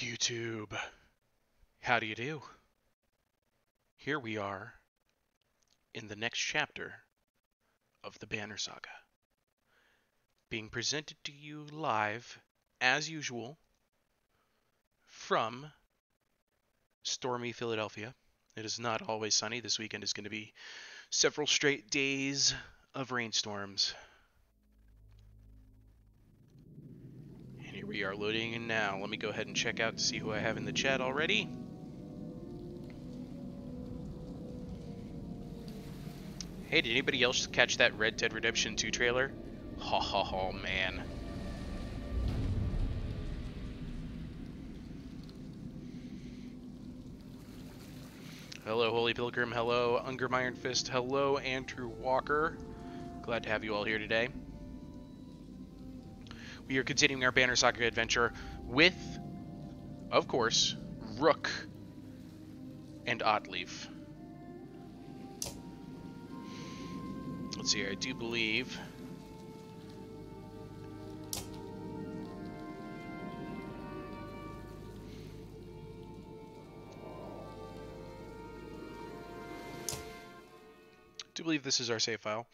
YouTube, how do you do? Here we are in the next chapter of the Banner Saga, being presented to you live, as usual, from stormy Philadelphia. It is not always sunny. This weekend is going to be several straight days of rainstorms. And here we are loading in now. Let me go ahead and check out to see who I have in the chat already. Hey, did anybody else catch that Red Dead Redemption 2 trailer? Oh, man. Hello, Holy Pilgrim. Hello, Ungrim Iron Fist. Hello, Andrew Walker. Glad to have you all here today. We are continuing our Banner Saga adventure with, of course, Rook and Oddleaf. Let's see here. I do believe this is our save file.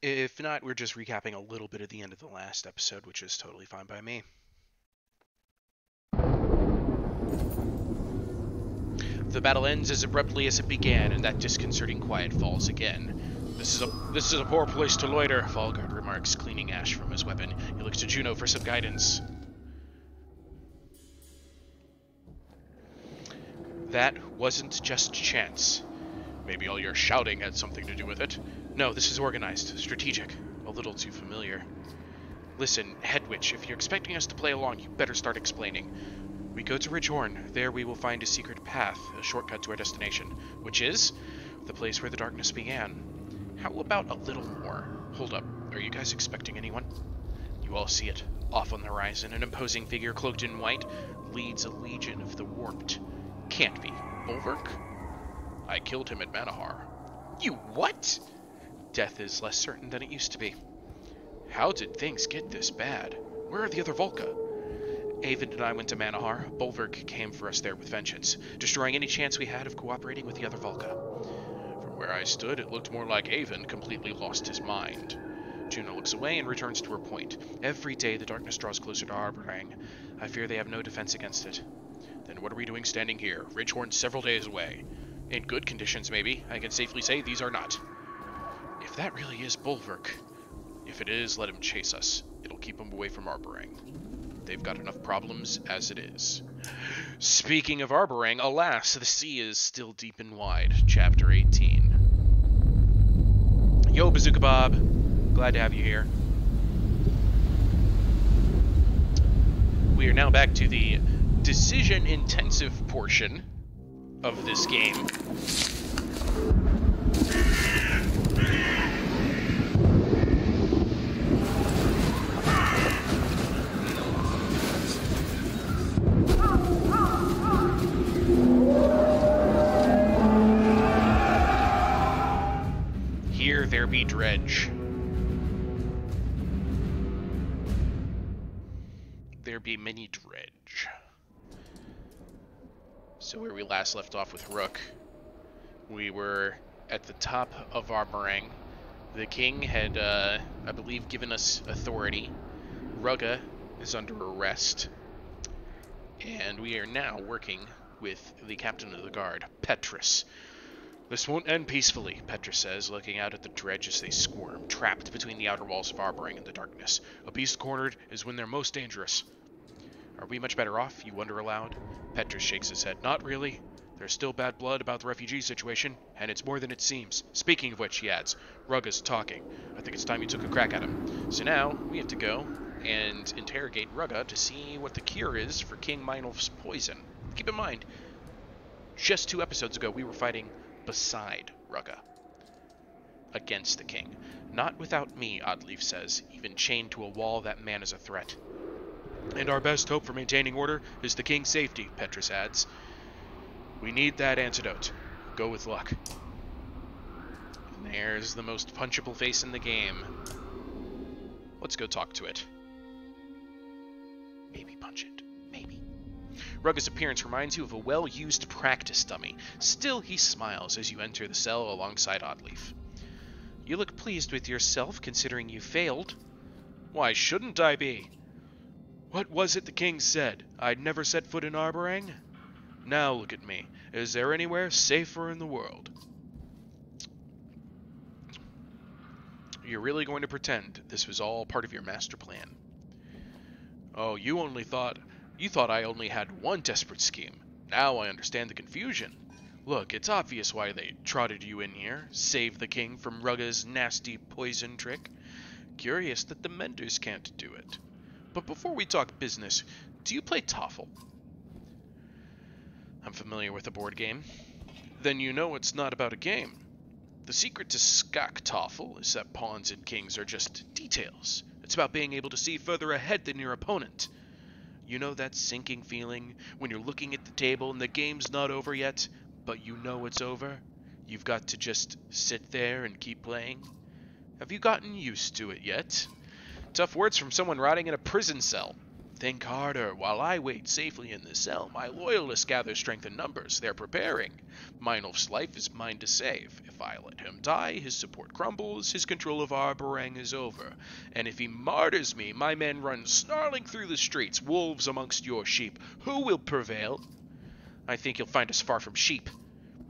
If not, we're just recapping a little bit of the end of the last episode, which is totally fine by me. The battle ends as abruptly as it began, and that disconcerting quiet falls again. This is a poor place to loiter, Falgard remarks, cleaning ash from his weapon. He looks to Juno for some guidance. That wasn't just chance. Maybe all your shouting had something to do with it. No, this is organized, strategic, a little too familiar. Listen, Head Witch, if you're expecting us to play along, you better start explaining. We go to Ridgehorn. There we will find a secret path, a shortcut to our destination, which is the place where the darkness began. How about a little more? Hold up, are you guys expecting anyone? You all see it. Off on the horizon, an imposing figure cloaked in white leads a legion of the warped. Can't be. Bulwark? I killed him at Manahar. You what? Death is less certain than it used to be. How did things get this bad? Where are the other Volca? Avon and I went to Manahar. Bulwark came for us there with vengeance, destroying any chance we had of cooperating with the other Volca. From where I stood, it looked more like Avon completely lost his mind. Juno looks away and returns to her point. Every day the darkness draws closer to Arborang. I fear they have no defense against it. Then what are we doing standing here? Ridgehorn's several days away. In good conditions, maybe. I can safely say these are not. If that really is Bulwark, if it is, let him chase us. It'll keep him away from Arborang. They've got enough problems as it is. Speaking of Arborang, alas, the sea is still deep and wide. Chapter 18. Yo, Bazooka Bob. Glad to have you here. We are now back to the decision-intensive portion of this game. Here there be dredge. There be many dredge. So where we last left off with Rook, we were at the top of Arborang. The king had, I believe, given us authority. Rugga is under arrest. And we are now working with the captain of the guard, Petrus. This won't end peacefully, Petrus says, looking out at the dredge as they squirm, trapped between the outer walls of Arborang and the darkness. A beast cornered is when they're most dangerous. Are we much better off, you wonder aloud? Petrus shakes his head. Not really. There's still bad blood about the refugee situation, and it's more than it seems. Speaking of which, he adds, Rugga's talking. I think it's time you took a crack at him. So now, we have to go and interrogate Rugga to see what the cure is for King Meinolf's poison. Keep in mind, just 2 episodes ago, we were fighting beside Rugga, against the king. Not without me, Oddleaf says. Even chained to a wall, that man is a threat. And our best hope for maintaining order is the king's safety, Petrus adds. We need that antidote. Go with luck. And there's the most punchable face in the game. Let's go talk to it. Maybe punch it. Maybe. Rugga's appearance reminds you of a well-used practice dummy. Still, he smiles as you enter the cell alongside Oddleaf. You look pleased with yourself, considering you failed. Why shouldn't I be? What was it the king said? I'd never set foot in Arborang? Now look at me. Is there anywhere safer in the world? You're really going to pretend this was all part of your master plan? Oh, you thought I only had one desperate scheme. Now I understand the confusion. Look, it's obvious why they trotted you in here. Save the king from Rugga's nasty poison trick. Curious that the Menders can't do it. But before we talk business, do you play Toffle? I'm familiar with the board game. Then you know it's not about a game. The secret to Skak Toffle is that pawns and kings are just details. It's about being able to see further ahead than your opponent. You know that sinking feeling when you're looking at the table and the game's not over yet, but you know it's over? You've got to just sit there and keep playing? Have you gotten used to it yet? Tough words from someone rotting in a prison cell. Think harder. While I wait safely in the cell, my loyalists gather strength in numbers. They're preparing. Meinolf's life is mine to save. If I let him die, his support crumbles, his control of Arborang is over. And if he martyrs me, my men run snarling through the streets, wolves amongst your sheep. Who will prevail? I think you'll find us far from sheep.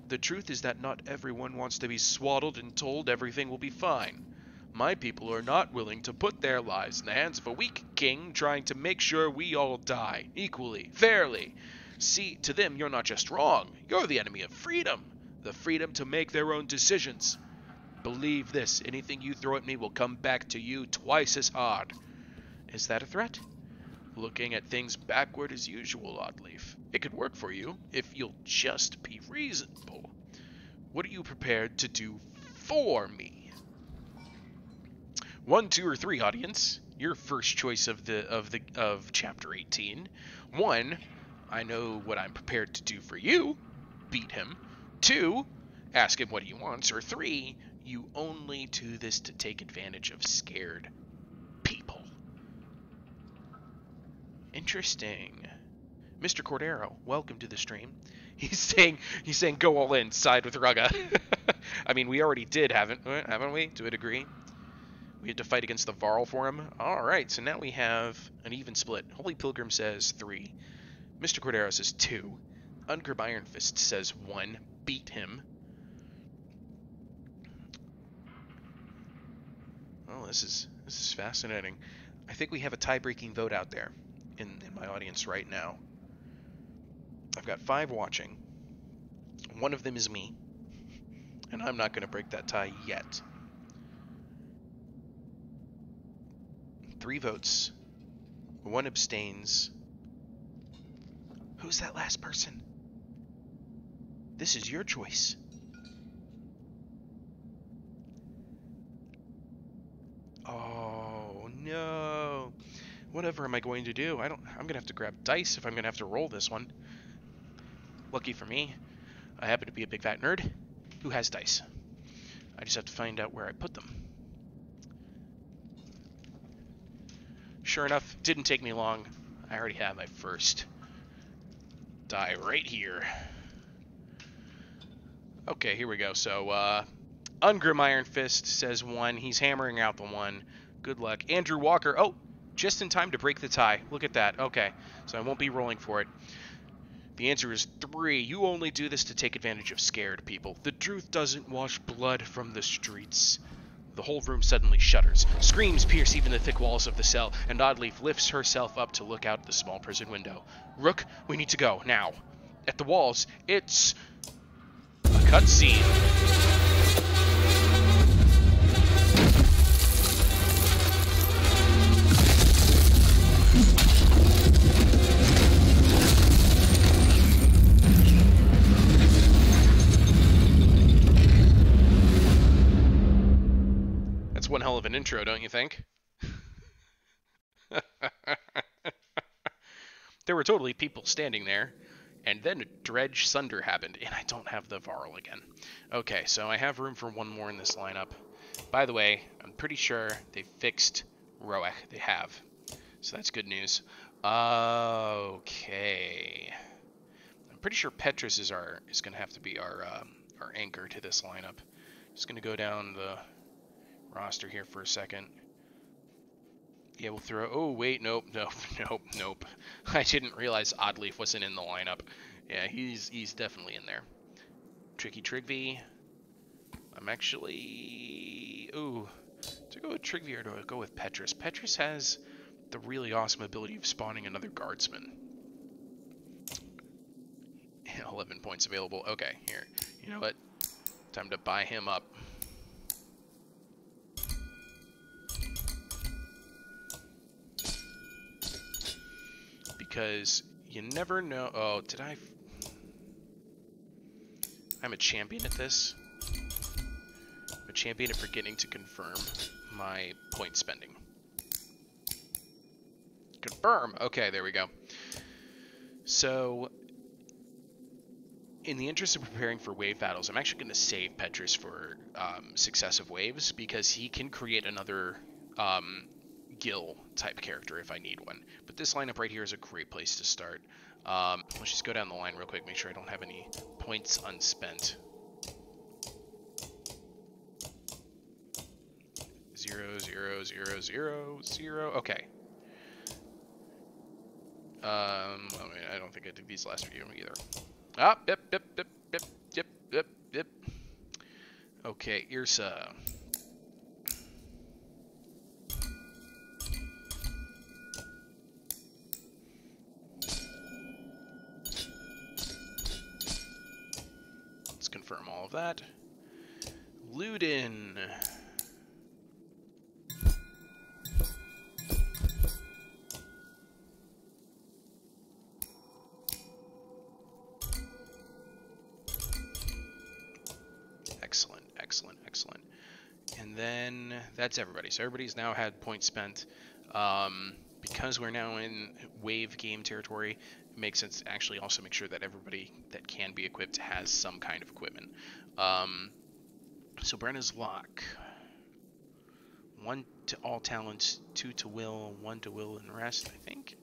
The truth is that not everyone wants to be swaddled and told everything will be fine. My people are not willing to put their lives in the hands of a weak king trying to make sure we all die, equally, fairly. See, to them you're not just wrong, you're the enemy of freedom. The freedom to make their own decisions. Believe this, anything you throw at me will come back to you twice as hard. Is that a threat? Looking at things backward as usual, Oddleaf. It could work for you, if you'll just be reasonable. What are you prepared to do for me? 1, 2, or 3, audience. Your first choice of chapter 18. 1, I know what I'm prepared to do for you. Beat him. 2, ask him what he wants. Or 3, you only do this to take advantage of scared people. Interesting. Mr. Cordero, welcome to the stream. He's saying go all in, side with Rugga. I mean, we already did, haven't we? To a degree. We had to fight against the Varl for him. Alright, so now we have an even split. Holy Pilgrim says 3. Mr. Cordero says 2. Ungrim Ironfist says 1. Beat him. Oh, this is fascinating. I think we have a tie-breaking vote out there in my audience right now. I've got 5 watching. One of them is me. And I'm not going to break that tie yet. 3 votes. 1 abstains. Who's that last person? This is your choice. Oh, no. Whatever am I going to do? I'm going to have to grab dice if I'm going to have to roll this one. Lucky for me, I happen to be a big fat nerd who has dice. I just have to find out where I put them. Sure enough, didn't take me long. I already have my first die right here. Okay, here we go. So, Ungrim Ironfist says 1. He's hammering out the 1. Good luck. Andrew Walker. Oh, just in time to break the tie. Look at that. Okay, so I won't be rolling for it. The answer is 3. You only do this to take advantage of scared people. The truth doesn't wash blood from the streets. The whole room suddenly shudders. Screams pierce even the thick walls of the cell, and Oddleaf lifts herself up to look out the small prison window. Rook, we need to go, now. At the walls, it's a cutscene. One hell of an intro, don't you think? There were totally people standing there, and then Dredge Sunder happened, and I don't have the Varl again. Okay, so I have room for 1 more in this lineup. By the way, I'm pretty sure they fixed Roach. They have. So that's good news. Okay. I'm pretty sure Petrus is going to have to be our anchor to this lineup. Just going to go down the roster here for a second. Yeah, we'll throw... Oh, wait, nope. I didn't realize Oddleaf wasn't in the lineup. Yeah, he's definitely in there. Tricky Trigby. I'm actually... Ooh, to go with Trigby or to go with Petrus? Petrus has the really awesome ability of spawning another guardsman. 11 points available. Okay, here. You know what? Time to buy him up. Because you never know... Oh, did I... I'm a champion at this. I'm a champion at forgetting to confirm my point spending. Confirm! Okay, there we go. So, in the interest of preparing for wave battles, I'm actually going to save Petrus for successive waves, because he can create another Gil type character if I need one. But this lineup right here is a great place to start. Let's just go down the line real quick, make sure I don't have any points unspent. 0, 0, 0, 0, 0. Okay. I mean, I don't think I did these last few either. Ah, yep. Okay, Irsa. Let's confirm all of that. Ludin. Excellent. And then that's everybody. So everybody's now had points spent. Because we're now in wave game territory, it makes sense to actually also make sure that everybody that can be equipped has some kind of equipment. So Brenna's Lock. 1 to all talents, 2 to will, 1 to will and rest, I think.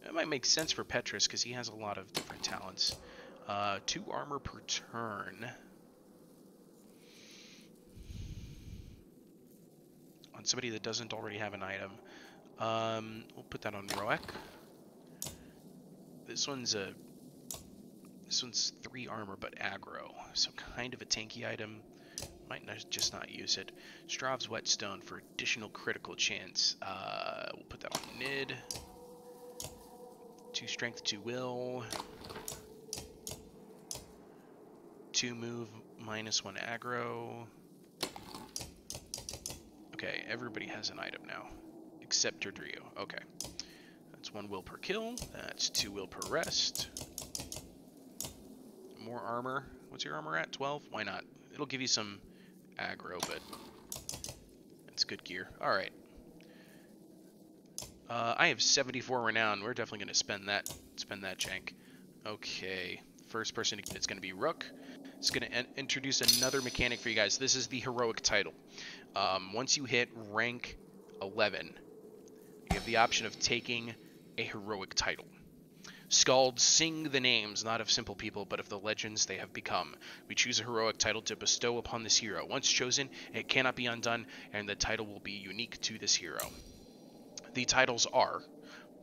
That might make sense for Petrus because he has a lot of different talents. 2 armor per turn. On somebody that doesn't already have an item. We'll put that on Roek. This one's 3 armor but aggro, so kind of a tanky item. Might just not use it. Strav's Whetstone for additional critical chance. We'll put that on Nid. 2 strength, 2 will. 2 move, -1 aggro. Okay, everybody has an item now, except Derdrio. Okay, that's 1 will per kill. That's 2 will per rest. More armor. What's your armor at? 12? Why not? It'll give you some aggro, but it's good gear. All right. I have 74 renown. We're definitely going to spend that jank. Okay, first person it's going to be Rook. It's going to introduce another mechanic for you guys. This is the heroic title. Once you hit rank 11, you have the option of taking a heroic title. Skalds sing the names, not of simple people, but of the legends they have become. We choose a heroic title to bestow upon this hero. Once chosen, it cannot be undone, and the title will be unique to this hero. The titles are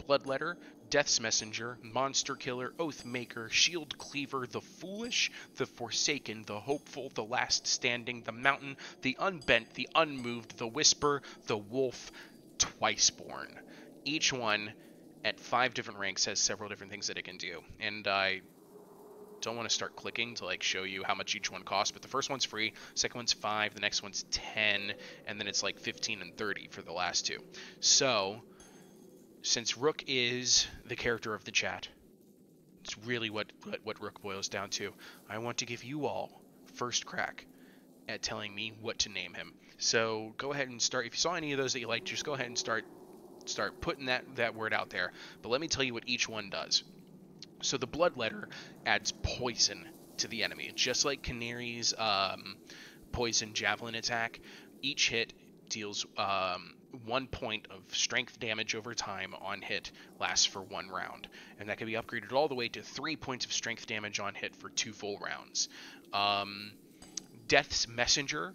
Bloodletter, Death's Messenger, Monster Killer, Oath Maker, Shield Cleaver, the Foolish, the Forsaken, the Hopeful, the Last Standing, the Mountain, the Unbent, the Unmoved, the Whisper, the Wolf, Twiceborn. Each one at 5 different ranks has several different things that it can do, and I don't want to start clicking to like show you how much each one costs, but the first one's free, second one's 5, the next one's 10, and then it's like 15 and 30 for the last 2. So since Rook is the character of the chat, it's really what Rook boils down to. I want to give you all first crack at telling me what to name him. So go ahead and start. If you saw any of those that you liked, just go ahead and start putting that word out there. But let me tell you what each one does. So the Bloodletter adds poison to the enemy, just like Canary's poison javelin attack. Each hit deals 1 point of strength damage over time on hit, lasts for 1 round. And that can be upgraded all the way to 3 points of strength damage on hit for 2 full rounds. Death's Messenger,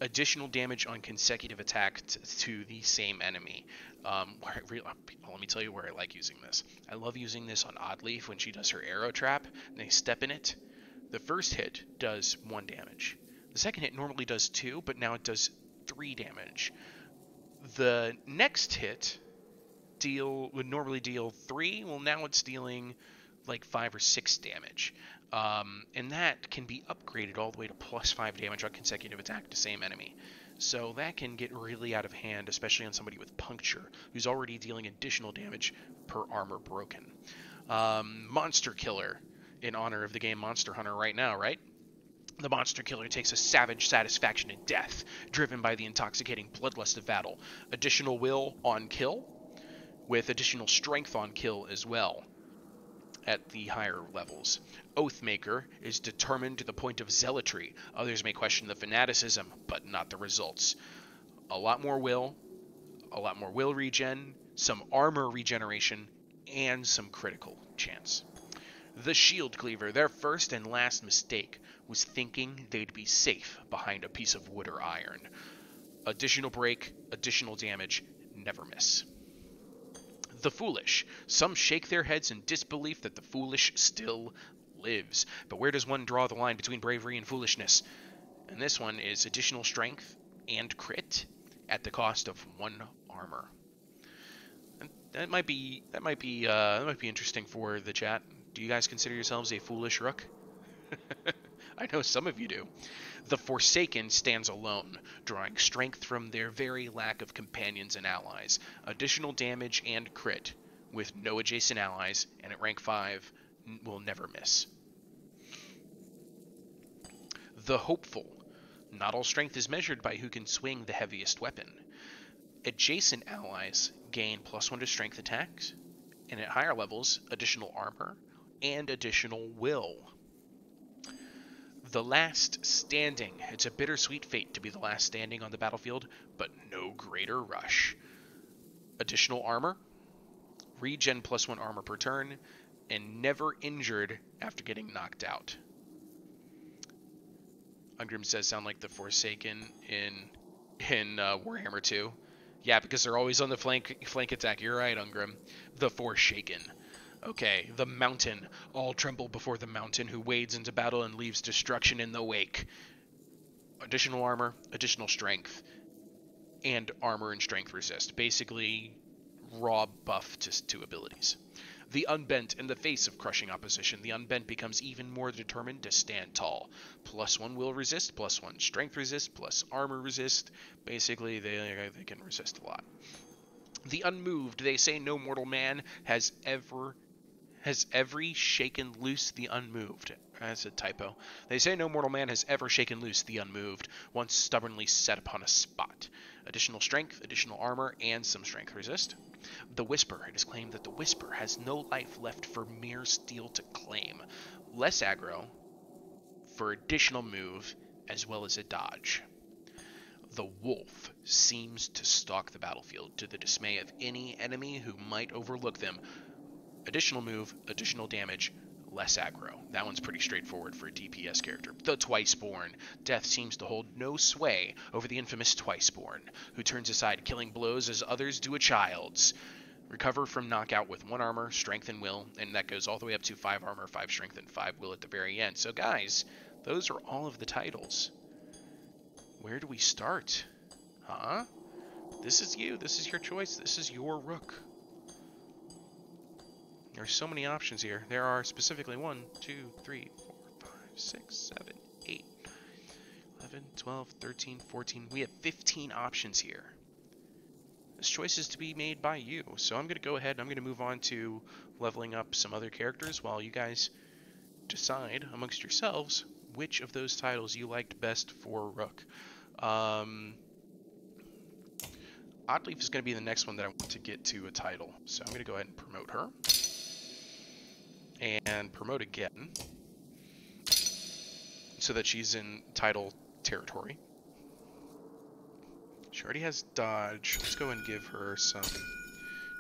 additional damage on consecutive attack to the same enemy. Let me tell you where I like using this. I love using this on Oddleaf when she does her arrow trap, and they step in it. The first hit does 1 damage. The second hit normally does 2, but now it does 3 damage. The next hit would normally deal 3. Well, now it's dealing like 5 or 6 damage. And that can be upgraded all the way to plus 5 damage on consecutive attack to same enemy. So that can get really out of hand, especially on somebody with puncture, who's already dealing additional damage per armor broken. Monster Killer, in honor of the game Monster Hunter right now, right? The Monster Killer takes a savage satisfaction in death, driven by the intoxicating bloodlust of battle. Additional will on kill, with additional strength on kill as well at the higher levels. Oathmaker is determined to the point of zealotry. Others may question the fanaticism, but not the results. A lot more will regen, some armor regeneration, and some critical chance. The Shield Cleaver, their first and last mistake was thinking they'd be safe behind a piece of wood or iron. Additional break, additional damage, never miss. The Foolish. Some shake their heads in disbelief that the foolish still lives. But where does one draw the line between bravery and foolishness? And this one is additional strength and crit at the cost of 1 armor. And that might be interesting for the chat. Do you guys consider yourselves a foolish rook? I know some of you do. The Forsaken stands alone, drawing strength from their very lack of companions and allies. Additional damage and crit, with no adjacent allies, and at rank 5, will never miss. The Hopeful. Not all strength is measured by who can swing the heaviest weapon. Adjacent allies gain +1 to strength attacks, and at higher levels, additional armor and additional will. The Last Standing. It's a bittersweet fate to be the last standing on the battlefield, but no greater rush. Additional armor, regen +1 armor per turn, and never injured after getting knocked out. Ungrim says sound like the Forsaken in Warhammer 2. Yeah, because they're always on the flank attack. You're right, Ungrim. The Forsaken. Okay, the Mountain. All tremble before the Mountain, who wades into battle and leaves destruction in the wake. Additional armor, additional strength, and armor and strength resist. Basically, raw buff to abilities. The Unbent. In the face of crushing opposition, the Unbent becomes even more determined to stand tall. +1 will resist, +1 strength resist, plus armor resist. Basically, they can resist a lot. The Unmoved. They say no mortal man has ever shaken loose the unmoved. That's a typo. They say no mortal man has ever shaken loose the unmoved, once stubbornly set upon a spot. Additional strength, additional armor, and some strength resist. The Whisper. It is claimed that the Whisper has no life left for mere steel to claim. Less aggro for additional move, as well as a dodge. The Wolf seems to stalk the battlefield to the dismay of any enemy who might overlook them. Additional move, additional damage, less aggro. That one's pretty straightforward for a DPS character. The Twiceborn. Death seems to hold no sway over the infamous Twiceborn, who turns aside killing blows as others do a child's. Recover from knockout with 1 armor, strength, and will, and that goes all the way up to 5 armor, 5 strength, and 5 will at the very end. So guys, those are all of the titles. Where do we start? Huh? This is you. This is your choice. This is your rook. There's so many options here. There are specifically 1, 2, 3, 4, 5, 6, 7, 8, 11, 12, 13, 14. We have 15 options here. This choice is to be made by you. So I'm going to go ahead and I'm going to move on to leveling up some other characters while you guys decide amongst yourselves which of those titles you liked best for Rook. Oddleaf is going to be the next one that I want to get to a title. So I'm going to go ahead and promote her. And promote again. So that she's in title territory. She already has dodge. Let's go and give her some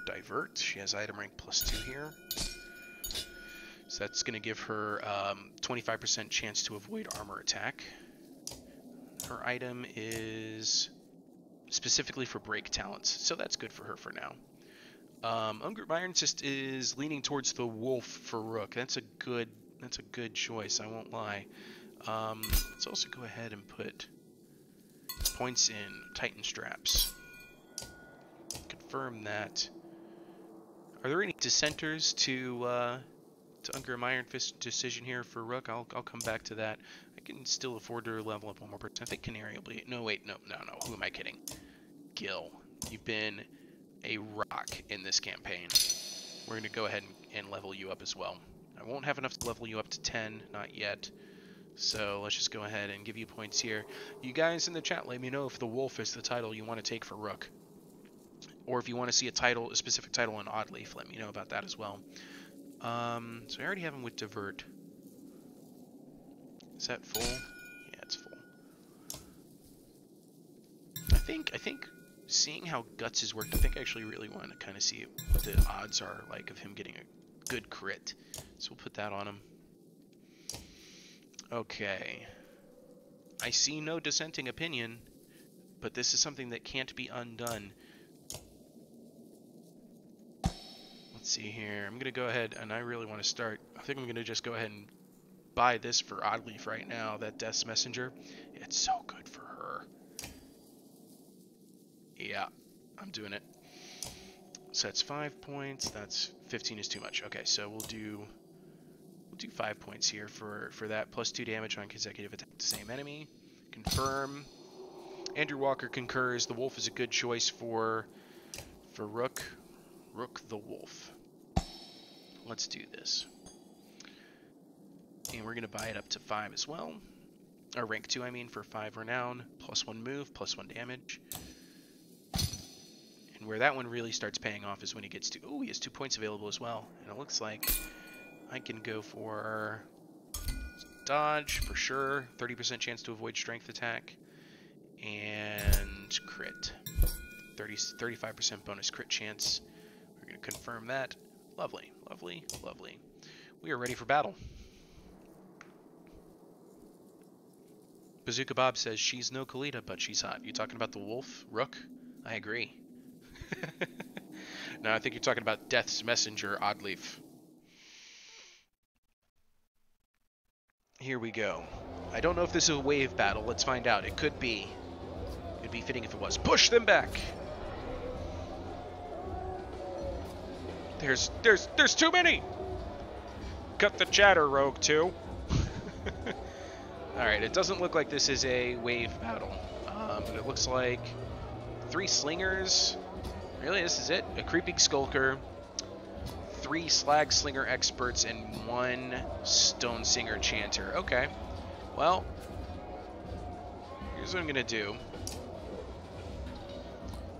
divert. She has item rank +2 here. So that's going to give her 25% chance to avoid armor attack. Her item is specifically for break talents, so that's good for her for now. Ungroup Iron Fist is leaning towards the wolf for Rook. That's a good choice, I won't lie. Let's also go ahead and put points in Titan Straps. Confirm that. Are there any dissenters to Ungrim Iron Fist decision here for Rook? I'll come back to that. I can still afford to level up one more person. I think Canary will be... No, wait, no. Who am I kidding? Gil, you've been a rock in this campaign. We're going to go ahead and level you up as well. I won't have enough to level you up to 10, not yet. So let's just go ahead and give you points here. You guys in the chat, let me know if the Wolf is the title you want to take for Rook. Or if you want to see a specific title on Oddleaf, let me know about that as well. So I already have him with Divert. Is that full? Yeah, it's full. I think seeing how Guts has worked, I think I actually really want to kind of see what the odds are like of him getting a good crit. So we'll put that on him. Okay. I see no dissenting opinion, but this is something that can't be undone. Let's see here. I'm going to go ahead, and I really want to start. I think I'm going to just go ahead and buy this for Oddleaf right now, that Death's Messenger. It's so good for her. Yeah, I'm doing it. So that's 5 points. That's 15 is too much. Okay, so we'll do 5 points here for that. +2 damage on consecutive attack to the same enemy. Confirm. Andrew Walker concurs. The Wolf is a good choice for Rook. Rook the Wolf. Let's do this. And we're going to buy it up to 5 as well. Or rank 2, I mean, for 5 renown. +1 move, +1 damage. And where that one really starts paying off is when he gets to... Oh, he has 2 points available as well. And it looks like I can go for dodge for sure. 30% chance to avoid strength attack. And crit. 35% bonus crit chance. We're going to confirm that. Lovely, lovely, lovely. We are ready for battle. Bazooka Bob says she's no Kalita, but she's hot. You talking about the Wolf? Rook? I agree. No, I think you're talking about Death's Messenger, Oddleaf. Here we go. I don't know if this is a wave battle. Let's find out. It could be. It'd be fitting if it was. Push them back! There's too many! Cut the chatter, Rogue 2. Alright, it doesn't look like this is a wave battle. But it looks like 3 slingers. Really, this is it? A creeping skulker, 3 slag slinger experts, and 1 stone singer chanter. Okay. Well, here's what I'm gonna do.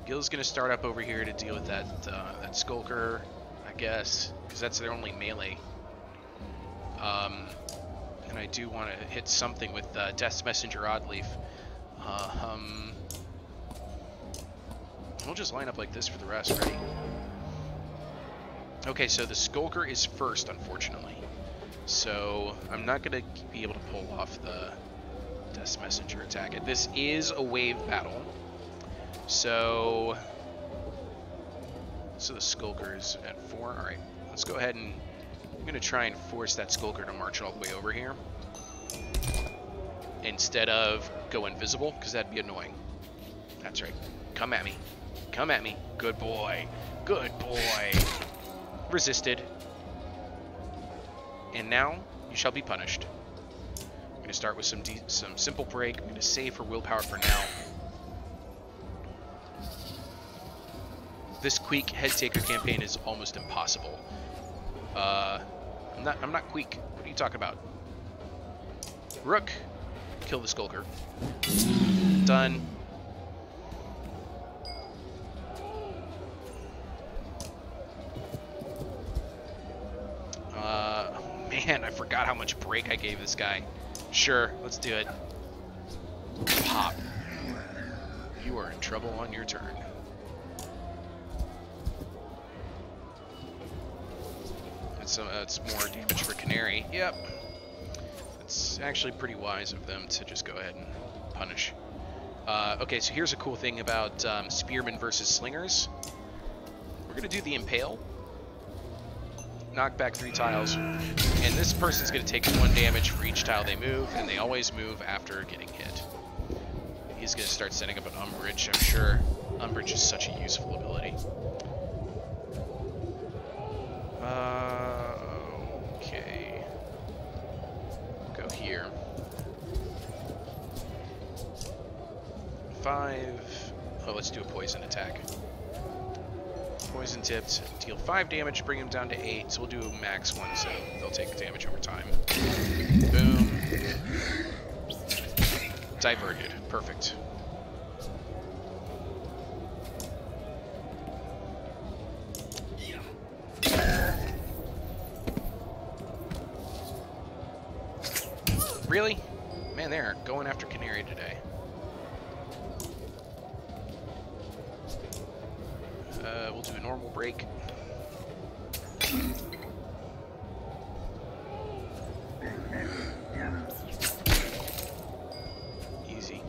Gil's gonna start up over here to deal with that skulker, I guess, because that's their only melee. And I do want to hit something with Death's Messenger Oddleaf. We'll just line up like this for the rest. Ready? Okay, so the Skulker is first, unfortunately. So I'm not going to be able to pull off the Death's Messenger attack. This is a wave battle. So the Skulker is at 4. Alright, let's go ahead and... I'm going to try and force that Skulker to march all the way over here. Instead of go invisible, because that'd be annoying. That's right. Come at me. Come at me. Good boy. Good boy. Resisted. And now, you shall be punished. I'm going to start with some simple break. I'm going to save for willpower for now. This Queek Head Taker campaign is almost impossible. I'm not Queek. What are you talking about? Rook. Kill the Skulker. Done. Man, I forgot how much break I gave this guy. Sure, let's do it. Pop. You you are in trouble on your turn. It's more damage for Canary. Yep. It's actually pretty wise of them to just go ahead and punish. Okay, so here's a cool thing about Spearmen versus Slingers. We're going to do the Impale. Knock back 3 tiles. And this person's going to take 1 damage for each tile they move, and they always move after getting hit. He's going to start setting up an Umbrage, I'm sure. Umbrage is such a useful ability. Okay. Go here. 5. Oh, let's do a poison attack. Poison tipped. Deal 5 damage, bring him down to 8. So we'll do max 1, so they'll take damage over time. Boom. Diverted. Perfect. Really? Man, they're going after Canary today. We'll do a normal break. Easy.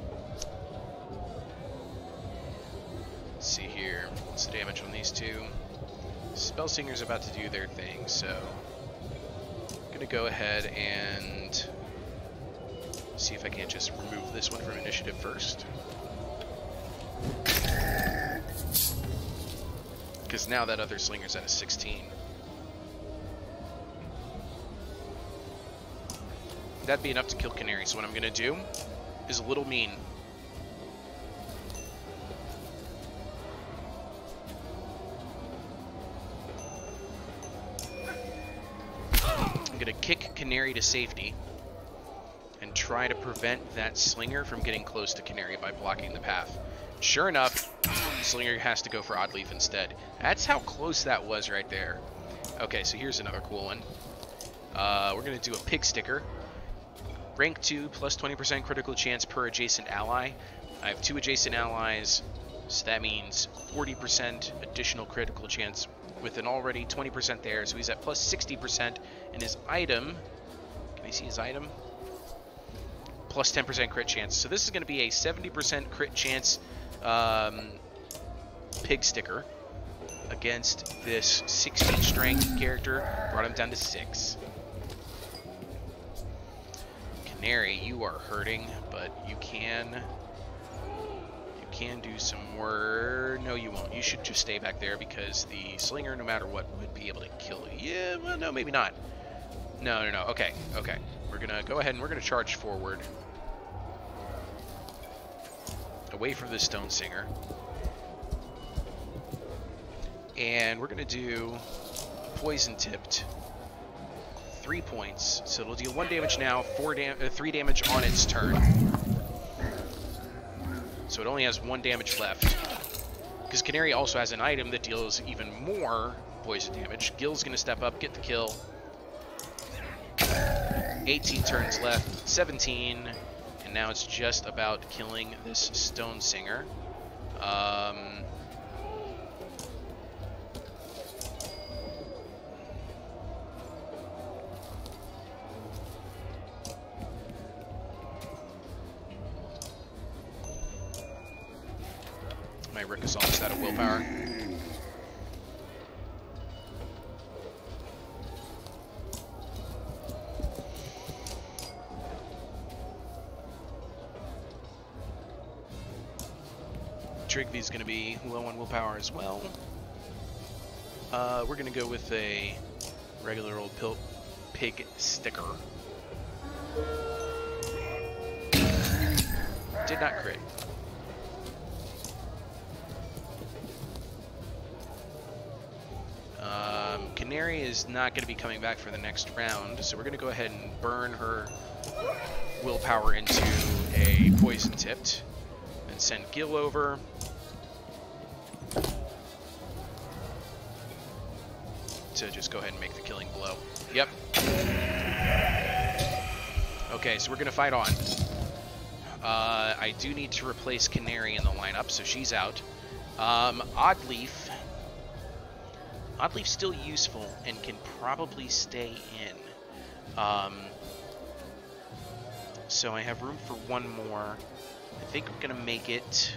Let's see here. What's the damage on these two? Spellsinger's about to do their thing, so I'm gonna go ahead and see if I can't just remove this one from initiative first. Because now that other Slinger's at a 16. That'd be enough to kill Canary, so what I'm gonna do is a little mean. I'm gonna kick Canary to safety and try to prevent that Slinger from getting close to Canary by blocking the path. Sure enough, Slinger has to go for Oddleaf instead. That's how close that was right there. Okay, so here's another cool one. We're going to do a Pig Sticker. Rank 2, plus 20% critical chance per adjacent ally. I have 2 adjacent allies, so that means 40% additional critical chance with an already 20% there. So he's at plus 60%, and his item, can I see his item? Plus 10% crit chance. So this is going to be a 70% crit chance Pig Sticker against this 16 strength character. Brought him down to 6. Canary, you are hurting, but you can do some more. No, you won't. You should just stay back there because the Slinger, no matter what, would be able to kill you. Yeah, well, no, maybe not. No. Okay. We're gonna go ahead and we're gonna charge forward, away from the Stone Singer. And we're going to do Poison Tipped. 3 points. So it'll deal 1 damage now, 3 damage on its turn. So it only has 1 damage left. Because Canary also has an item that deals even more poison damage. Gil's going to step up, get the kill. 18 turns left, 17. And now it's just about killing this Stone Singer. My Rick is almost out of willpower. Trigvy's going to be low on willpower as well. We're going to go with a regular old Pig Sticker. Did not crit. Canary is not going to be coming back for the next round, so we're going to go ahead and burn her willpower into a Poison Tipped. And send Gil over. To just go ahead and make the killing blow. Yep. Okay, so we're going to fight on. I do need to replace Canary in the lineup, so she's out. Oddleaf. Oddleaf's still useful and can probably stay in. So I have room for one more. I think I'm going to make it...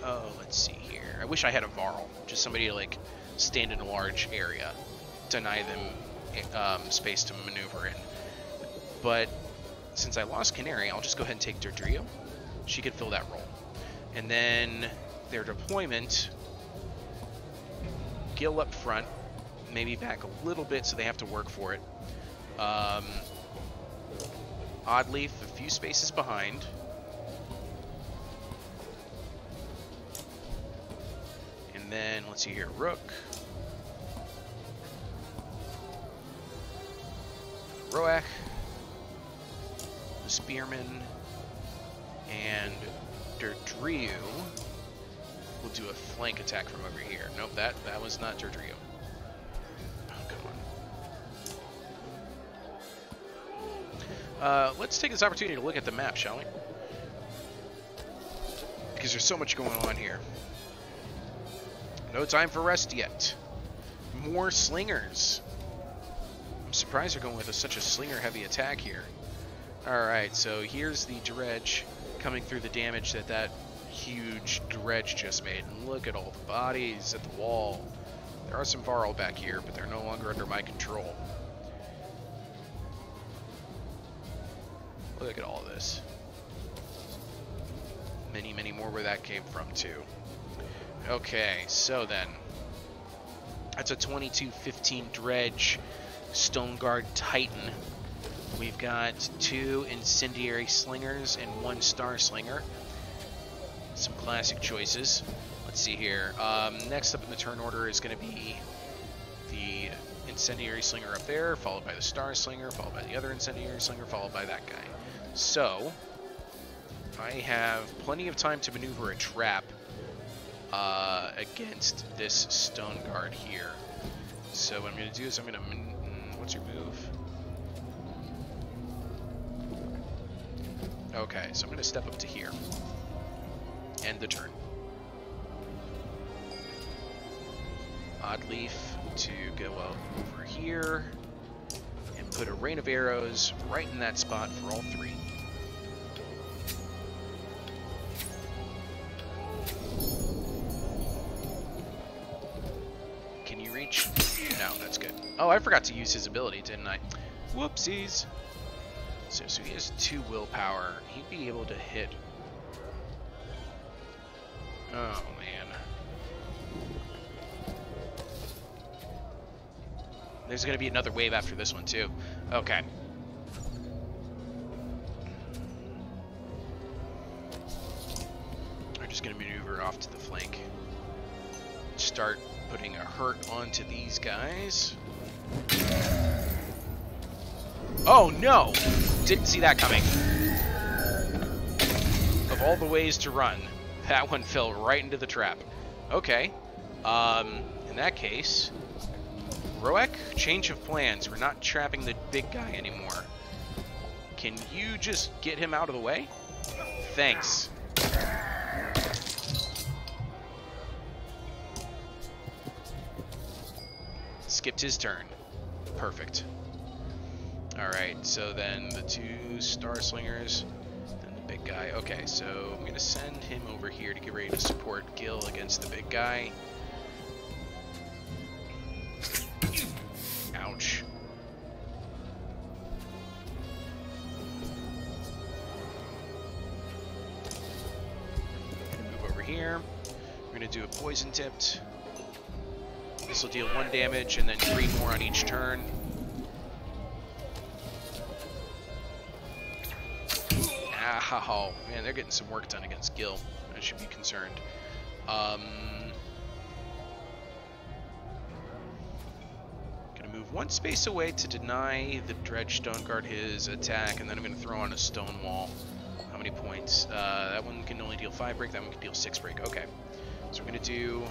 Oh, let's see here. I wish I had a Varl. Just somebody to, like, stand in a large area. Deny them space to maneuver in. But since I lost Canary, I'll just go ahead and take Durdrio. She could fill that role. And then their deployment... Gil up front. Maybe back a little bit so they have to work for it. Oddleaf a few spaces behind. And then, let's see here, Rook. Roak. The Spearman. And Durdrio will do a flank attack from over here. Nope, that was not Durdrio. Oh, come on. Let's take this opportunity to look at the map, shall we? Because there's so much going on here. No time for rest yet. More slingers. I'm surprised they're going with such a slinger-heavy attack here. Alright, so here's the dredge coming through the damage that huge dredge just made. And look at all the bodies at the wall. There are some Varl back here, but they're no longer under my control. Look at all this. Many, many more where that came from, too. Okay, so then. That's a 22-15 Dredge Stone Guard Titan. We've got 2 Incendiary Slingers and 1 Star Slinger. Some classic choices. Let's see here. Next up in the turn order is going to be the Incendiary Slinger up there, followed by the Star Slinger, followed by the other Incendiary Slinger, followed by that guy. So, I have plenty of time to maneuver a trap against this Stone Guard here. So what I'm going to do is I'm going to... what's your move? Okay, so I'm going to step up to here. End the turn. Oddleaf to go over here and put a rain of arrows right in that spot for all 3. Can you reach? No, that's good. Oh, I forgot to use his ability, didn't I? Whoopsies. So he has 2 willpower. He'd be able to hit. Oh, man. There's going to be another wave after this one, too. Okay. I'm just going to maneuver off to the flank. Start putting a hurt onto these guys. Oh, no! Didn't see that coming. Of all the ways to run, that one fell right into the trap. Okay. In that case, Roak, change of plans. We're not trapping the big guy anymore. Can you just get him out of the way? Thanks. Skipped his turn. Perfect. Alright, so then the 2 Star Slingers, then the big guy. Okay, so I'm going to send him over here to get ready to support Gil against the big guy. Ouch. Move over here. We're going to do a poison tipped. This will deal 1 damage and then 3 more on each turn. Oh, man, they're getting some work done against Gil. I should be concerned. Gonna move 1 space away to deny the Dredge Stone Guard his attack, and then I'm gonna throw on a Stone Wall. How many points? That one can only deal 5 break, that one can deal 6 break. Okay. So we're gonna do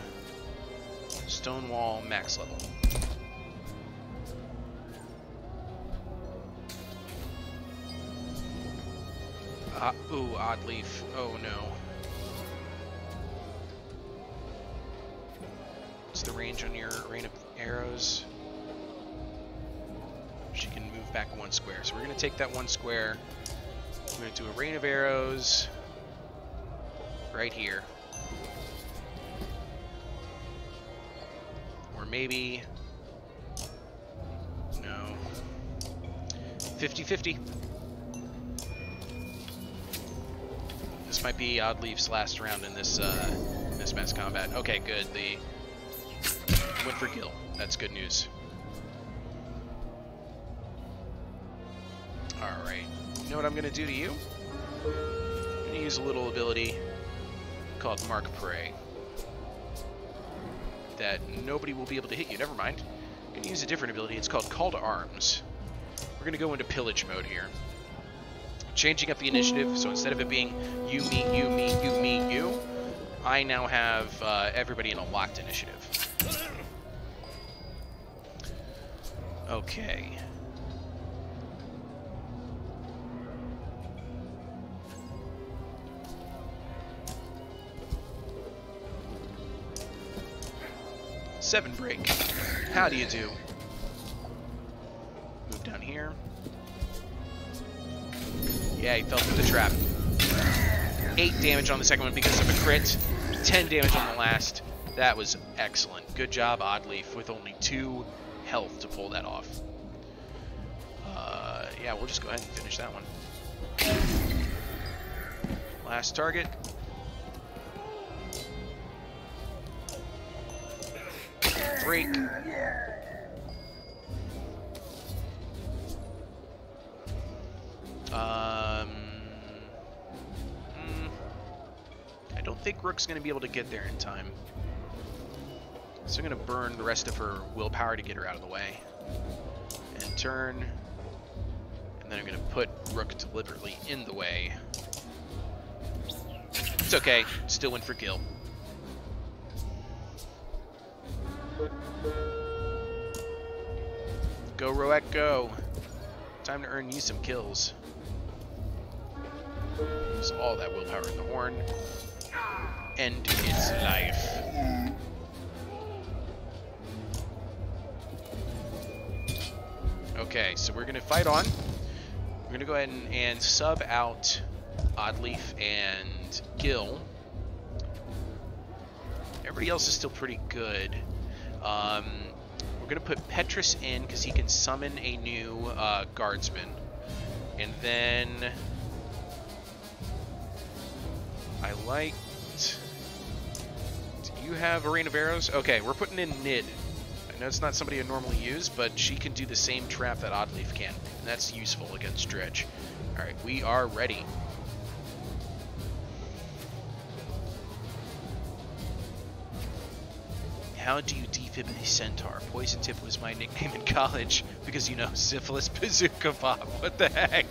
Stone Wall max level. Ooh, Odd Leaf. Oh no. What's the range on your rain of arrows? She can move back 1 square. So we're going to take that 1 square. We're going to do a rain of arrows right here. Or maybe... no. 50-50. This might be Odd Leaf's last round in this this mass combat. Okay, good. The went for Gil. That's good news. Alright. You know what I'm going to do to you? I'm going to use a little ability called Mark Prey. That nobody will be able to hit you. Never mind. I'm going to use a different ability. It's called Call to Arms. We're going to go into pillage mode here. Changing up the initiative, so instead of it being you, me, you, me, you, me, you, I now have everybody in a locked initiative. Okay. Seven break. How do you do? Move down here. Yeah, he fell through the trap. 8 damage on the second one because of a crit. 10 damage on the last. That was excellent. Good job, Odd Leaf, with only 2 health to pull that off. Yeah, we'll just go ahead and finish that one. Last target. Break. I don't think Rook's going to be able to get there in time. So I'm going to burn the rest of her willpower to get her out of the way. And turn. And then I'm going to put Rook deliberately in the way. It's okay. Still win for kill. Go, Roek, go. Time to earn you some kills. Use all that willpower in the horn. End its life. Okay, so we're going to fight on. We're going to go ahead and sub out Oddleaf and Gil. Everybody else is still pretty good. We're going to put Petrus in because he can summon a new guardsman. And then I liked... Do you have a rain of arrows? Okay, we're putting in Nid. I know it's not somebody I normally use, but she can do the same trap that Oddleaf can. And that's useful against Dredge. Alright, we are ready. How do you defib a centaur? Poison Tip was my nickname in college because, you know, syphilis bazooka Bob. What the heck?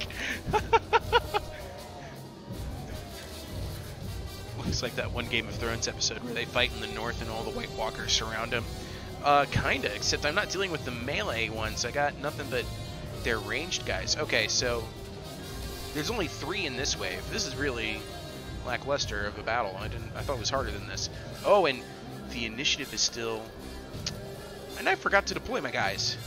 Looks like that one Game of Thrones episode where they fight in the north and all the White Walkers surround them. Kinda, except I'm not dealing with the melee ones. I got nothing but their ranged guys. Okay, so there's only 3 in this wave. This is really lackluster of a battle. I thought it was harder than this. Oh, and the initiative is still... And I forgot to deploy my guys.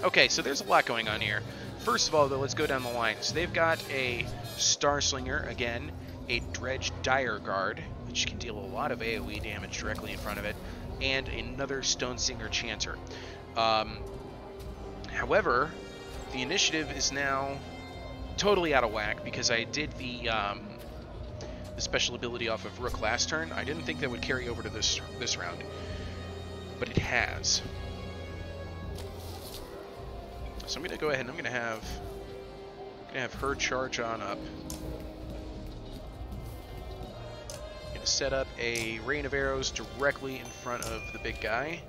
Okay, so there's a lot going on here. First of all, though, let's go down the line. So they've got a Starslinger, again, a Dredge Dire Guard, which can deal a lot of AoE damage directly in front of it, and another Stonesinger Chanter. However, the initiative is now totally out of whack because I did the special ability off of Rook last turn. I didn't think that would carry over to this round, but it has. So I'm going to go ahead and I'm going to have her charge on up. I'm going to set up a rain of arrows directly in front of the big guy.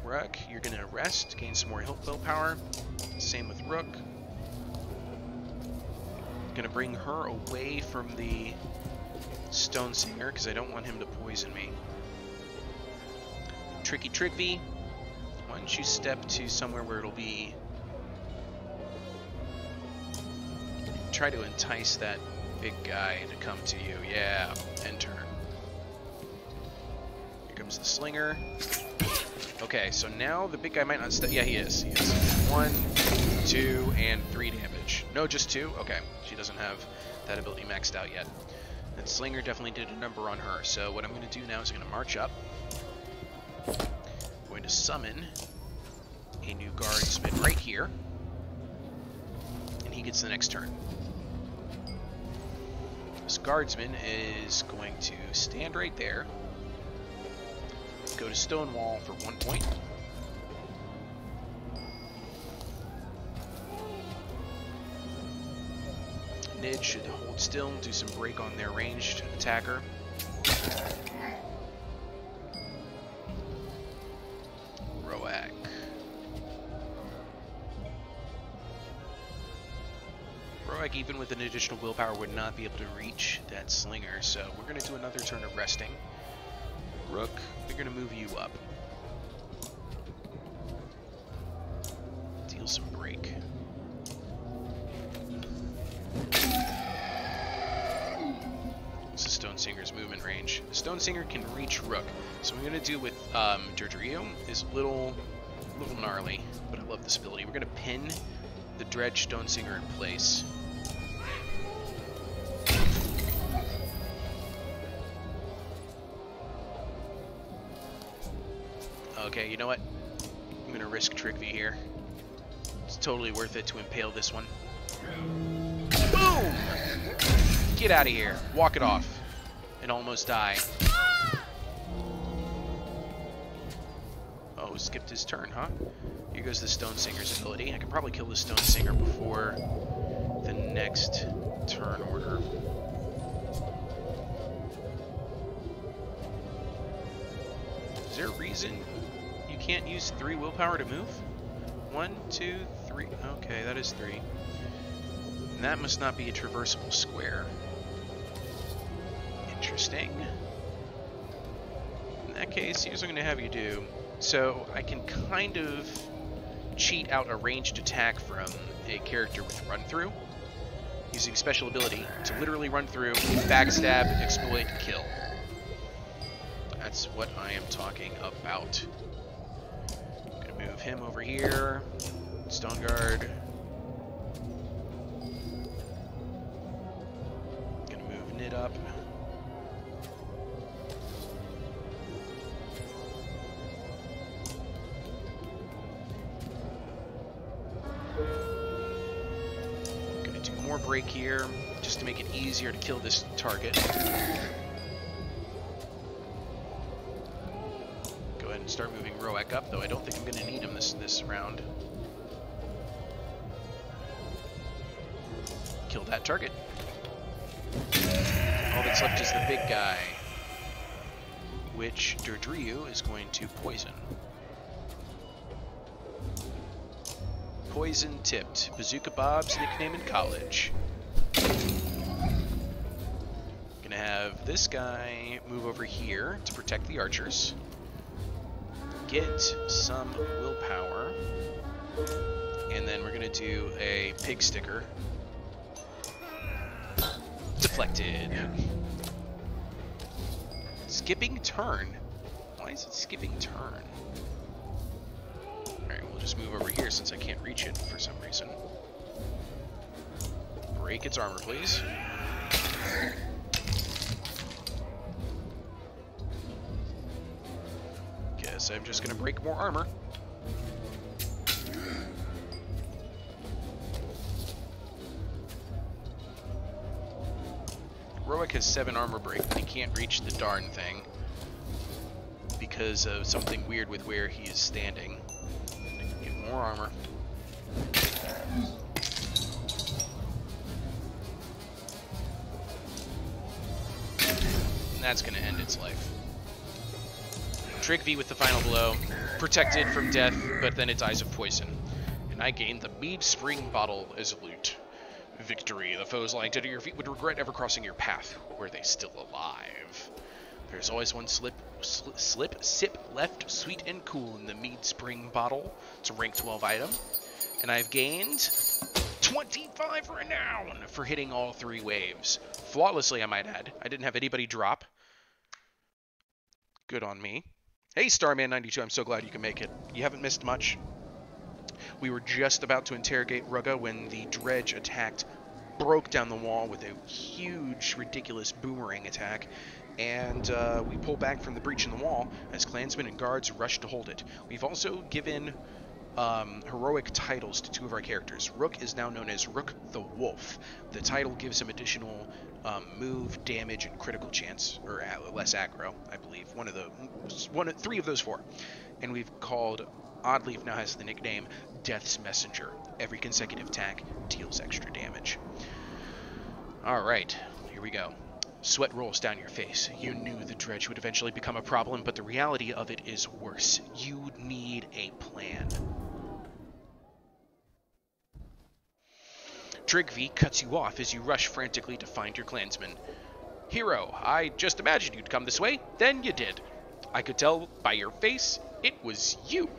Rook, you're going to rest, gain some more willpower. Same with Rook. Going to bring her away from the Stonesinger because I don't want him to poison me. Tricky Trigby, why Why don't you step to somewhere where it'll be... Try to entice that big guy to come to you. Yeah, end turn. Here comes the slinger. Okay, so now the big guy might not step. Yeah, he is. He is. 1, 2, and 3 damage. No, just 2? Okay, she doesn't have that ability maxed out yet. That slinger definitely did a number on her. So what I'm going to do now is I'm going to march up. I'm going to summon a new guardsman right here. And he gets the next turn. This guardsman is going to stand right there. Go to Stonewall for 1 point. Nid should hold still, do some break on their ranged attacker. Roak. Roak, even with an additional willpower, would not be able to reach that slinger, so we're going to do another turn of resting. Rook, we're going to move you up. Deal some break. This is Stone Singer's movement range. Stone Singer can reach Rook. So what I'm going to do with Durdrio is a little gnarly, but I love this ability. We're going to pin the Dredge Stone Singer in place. Okay, you know what? I'm going to risk Trick V here. It's totally worth it to impale this one. Boom! Get out of here. Walk it off. And almost die. Oh, skipped his turn, huh? Here goes the Stone Singer's ability. I can probably kill the Stone Singer before the next turn order. Is there a reason you can't use 3 willpower to move? 1, 2, 3. Okay, that is 3. And that must not be a traversable square. Interesting. In that case, here's what I'm going to have you do. So I can kind of cheat out a ranged attack from a character with run through, using special ability to literally run through, backstab, exploit, kill. That's what I am talking about. I'm going to move him over here. Stone Guard. Going to move Nid up. Going to do more break here, just to make it easier to kill this target. Start moving Roak up, though I don't think I'm going to need him this round. Kill that target. All that's left is the big guy, which Durdrio is going to poison. Poison tipped. Bazooka Bob's nickname in college. Gonna have this guy move over here to protect the archers. Get some willpower, and then we're gonna do a pig sticker. Deflected. Skipping turn. Why is it skipping turn? Alright, we'll just move over here since I can't reach it for some reason. Break its armor, please. Guess I'm just gonna break more armor. Roak has 7 armor break, but he can't reach the darn thing because of something weird with where he is standing. Get more armor. And that's gonna end its life. Trick V with the final blow, protected from death, but then it dies of poison. And I gained the Mead Spring Bottle as loot. Victory. The foes lying dead at your feet would regret ever crossing your path. Were they still alive? There's always one sip left, sweet and cool in the mead spring bottle. It's a rank 12 item. And I've gained 25 renown for hitting all 3 waves. Flawlessly, I might add. I didn't have anybody drop. Good on me. Hey, Starman92, I'm so glad you can make it. You haven't missed much. We were just about to interrogate Rugga when the dredge attacked, broke down the wall with a huge, ridiculous boomerang attack, and we pull back from the breach in the wall as clansmen and guards rush to hold it. We've also given heroic titles to 2 of our characters. Rook is now known as Rook the Wolf. The title gives him additional move, damage, and critical chance, or less aggro, I believe. 3 of those 4. And we've called, Oddleaf now has the nickname Death's Messenger. Every consecutive attack deals extra damage. Alright, here we go. Sweat rolls down your face. You knew the dredge would eventually become a problem, but the reality of it is worse. You need a plan. Trigvi cuts you off as you rush frantically to find your clansmen. Hero, I just imagined you'd come this way, then you did. I could tell by your face, it was you.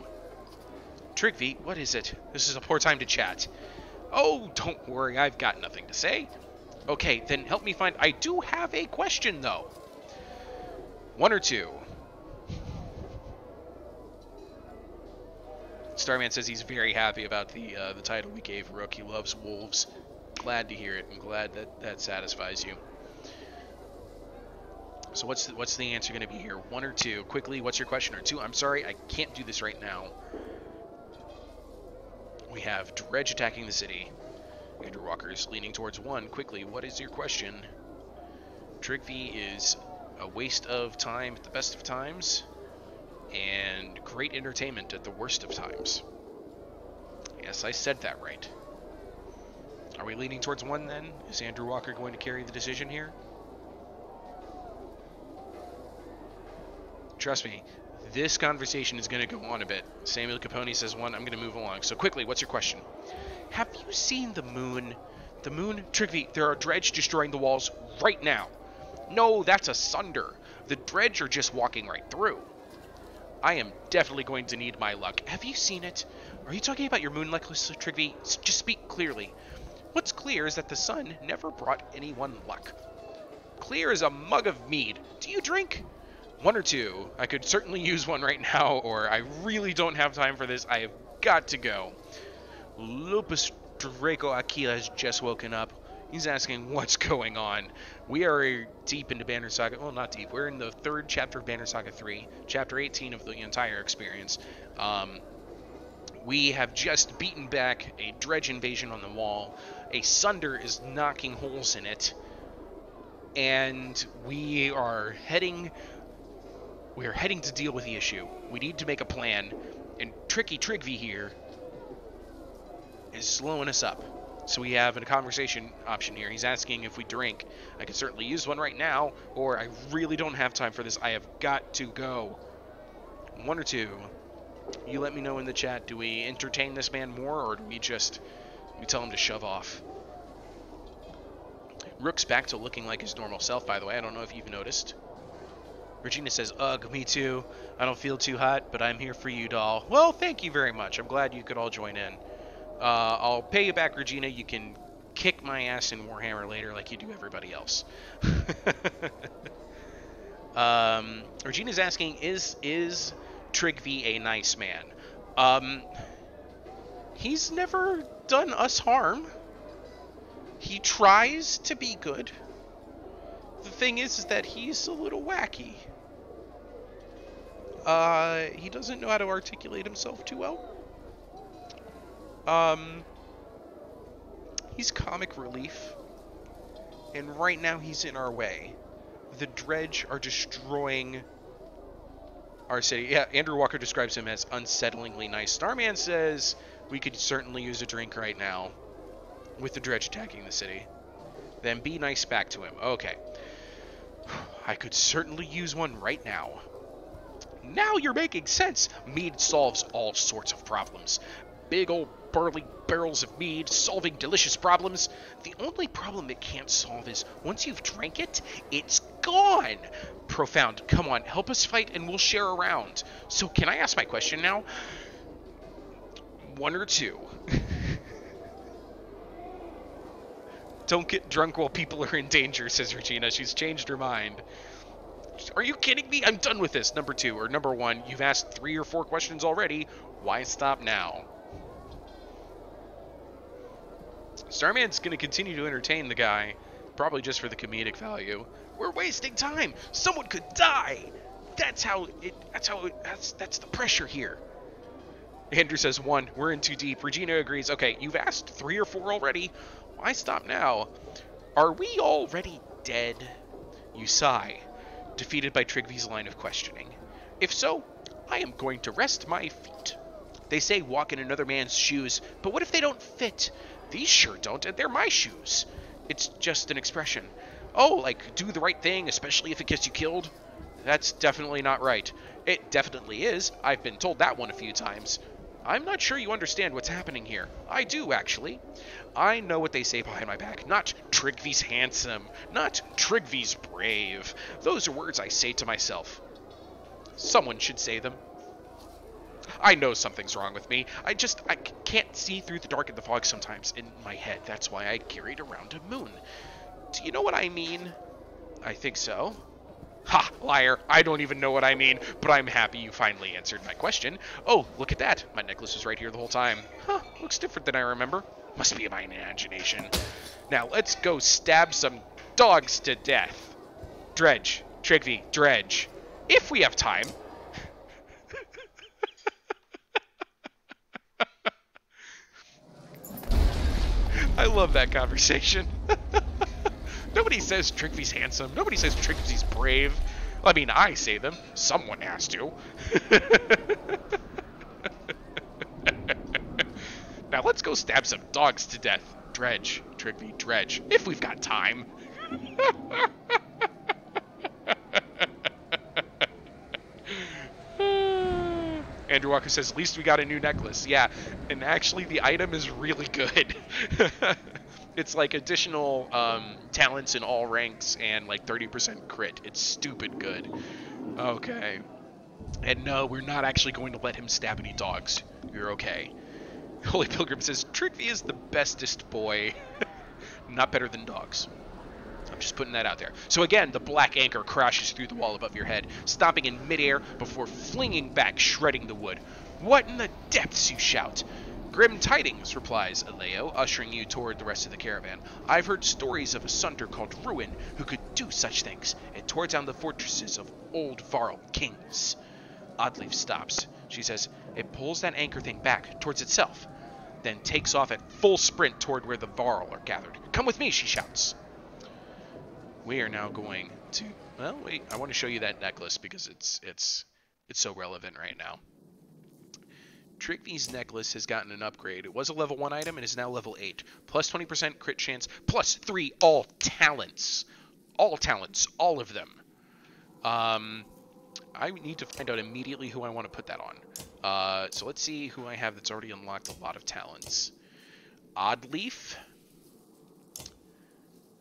Trigvi, what is it? This is a poor time to chat. Oh, don't worry, I've got nothing to say. Okay, then help me find... I do have a question, though. 1 or 2. Starman says he's very happy about the title we gave Rook. He loves wolves. Glad to hear it. I'm glad that satisfies you. So what's the answer going to be here? 1 or 2? Quickly, what's your question? Or 2? I'm sorry, I can't do this right now. We have Dredge attacking the city. Andrew Walker's leaning towards 1. Quickly, what is your question? Trigvi is a waste of time at the best of times, and great entertainment at the worst of times. Yes, I said that right. Are we leaning towards 1 then? Is Andrew Walker going to carry the decision here? Trust me, this conversation is going to go on a bit. Samuel Capone says 1. I'm going to move along. So quickly, what's your question? Have you seen the moon? The moon? Trigvi, there are dredge destroying the walls right now. No, that's a sunder. The dredge are just walking right through. I am definitely going to need my luck. Have you seen it? Are you talking about your moon necklace, Trigvi? Just speak clearly. What's clear is that the sun never brought anyone luck. Clear as a mug of mead. Do you drink? 1 or 2. I could certainly use 1 right now, or I really don't have time for this. I have got to go. Lupus Draco Aquila has just woken up. He's asking what's going on. We are deep into Banner Saga. Well, not deep. We're in the 3rd chapter of Banner Saga 3, chapter 18 of the entire experience. We have just beaten back a dredge invasion on the wall. A sunder is knocking holes in it. And we are heading to deal with the issue. We need to make a plan. And Tricky Trigvi here is slowing us up. So we have a conversation option here. He's asking if we drink. I could certainly use 1 right now, or I really don't have time for this. I have got to go. 1 or 2. You let me know in the chat. Do we entertain this man more, or do we tell him to shove off? Rook's back to looking like his normal self, by the way. I don't know if you've noticed. Regina says, ugh, me too. I don't feel too hot, but I'm here for you, doll. Well, thank you very much. I'm glad you could all join in. I'll pay you back, Regina. You can kick my ass in Warhammer later like you do everybody else. Regina's asking, is Trigvi a nice man? He's never done us harm. He tries to be good. The thing is that he's a little wacky. He doesn't know how to articulate himself too well. He's comic relief, and right now he's in our way. The dredge are destroying our city. Yeah, Andrew Walker describes him as unsettlingly nice. Starman says we could certainly use a drink right now with the dredge attacking the city. Then be nice back to him. Okay. I could certainly use 1 right now. Now you're making sense. Mead solves all sorts of problems. Big old burly barrels of mead solving delicious problems. The only problem it can't solve is once you've drank it, it's gone. Profound. Come on, help us fight and we'll share around. So can I ask my question now? One or two? Don't get drunk while people are in danger, says Regina. She's changed her mind. Are you kidding me? I'm done with this. Number two, or number one, you've asked 3 or 4 questions already. Why stop now? Starman's going to continue to entertain the guy, probably just for the comedic value. We're wasting time. Someone could die. That's the pressure here. Andrew says 1. We're in too deep. Regina agrees. Okay, you've asked 3 or 4 already. Why stop now? Are we already dead? You sigh, defeated by Trigvy's line of questioning. If so, I am going to rest my feet. They say walk in another man's shoes, but what if they don't fit? These sure don't, and they're my shoes. It's just an expression. Oh, like, do the right thing, especially if it gets you killed? That's definitely not right. It definitely is. I've been told that one a few times. I'm not sure you understand what's happening here. I do, actually. I know what they say behind my back. Not Trigvy's handsome. Not Trigvy's brave. Those are words I say to myself. Someone should say them. I know something's wrong with me. I can't see through the dark and the fog sometimes in my head. That's why I carried around a moon. Do you know what I mean? I think so. Ha! Liar. I don't even know what I mean, but I'm happy you finally answered my question. Oh, look at that. My necklace was right here the whole time. Huh, looks different than I remember. Must be my imagination. Now, let's go stab some dogs to death. Dredge. Trigvy. Dredge. If we have time. I love that conversation. Nobody says Trigvy's handsome. Nobody says Trigvy's brave. I mean, I say them. Someone has to. Now let's go stab some dogs to death. Dredge. Trigvy, dredge. If we've got time. Andrew Walker says, at least we got a new necklace. Yeah, and actually the item is really good. It's like additional talents in all ranks and like 30% crit. It's stupid good. Okay. And no, we're not actually going to let him stab any dogs. You're okay. Holy Pilgrim says, Trigvy is the bestest boy. Not better than dogs. I'm just putting that out there. So again, the black anchor crashes through the wall above your head, stopping in midair before flinging back, shredding the wood. What in the depths, you shout. Grim tidings, replies Aleo, ushering you toward the rest of the caravan. I've heard stories of a sunder called Ruin who could do such things, and tore down the fortresses of old Varl kings. Oddleaf stops. She says, it pulls that anchor thing back towards itself, then takes off at full sprint toward where the Varl are gathered. Come with me, she shouts. We are now going to, well, wait, I want to show you that necklace because it's so relevant right now. Trigvy's necklace has gotten an upgrade. It was a level 1 item and is now level 8. Plus 20% crit chance, plus 3 all talents. All talents, all of them. I need to find out immediately who I want to put that on. So let's see who I have that's already unlocked a lot of talents. Oddleaf.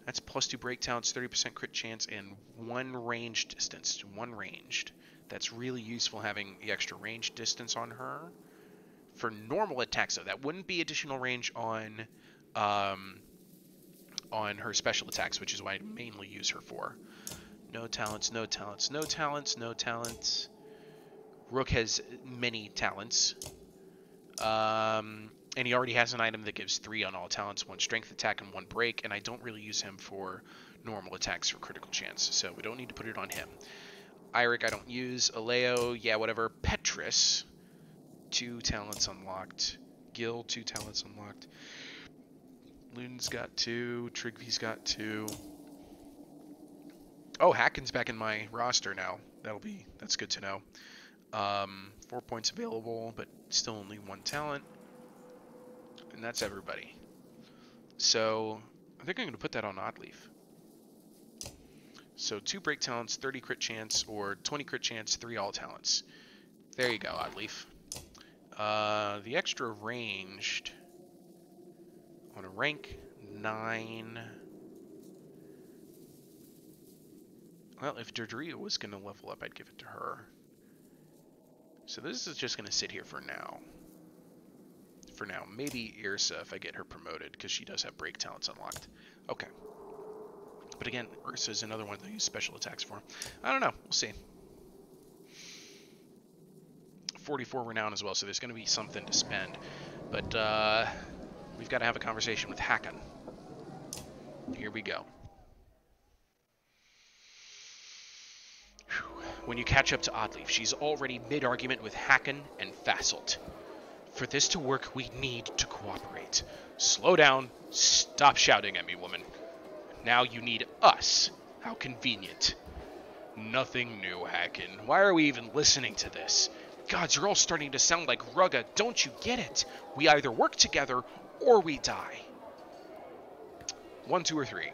That's plus 2 break talents, 30% crit chance, and 1 ranged distance. 1 ranged. That's really useful having the extra range distance on her. For normal attacks, though, that wouldn't be additional range on her special attacks, which is what I mainly use her for. No talents, no talents, no talents, no talents. Rook has many talents. And he already has an item that gives 3 on all talents, 1 strength attack and 1 break, and I don't really use him for normal attacks for critical chance, so we don't need to put it on him. Eirik I don't use. Aleo, yeah, whatever. Petrus, 2 talents unlocked. Gil, 2 talents unlocked. Luden's got 2. Trigvy's got 2. Oh, Hacken's back in my roster now. That's good to know. 4 points available, but still only 1 talent. And that's everybody. So I think I'm going to put that on Oddleaf. So 2 break talents, 30 crit chance, or 20 crit chance, 3 all talents. There you go, Oddleaf. The extra ranged on a rank 9. Well, if Derdria was going to level up, I'd give it to her. So this is just going to sit here for now. For now. Maybe Irsa if I get her promoted, because she does have break talents unlocked. Okay. But again, Ursa's another one that I use special attacks for. I don't know. We'll see. 44 renown as well, so there's going to be something to spend. But we've got to have a conversation with Hakon. Here we go. When you catch up to Oddleaf, she's already mid-argument with Hakon and Fasselt. For this to work, we need to cooperate. Slow down. Stop shouting at me, woman. Now you need us. How convenient. Nothing new, Hakon. Why are we even listening to this? Gods, you're all starting to sound like Rugga. Don't you get it? We either work together or we die. 1, 2, or 3.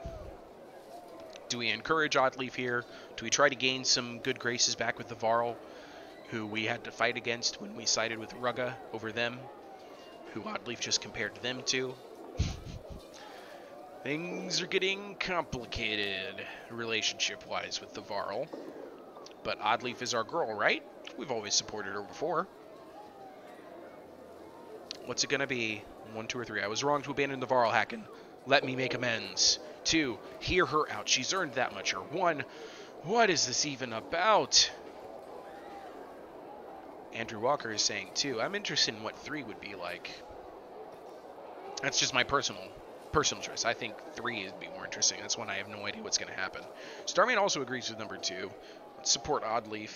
Do we encourage Oddleaf here? Do we try to gain some good graces back with the Varl, who we had to fight against when we sided with Rugga over them, who Oddleaf just compared them to? Things are getting complicated relationship-wise with the Varl. But Oddleaf is our girl, right? We've always supported her before. What's it gonna be? 1, 2, or 3. I was wrong to abandon the Varl, Hakon. Let me make amends. 2, hear her out. She's earned that much. Or 1, what is this even about? Andrew Walker is saying 2. I'm interested in what 3 would be like. That's just my personal choice. I think 3 would be more interesting. That's one I have no idea what's going to happen. Starman also agrees with number 2. Let's support Oddleaf.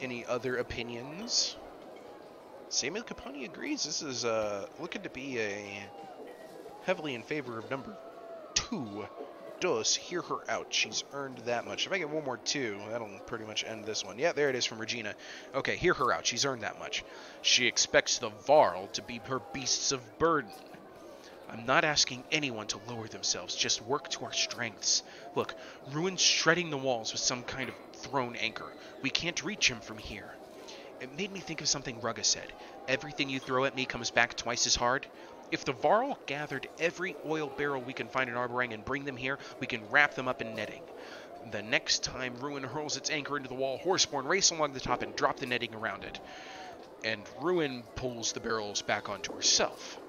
Any other opinions? Samuel Caponi agrees. This is looking to be heavily in favor of number 2. Does hear her out. She's earned that much. If I get one more 2, that'll pretty much end this one. Yeah, there it is from Regina. Okay, hear her out. She's earned that much. She expects the Varl to be her beasts of burden. I'm not asking anyone to lower themselves. Just work to our strengths. Look, Ruin's shredding the walls with some kind of thrown anchor. We can't reach him from here. It made me think of something Rugga said. Everything you throw at me comes back twice as hard. If the Varl gathered every oil barrel we can find in Arborang and bring them here, we can wrap them up in netting. The next time Ruin hurls its anchor into the wall, Horseborn race along the top and drop the netting around it. And Ruin pulls the barrels back onto herself.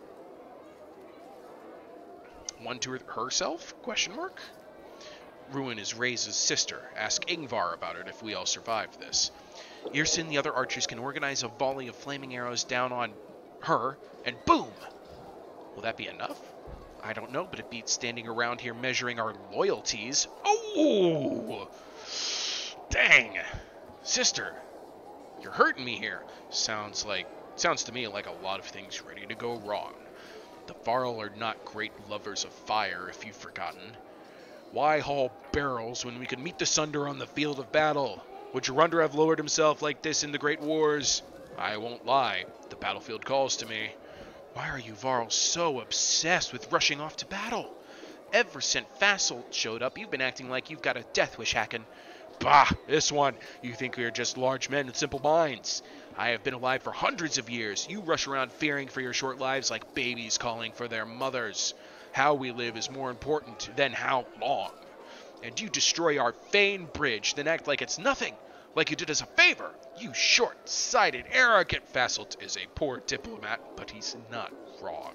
1 to herself? Question mark? Ruin is Ray's sister. Ask Ingvar about it if we all survive this. Irsa and the other archers can organize a volley of flaming arrows down on her, and boom! Will that be enough? I don't know, but it beats standing around here measuring our loyalties. Oh! Dang! Sister, you're hurting me here. Sounds to me like a lot of things ready to go wrong. The Varl are not great lovers of fire, if you've forgotten. Why haul barrels when we could meet the Sunder on the field of battle? Would Jorundr have lowered himself like this in the Great Wars? I won't lie, the battlefield calls to me. Why are you Varl so obsessed with rushing off to battle? Ever since Fasselt showed up, you've been acting like you've got a death wish, Hakon. Bah, this one. You think we are just large men with simple minds. I have been alive for hundreds of years. You rush around fearing for your short lives like babies calling for their mothers. How we live is more important than how long. And you destroy our Fane Bridge, then act like it's nothing, like you did us a favor. You short-sighted, arrogant Fasselt is a poor diplomat, but he's not wrong.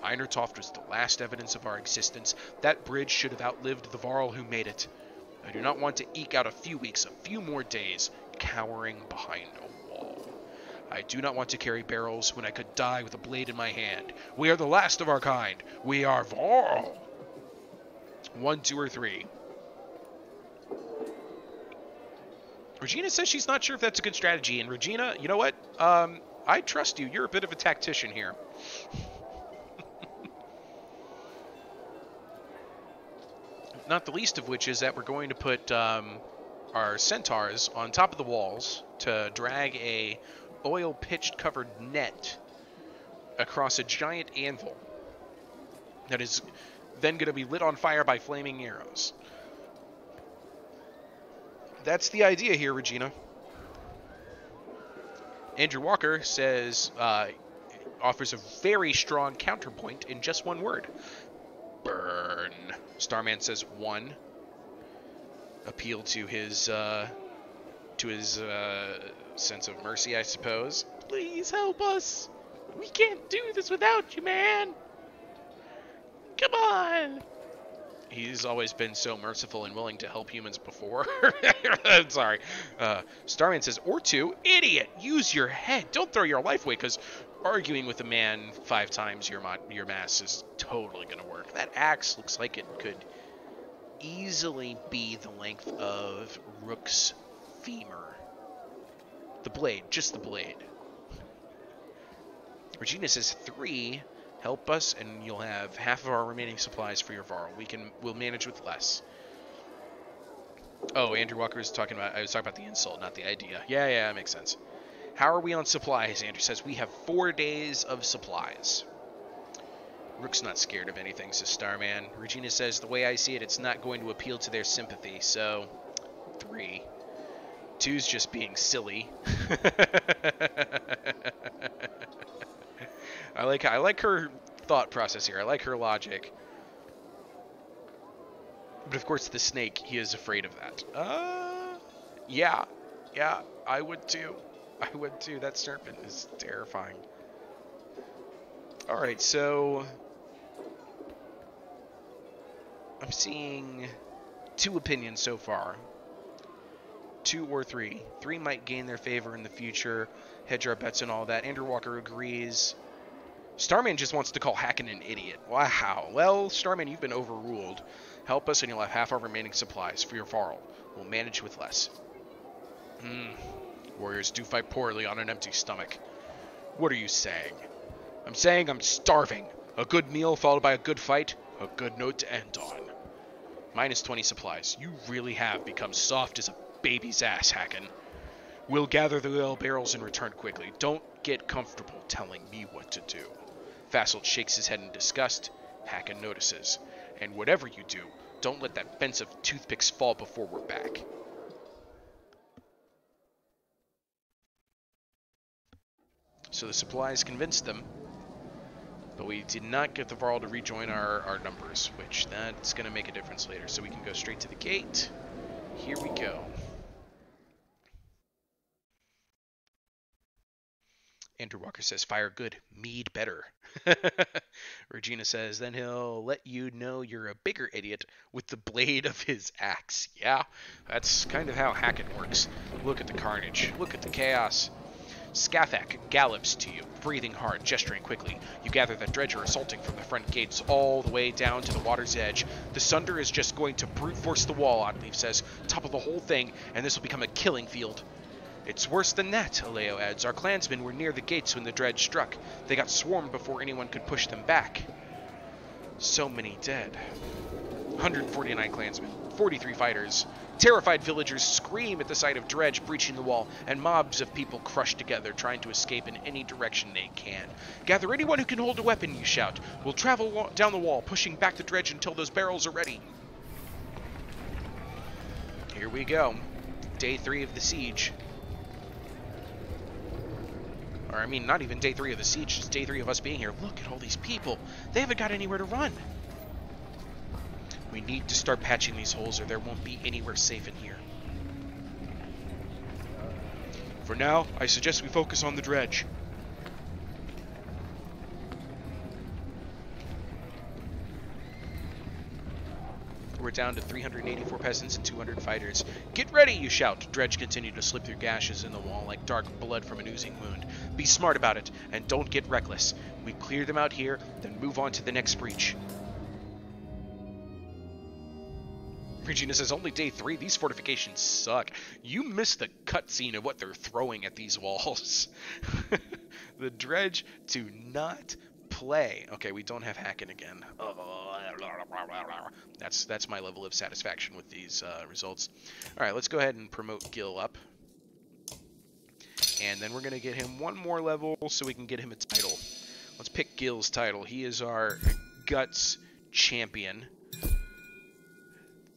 Einertoft was the last evidence of our existence. That bridge should have outlived the Varl who made it. I do not want to eke out a few weeks, a few more days, cowering behind a wall. I do not want to carry barrels when I could die with a blade in my hand. We are the last of our kind. We are Varl. 1, 2, or 3. Regina says she's not sure if that's a good strategy. And Regina, you know what? I trust you. You're a bit of a tactician here. Not the least of which is that we're going to put our centaurs on top of the walls to drag a oil-pitched covered net across a giant anvil that is then going to be lit on fire by flaming arrows. That's the idea here, Regina. Andrew Walker says, offers a very strong counterpoint in just one word. Burn. Starman says 1. Appeal to his sense of mercy, I suppose. Please help us. We can't do this without you, man. Come on. He's always been so merciful and willing to help humans before. Sorry. Starman says, or 2, idiot, use your head. Don't throw your life away, because arguing with a man 5 times your mass is totally going to work. That axe looks like it could easily be the length of Rook's femur. The blade, just the blade. Regina says 3, help us and you'll have half of our remaining supplies for your Varl. We'll manage with less. Oh, Andrew Walker was talking about, I was talking about the insult, not the idea. Yeah, that makes sense. How are we on supplies? Andrew says we have 4 days of supplies. Rook's not scared of anything, says Starman. Regina says, the way I see it, it's not going to appeal to their sympathy, so 3. 2's just being silly. I like her thought process here. I like her logic. But of course, the snake, he is afraid of that. Yeah, I would too. That serpent is terrifying. Alright, so I'm seeing 2 opinions so far. 2 or 3. 3 might gain their favor in the future, hedge our bets and all that. Andrew Walker agrees. Starman just wants to call Hacken an idiot. Wow. Well, Starman, you've been overruled. Help us and you'll have half our remaining supplies for your Varl. We'll manage with less. Warriors do fight poorly on an empty stomach. What are you saying? I'm saying I'm starving. A good meal followed by a good fight. A good note to end on. Minus 20 supplies. You really have become soft as a baby's ass, Hacken. We'll gather the oil barrels and return quickly. Don't get comfortable telling me what to do. Fassel shakes his head in disgust. Hacken notices. And whatever you do, don't let that fence of toothpicks fall before we're back. So the supplies convinced them, but we did not get the Varl to rejoin our numbers, which that's going to make a difference later. So we can go straight to the gate. Here we go. Andrew Walker says, fire good, mead better. Regina says, then he'll let you know you're a bigger idiot with the blade of his axe. Yeah, that's kind of how Hacken works. Look at the carnage. Look at the chaos. Scathak gallops to you, breathing hard, gesturing quickly. You gather that Dredger assaulting from the front gates all the way down to the water's edge. The Sunder is just going to brute force the wall, Oddleaf says. Top of the whole thing, and this will become a killing field. It's worse than that, Aleo adds. Our clansmen were near the gates when the dredge struck. They got swarmed before anyone could push them back. So many dead. 149 clansmen, 43 fighters. Terrified villagers scream at the sight of dredge breaching the wall, and mobs of people crush together, trying to escape in any direction they can. Gather anyone who can hold a weapon, you shout. We'll travel down the wall, pushing back the dredge until those barrels are ready. Here we go. Day 3 of the siege. Or, I mean, not even day 3 of the siege, just day 3 of us being here. Look at all these people. They haven't got anywhere to run. We need to start patching these holes or there won't be anywhere safe in here. For now, I suggest we focus on the dredge. We're down to 384 peasants and 200 fighters. Get ready, you shout. Dredge continued to slip through gashes in the wall like dark blood from an oozing wound. Be smart about it, and don't get reckless. We clear them out here, then move on to the next breach. Regina says, only day 3? These fortifications suck. You missed the cutscene of what they're throwing at these walls. The dredge to not play. Okay, we don't have Hacken again. That's my level of satisfaction with these results. Alright, let's go ahead and promote Gil up. And then we're going to get him one more level so we can get him a title. Let's pick Gil's title. He is our Guts Champion.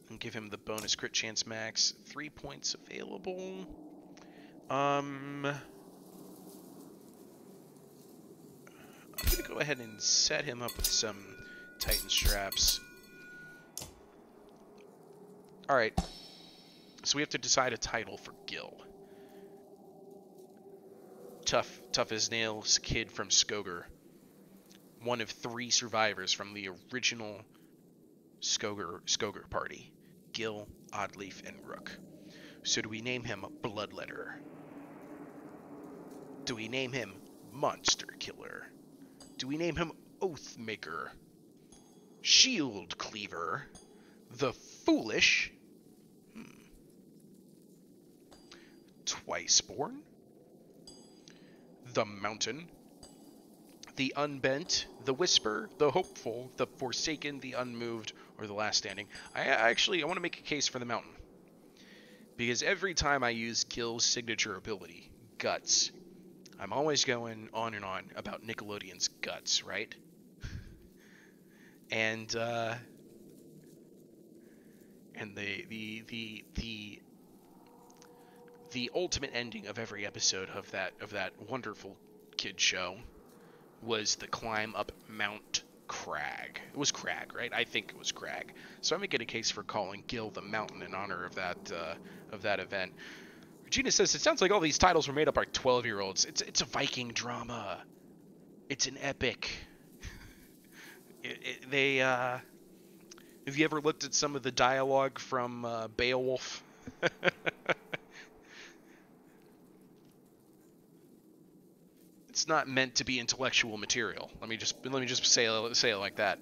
And give him the bonus crit chance max. 3 points available. I'm going to go ahead and set him up with some tighten straps. Alright. So we have to decide a title for Gil. Tough as nails kid from Skoger. One of 3 survivors from the original Skoger party. Gil, Oddleaf, and Rook. So do we name him Bloodletter? Do we name him Monster Killer? Do we name him Oathmaker? Shield Cleaver? The Foolish? Twiceborn? The Mountain? The Unbent? The Whisper? The Hopeful? The Forsaken? The Unmoved? Or the Last Standing? I want to make a case for the Mountain. Because every time I use Gil's signature ability, Guts, I'm always going on and on about Nickelodeon's Guts, right? And the ultimate ending of every episode of that wonderful kid show was the climb up Mount Crag. It was Crag, right? I think it was Crag. So I'm making a case for calling Gil the Mountain in honor of that event. Regina says, it sounds like all these titles were made up by 12-year-olds. It's a Viking drama. It's an epic. Have you ever looked at some of the dialogue from Beowulf? It's not meant to be intellectual material. Let me just say it like that.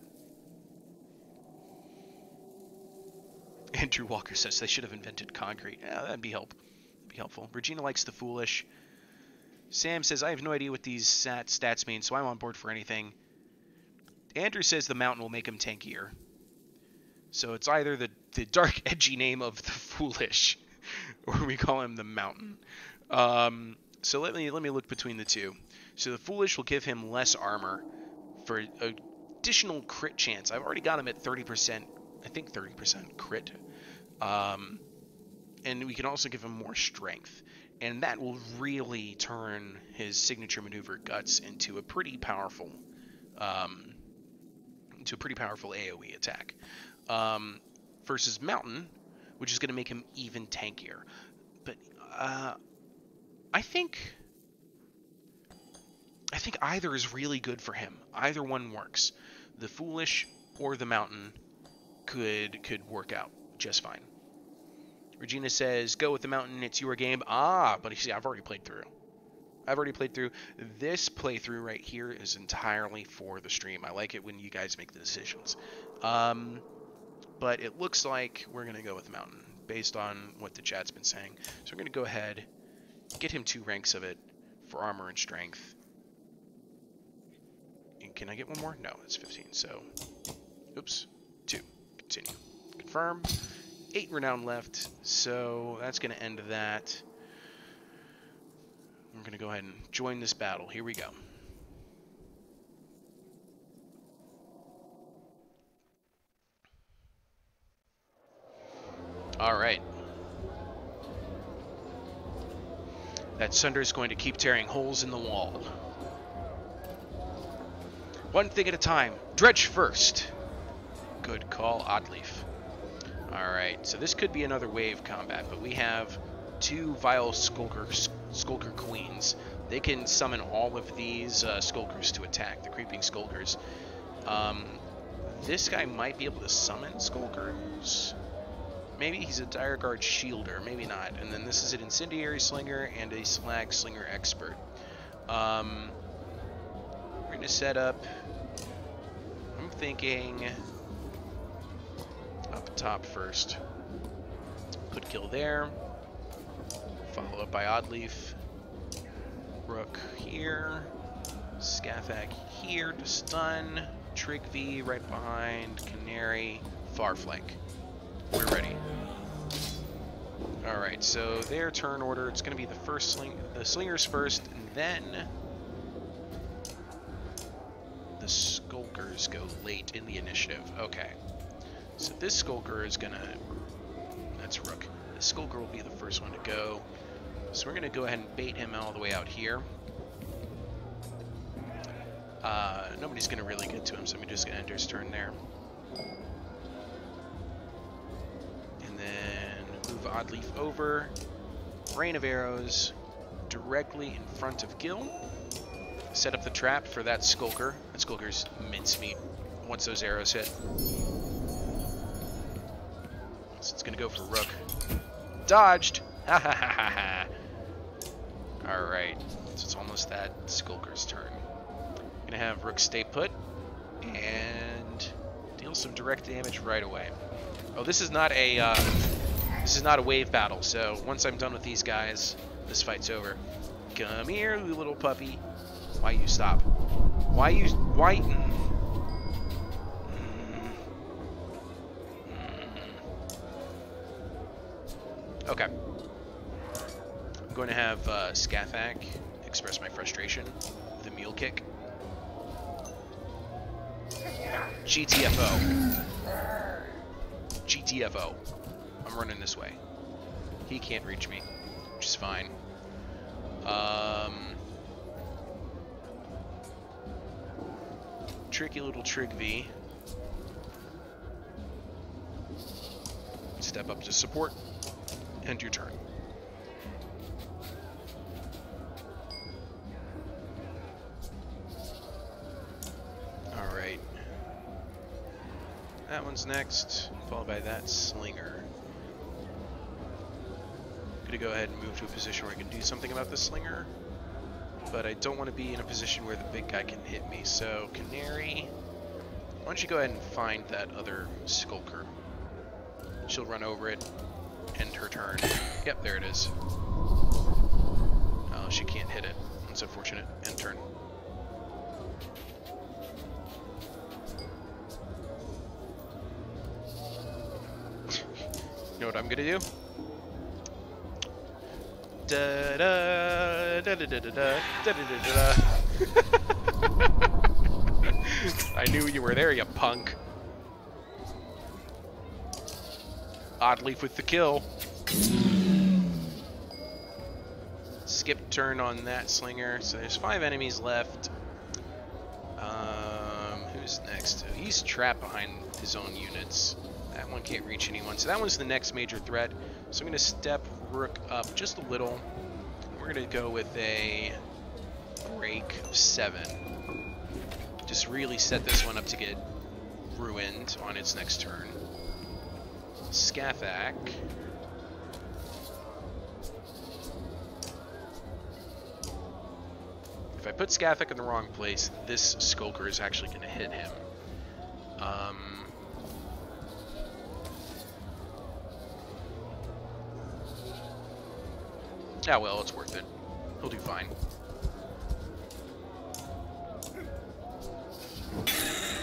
Andrew Walker says they should have invented concrete. Yeah, that'd be helpful. Regina likes the Foolish. Sam says, I have no idea what these stats mean, so I'm on board for anything. Andrew says the Mountain will make him tankier. So it's either the dark, edgy name of the Foolish, or we call him the Mountain. So let me look between the two. So the Foolish will give him less armor for additional crit chance. I've already got him at 30%, I think 30% crit. And we can also give him more strength. And that will really turn his signature maneuver Guts into a pretty powerful AoE attack. Versus Mountain, which is going to make him even tankier. But I think either is really good for him. Either one works. The Foolish or the Mountain could work out just fine. Regina says, go with the Mountain, it's your game. But you see, I've already played through. This playthrough right here is entirely for the stream. I like it when you guys make the decisions. But it looks like we're going to go with the Mountain, based on what the chat's been saying. So we're going to go ahead, get him 2 ranks of it for armor and strength. And can I get one more? No, it's 15. So, oops, 2. Continue. Confirm. 8 renown left, so that's going to end that. We're going to go ahead and join this battle. Here we go. Alright. That Sunder is going to keep tearing holes in the wall. One thing at a time. Dredge first. Good call, Oddleaf. Alright, so this could be another wave combat, but we have 2 Vile Skulker Queens. They can summon all of these Skulkers to attack, the Creeping Skulkers. This guy might be able to summon Skulkers. Maybe he's a Dire Guard Shielder, maybe not. And then this is an Incendiary Slinger and a Slag Slinger Expert. We're going to set up, I'm thinking, up top first. Put Gil there. Follow up by Oddleaf. Rook here. Scathach here to stun. Trig V right behind. Canary. Far flank. We're ready. Alright, so their turn order, it's going to be the Slingers first, and then the Skulkers go late in the initiative. Okay. So this Skulker is going to... That's Rook. The Skulker will be the first one to go. So we're going to go ahead and bait him all the way out here. Nobody's going to really get to him, so I'm just going to end his turn there. And then move Oddleaf over. Rain of arrows directly in front of Gil. Set up the trap for that Skulker. That Skulker's mincemeat once those arrows hit. So it's going to go for Rook. Dodged! Ha ha ha ha ha! Alright, so it's almost that Skulker's turn. Gonna have Rook stay put and deal some direct damage right away. Oh, this is not a wave battle, so once I'm done with these guys, this fight's over. Come here, you little puppy. Why you stop? Why? Okay. I'm going to have Scathak express my frustration with a mule kick. GTFO. GTFO. I'm running this way. He can't reach me, which is fine. Tricky little Trig V. Step up to support. End your turn. Alright. That one's next, followed by that Slinger. I'm gonna go ahead and move to a position where I can do something about the Slinger, but I don't want to be in a position where the big guy can hit me. So, Canary, why don't you go ahead and find that other Skulker? She'll run over it, end her turn. Yep, there it is. Oh, she can't hit it. That's unfortunate. End turn. You know what I'm gonna do? Da da da da da da da da da. I knew you were there, you punk. Oddleaf with the kill. Skip turn on that Slinger. So there's 5 enemies left. Who's next? Oh, he's trapped behind his own units. That one can't reach anyone. So that one's the next major threat. So I'm going to step Rook up just a little. We're going to go with a break of 7. Just really set this one up to get ruined on its next turn. Scathak. If I put Scathak in the wrong place, this Skulker is actually going to hit him. Yeah, well, it's worth it. He'll do fine.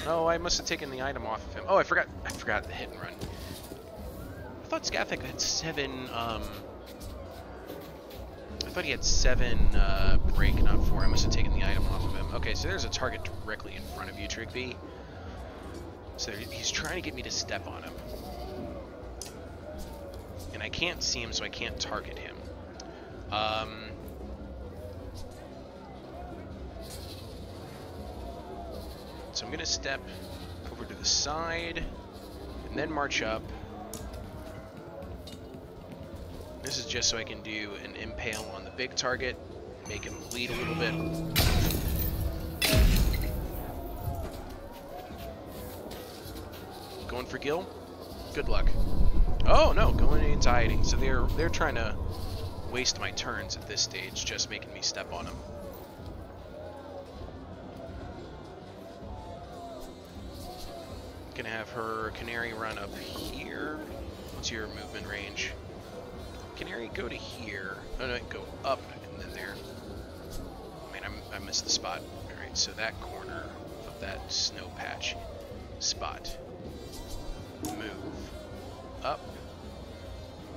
Oh, I must have taken the item off of him. Oh, I forgot the hit and run. I thought Scathak had 7, I thought he had 7 break, not 4. I must have taken the item off of him. Okay, so there's a target directly in front of you, Trigby. So he's trying to get me to step on him. And I can't see him, so I can't target him. So I'm going to step over to the side, and then march up. This is just so I can do an impale on the big target, make him bleed a little bit. Going for Gil? Good luck. Oh no, going into hiding. So they're trying to waste my turns at this stage, just making me step on them. Gonna have her Canary run up here. What's your movement range? Canary, go to here. Oh no, go up and then there. I mean, I missed the spot. Alright, so that corner of that snow patch spot. Move up,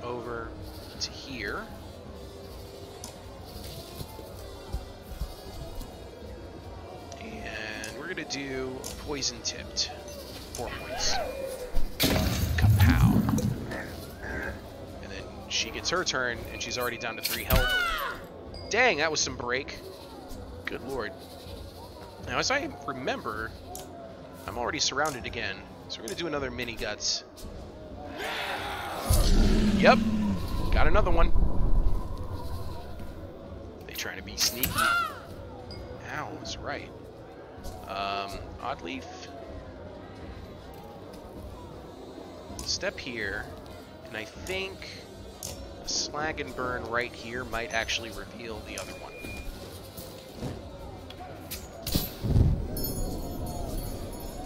over to here. And we're gonna do poison tipped. 4 points. Kapow. And then she gets her turn, and she's already down to 3 health. Dang, that was some break. Good lord. Now, as I remember, I'm already surrounded again, so we're going to do another mini guts. Yep, got another one. They trying to be sneaky. Ow, that's right. Oddleaf. Step here, and I think a slag and burn right here might actually reveal the other one.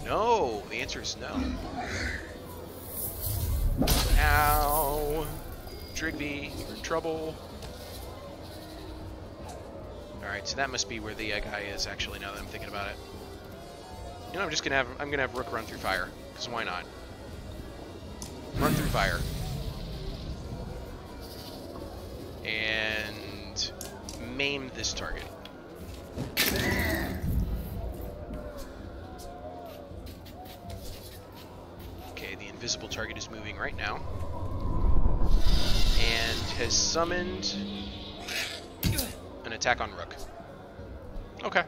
No, the answer is no. Ow! Drigby, you're in trouble. Alright, so that must be where the guy is actually, now that I'm thinking about it. You know, I'm gonna have Rook run through fire, because why not? Run through fire. And maim this target. Okay, the invisible target is moving right now. And has summoned an attack on Rook. Okay.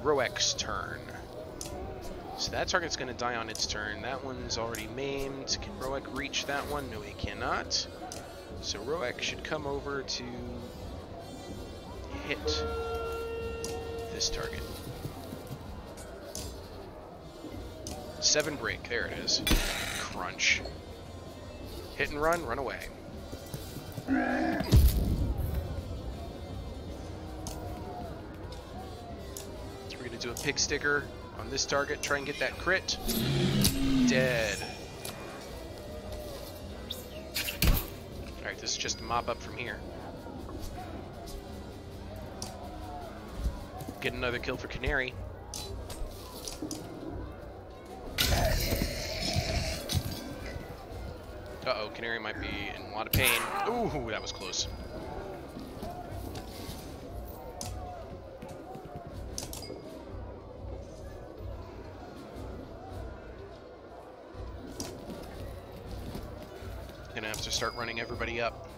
Roek's turn. So that target's going to die on its turn. That one's already maimed. Can Roek reach that one? No, he cannot. So Roek should come over to hit this target. 7 break. There it is. Crunch. Hit and run. Run away. We're going to do a pig sticker on this target. Try and get that crit. Dead. Alright, this is just a mop up from here. Get another kill for Canary. Uh-oh, Canary might be in a lot of pain. Ooh, that was close. Gonna have to start running everybody up.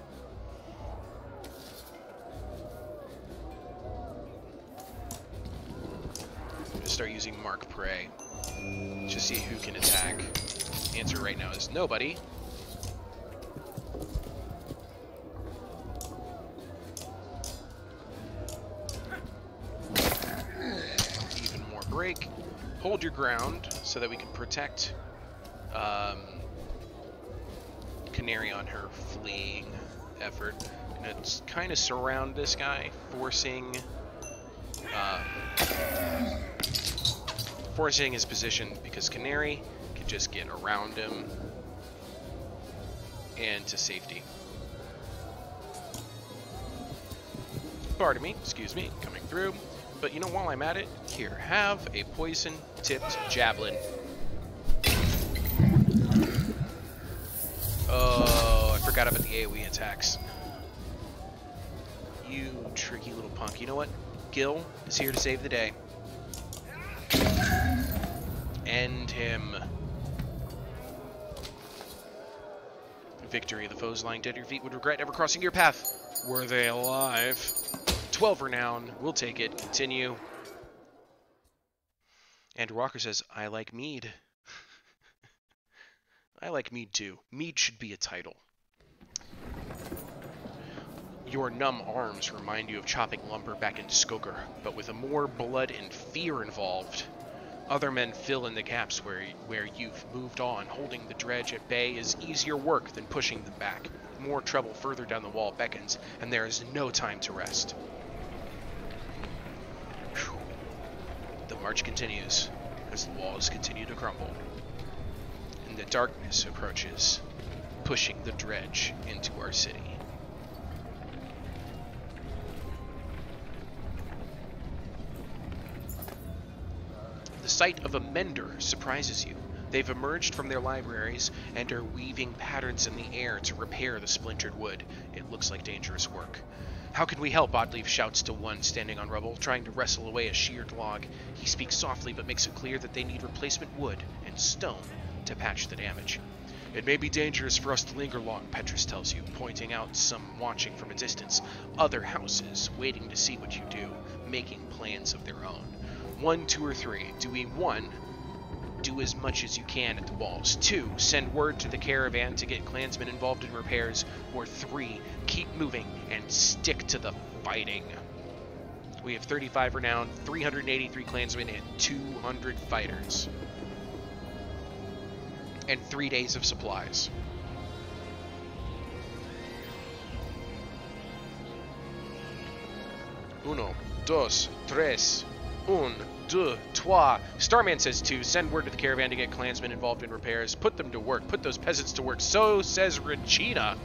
I'm gonna start using Mark Prey to see who can attack. The answer right now is nobody. Even more break. Hold your ground so that we can protect Canary on her fleeing effort. And it's kind of surround this guy, forcing his position, because Canary can just get around him and to safety. Pardon me, excuse me, coming through. But you know, while I'm at it, here, have a poison-tipped javelin. Oh, I forgot about the AoE attacks. You tricky little punk. You know what? Gil is here to save the day. End him. Victory. The foes lying dead at your feet would regret ever crossing your path. Were they alive? 12 renown. We'll take it. Continue. And Walker says, I like mead. I like mead too. Mead should be a title. Your numb arms remind you of chopping lumber back in Skoker, but with more blood and fear involved. Other men fill in the gaps where you've moved on. Holding the dredge at bay is easier work than pushing them back. More trouble further down the wall beckons, and there is no time to rest. Whew. The march continues as the walls continue to crumble. And the darkness approaches, pushing the dredge into our city. The sight of a mender surprises you. They've emerged from their libraries and are weaving patterns in the air to repair the splintered wood. It looks like dangerous work. How can we help? Oddleaf shouts to one standing on rubble, trying to wrestle away a sheared log. He speaks softly but makes it clear that they need replacement wood and stone to patch the damage. It may be dangerous for us to linger long, Petrus tells you, pointing out some watching from a distance. Other houses, waiting to see what you do, making plans of their own. 1, 2, or 3. Do we 1. Do as much as you can at the walls. 2. Send word to the caravan to get clansmen involved in repairs. Or 3. Keep moving and stick to the fighting. We have 35 renown, 383 clansmen, and 200 fighters. And 3 days of supplies. Uno, dos, tres. Un, deux, trois. Starman says 2. Send word to the caravan to get clansmen involved in repairs. Put them to work. Put those peasants to work. So says Regina.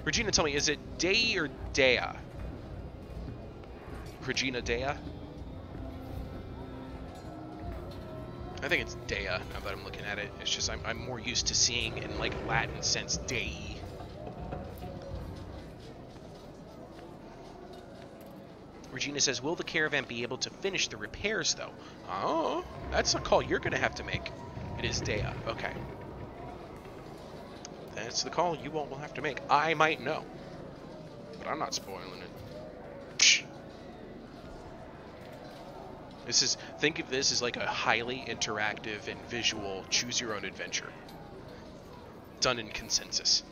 Regina, tell me, is it Dei or Dea? Regina Dea? I think it's Dea, now that I'm looking at it. It's just I'm more used to seeing in, like, Latin sense, Dei. Regina says, will the caravan be able to finish the repairs, though? Oh, that's a call you're going to have to make. It is Dea. Okay. That's the call you all will have to make. I might know, but I'm not spoiling it. Psh. Think of this as like a highly interactive and visual choose-your-own-adventure. Done in consensus.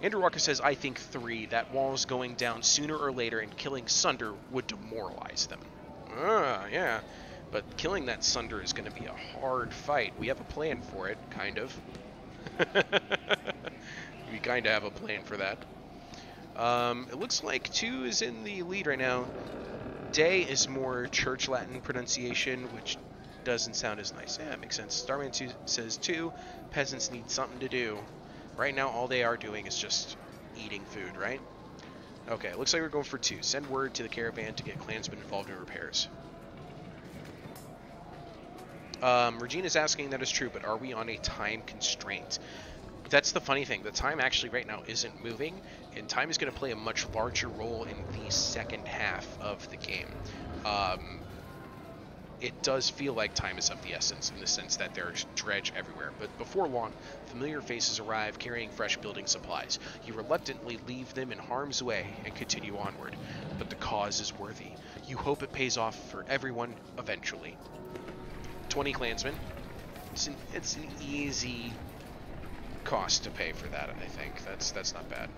Andrew Walker says, I think 3. That wall's going down sooner or later, and killing Sunder would demoralize them. Yeah. But killing that Sunder is going to be a hard fight. We have a plan for it, kind of. We kind of have a plan for that. It looks like 2 is in the lead right now. Day is more Church Latin pronunciation, which doesn't sound as nice. Yeah, it makes sense. Starman 2 says 2. Peasants need something to do. Right now, all they are doing is just eating food, right? Okay, looks like we're going for 2. Send word to the caravan to get clansmen involved in repairs. Regina's asking, that is true, but are we on a time constraint? That's the funny thing. The time actually right now isn't moving, and time is going to play a much larger role in the second half of the game. It does feel like time is of the essence in the sense that there's dredge everywhere, but before long, familiar faces arrive carrying fresh building supplies. You reluctantly leave them in harm's way and continue onward, but the cause is worthy. You hope it pays off for everyone eventually. 20 clansmen. It's an easy cost to pay for that, I think. That's not bad.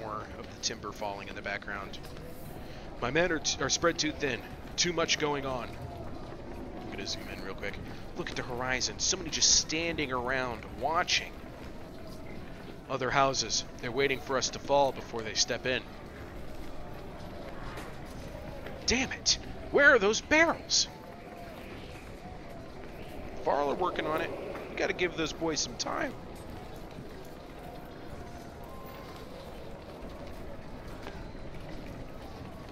More of the timber falling in the background. My men are spread too thin. Too much going on. I'm gonna zoom in real quick. Look at the horizon. Somebody just standing around watching. Other houses. They're waiting for us to fall before they step in. Damn it! Where are those barrels? Varl are working on it. You gotta give those boys some time.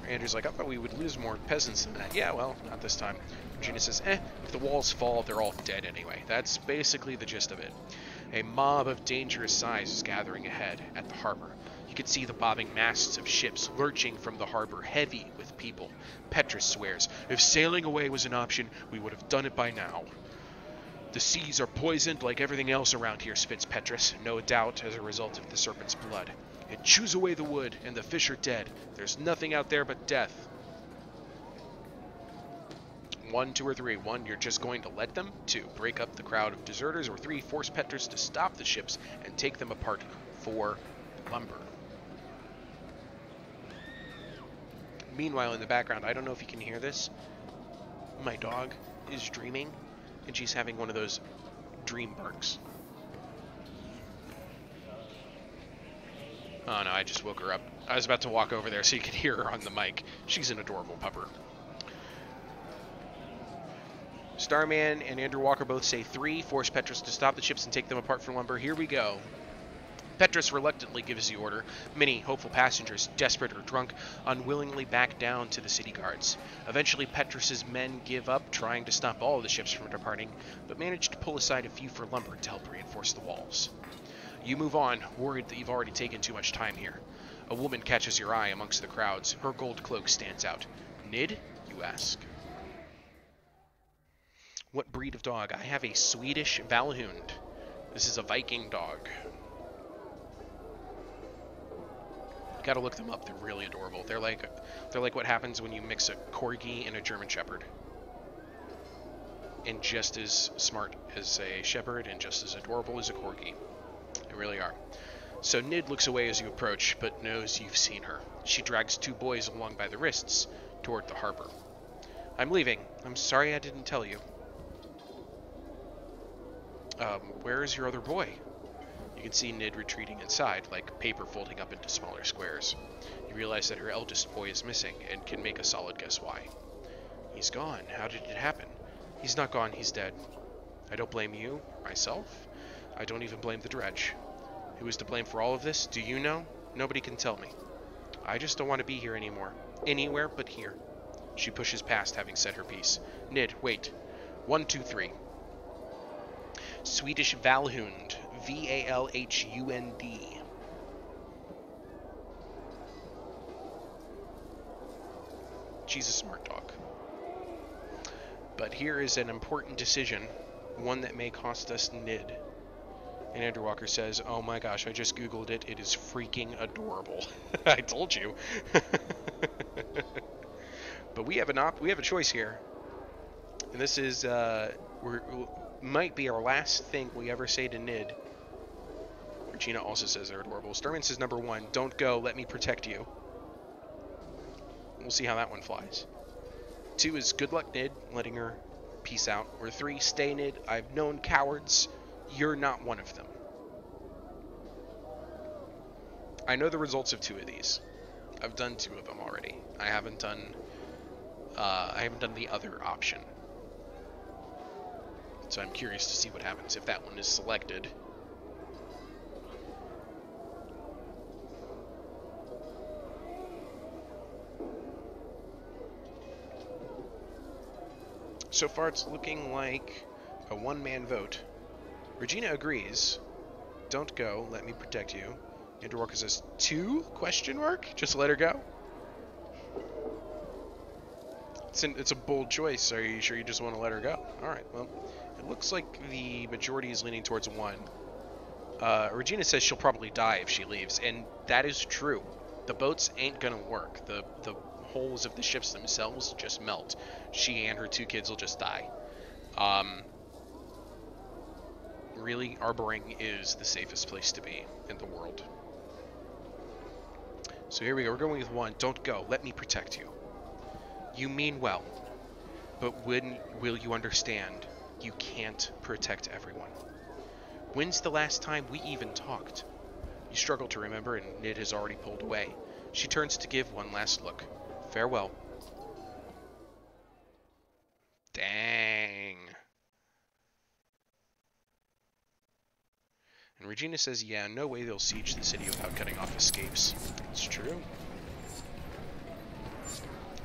Andrew's like, I thought we would lose more peasants than that. Yeah, well, not this time. Regina says, if the walls fall, they're all dead anyway. That's basically the gist of it. A mob of dangerous size is gathering ahead at the harbor. You can see the bobbing masts of ships lurching from the harbor, heavy with people. Petrus swears, if sailing away was an option, we would have done it by now. The seas are poisoned like everything else around here, spits Petrus, no doubt as a result of the serpent's blood. It chews away the wood, and the fish are dead. There's nothing out there but death. 1, 2, or 3. 1, you're just going to let them. 2, break up the crowd of deserters. Or 3, force Petrus to stop the ships and take them apart for lumber. Meanwhile, in the background, I don't know if you can hear this. My dog is dreaming, and she's having one of those dream barks. Oh no, I just woke her up. I was about to walk over there so you could hear her on the mic. She's an adorable pupper. Starman and Andrew Walker both say 3, force Petrus to stop the ships and take them apart for lumber. Here we go. Petrus reluctantly gives the order. Many hopeful passengers, desperate or drunk, unwillingly back down to the city guards. Eventually, Petrus's men give up trying to stop all of the ships from departing, but manage to pull aside a few for lumber to help reinforce the walls. You move on, worried that you've already taken too much time here. A woman catches your eye amongst the crowds. Her gold cloak stands out. Nid, you ask. What breed of dog? I have a Swedish Valhund. This is a Viking dog. Gotta look them up. They're really adorable. They're like what happens when you mix a Corgi and a German Shepherd. And just as smart as a Shepherd and just as adorable as a Corgi. They really are. So Nid looks away as you approach, but knows you've seen her. She drags two boys along by the wrists toward the harbor. I'm leaving. I'm sorry I didn't tell you. Where is your other boy? You can see Nid retreating inside, like paper folding up into smaller squares. You realize that her eldest boy is missing, and can make a solid guess why. He's gone. How did it happen? He's not gone, he's dead. I don't blame you, myself. I don't even blame the dredge. Who is to blame for all of this? Do you know? Nobody can tell me. I just don't want to be here anymore. Anywhere but here. She pushes past, having said her piece. Nid, wait. 1, 2, 3. Swedish Valhund. V-A-L-H-U-N-D. She's a smart dog. But here is an important decision, one that may cost us Nid. And Andrew Walker says, oh my gosh, I just googled it. It is freaking adorable. I told you. But we have a choice here. And this is might be our last thing we ever say to Nid. Regina also says they're adorable. Sturman says number 1, don't go, let me protect you. We'll see how that one flies. 2 is good luck, Nid, letting her peace out. Or 3, stay, Nid, I've known cowards. You're not one of them. I know the results of 2 of these. I've done 2 of them already. I haven't done the other option. So I'm curious to see what happens if that one is selected. So far it's looking like a one-man vote. Regina agrees. Don't go, let me protect you. Andrew Walker says 2? Question mark? Just let her go? It's a bold choice. Are you sure you just want to let her go? Alright, well, it looks like the majority is leaning towards 1. Regina says she'll probably die if she leaves, and that is true. The boats ain't gonna work. The holes of the ships themselves just melt. She and her 2 kids will just die. Really, arboring is the safest place to be in the world. So here we go. We're going with 1. Don't go. Let me protect you. You mean well, but when will you understand? You can't protect everyone. When's the last time we even talked? You struggle to remember, and Nid has already pulled away. She turns to give one last look. Farewell. Dang. And Regina says, yeah, no way they'll siege the city without cutting off escapes. It's true.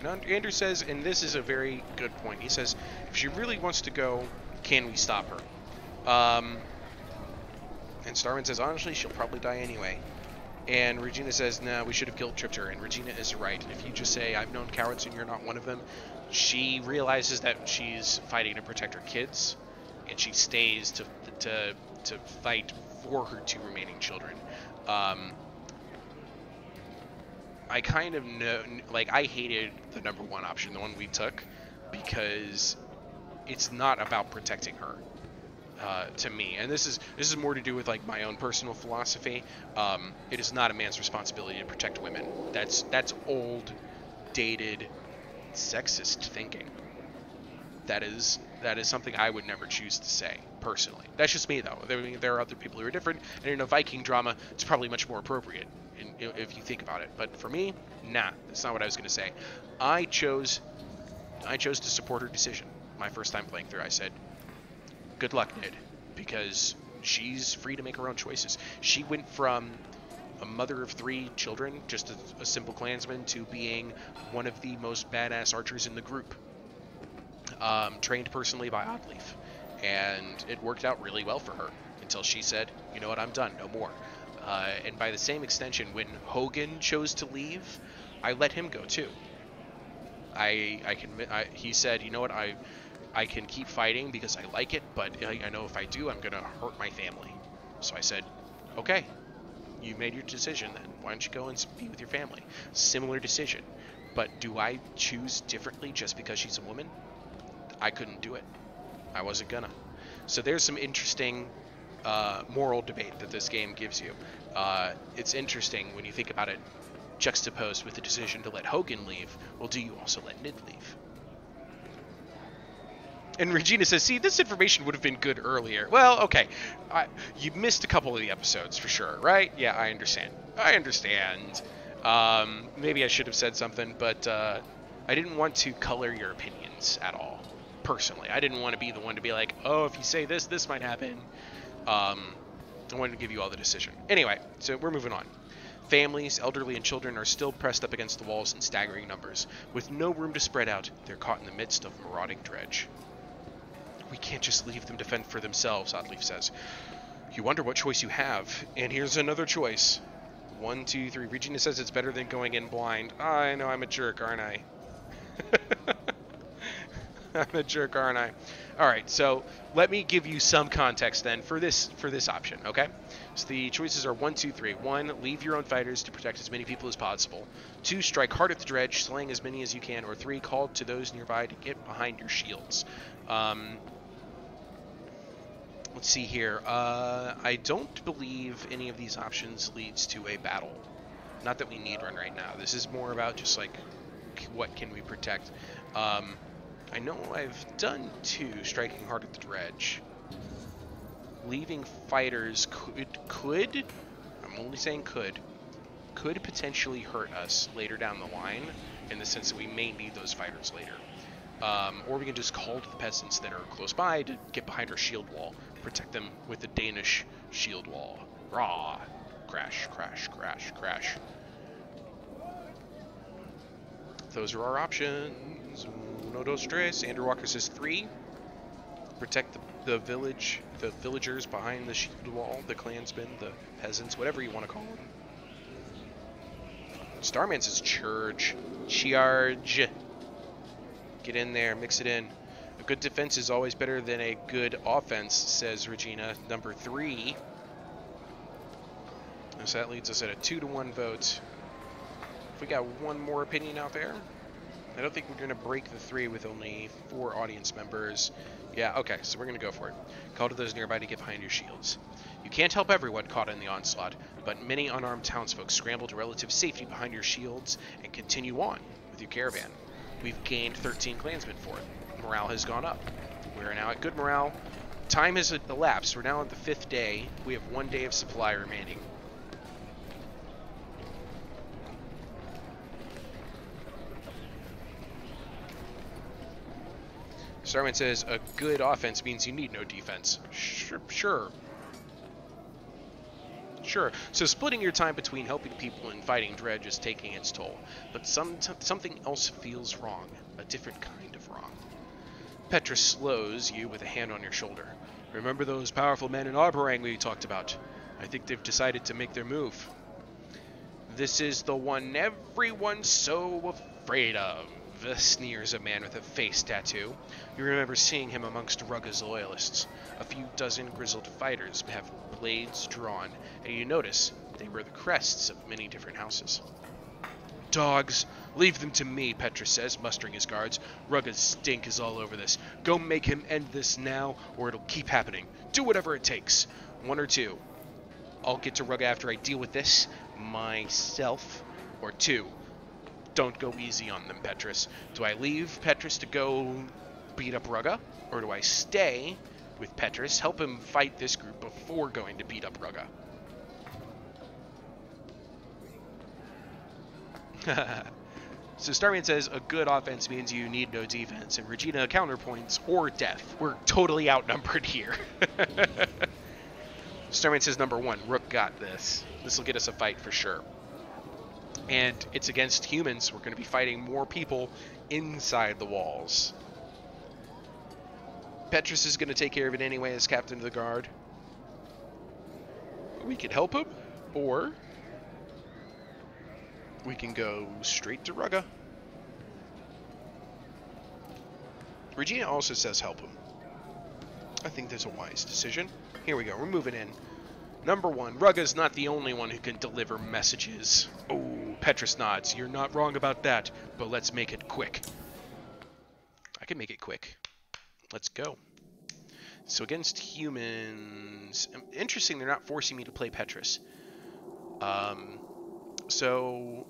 And Andrew says, and this is a very good point, he says, if she really wants to go, can we stop her? And Starman says, honestly, she'll probably die anyway. And Regina says, no, we should have guilt-tripped her. And Regina is right. If you just say, I've known cowards and you're not one of them, she realizes that she's fighting to protect her kids, and she stays to fight for her 2 remaining children. I kind of know, like, I hated the number 1 option, the one we took, because it's not about protecting her, to me. And this is more to do with, like, my own personal philosophy. It is not a man's responsibility to protect women. That's old, dated, sexist thinking. That is something I would never choose to say, personally. That's just me, though. There are other people who are different, and in a Viking drama, it's probably much more appropriate, if you think about it. But for me, nah, that's not what I was going to say. I chose to support her decision. My first time playing through, I said, good luck, Nid, because she's free to make her own choices. She went from a mother of 3 children, just a simple clansman, to being one of the most badass archers in the group. Trained personally by Oddleaf, and it worked out really well for her until she said, you know what, I'm done, no more. And by the same extension, when Hogan chose to leave, I let him go too. He said, you know what, I can keep fighting because I like it, but I know if I do, I'm going to hurt my family. So I said, okay, you made your decision then. Why don't you go and be with your family? Similar decision. But do I choose differently just because she's a woman? I couldn't do it. I wasn't gonna. So there's some interesting moral debate that this game gives you. It's interesting when you think about it juxtaposed with the decision to let Hogan leave. Well, do you also let Nid leave? And Regina says, see, this information would have been good earlier. Well, okay. You missed a couple of the episodes for sure, right? Yeah, I understand. I understand. Maybe I should have said something, but I didn't want to color your opinions at all. Personally, I didn't want to be the one to be like, oh, if you say this, this might happen. I wanted to give you all the decision. Anyway, so we're moving on. Families, elderly, and children are still pressed up against the walls in staggering numbers. With no room to spread out, they're caught in the midst of marauding dredge. We can't just leave them to fend for themselves, Oddleaf says. You wonder what choice you have, and here's another choice. 1, 2, 3. Regina says it's better than going in blind. I know I'm a jerk, aren't I? I'm a jerk, aren't I? Alright, so let me give you some context then for this option, okay? So the choices are 1, 2, 3. 1, leave your own fighters to protect as many people as possible. 2, strike hard at the dredge, slaying as many as you can. Or 3, call to those nearby to get behind your shields. Let's see here. I don't believe any of these options leads to a battle. Not that we need one right now. This is more about just like, what can we protect? I know I've done 2, striking hard at the dredge. Leaving fighters could, I'm only saying could potentially hurt us later down the line, in the sense that we may need those fighters later. Or we can just call to the peasants that are close by to get behind our shield wall, protect them with the Danish shield wall. Rah! Crash, crash, crash, crash. Those are our options. Uno, dos, tres. Andrew Walker says 3. Protect the villagers behind the shield wall, the clansmen, the peasants, whatever you want to call them. Starman says charge. Charge. Get in there, mix it in. A good defense is always better than a good offense, says Regina, number 3. So that leads us at a 2-to-1 vote. If we got one more opinion out there, I don't think we're going to break the 3 with only 4 audience members. Yeah, okay, so we're going to go for it. Call to those nearby to get behind your shields. You can't help everyone caught in the onslaught, but many unarmed townsfolk scramble to relative safety behind your shields and continue on with your caravan. We've gained 13 clansmen for it. Morale has gone up. We're now at good morale. Time has elapsed. We're now at the 5th day. We have 1 day of supply remaining. Starman says, a good offense means you need no defense. Sure. So splitting your time between helping people and fighting dredge is taking its toll. But something else feels wrong. A different kind of wrong. Petra slows you with a hand on your shoulder. Remember those powerful men in Arborang we talked about? I think they've decided to make their move. This is the one everyone's so afraid of, sneers a man with a face tattoo. You remember seeing him amongst Rugga's loyalists. A few dozen grizzled fighters have blades drawn, and you notice they wear the crests of many different houses. Dogs, leave them to me, Petra says, mustering his guards. Rugga's stink is all over this. Go make him end this now, or it'll keep happening. Do whatever it takes. 1 or 2. I'll get to Rugga after I deal with this myself. Or 2. Don't go easy on them, Petrus. Do I leave Petrus to go beat up Rugga? Or do I stay with Petrus, help him fight this group before going to beat up Rugga? So Starman says, a good offense means you need no defense, and Regina counterpoints, or death. We're totally outnumbered here. Starman says, number 1, Rook got this. This will get us a fight for sure. And it's against humans. We're going to be fighting more people inside the walls. Petrus is going to take care of it anyway as captain of the guard. We can help him, or we can go straight to Rugga. Regina also says help him. I think that's a wise decision. Here we go. We're moving in. Number 1. Rugga's not the only one who can deliver messages. Oh, Petrus nods. You're not wrong about that, but let's make it quick. I can make it quick. Let's go. So against humans... Interesting, they're not forcing me to play Petrus. So...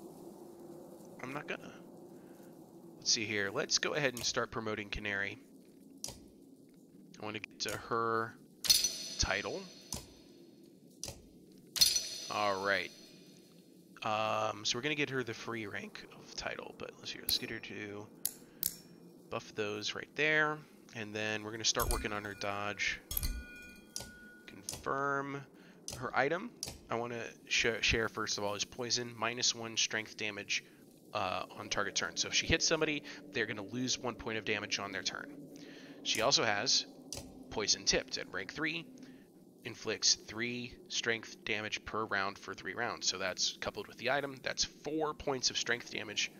I'm not gonna. Let's see here. Let's go ahead and start promoting Canary. I want to get to her title. Alright. So we're going to get her the free rank of title, but let's see. Let's get her to buff those right there. And then we're going to start working on her dodge. Confirm her item. I want to share, first of all, is poison, -1 strength damage on target turn. So if she hits somebody, they're going to lose 1 point of damage on their turn. She also has poison tipped at rank 3. Inflicts 3 strength damage per round for 3 rounds. So that's coupled with the item. That's 4 points of strength damage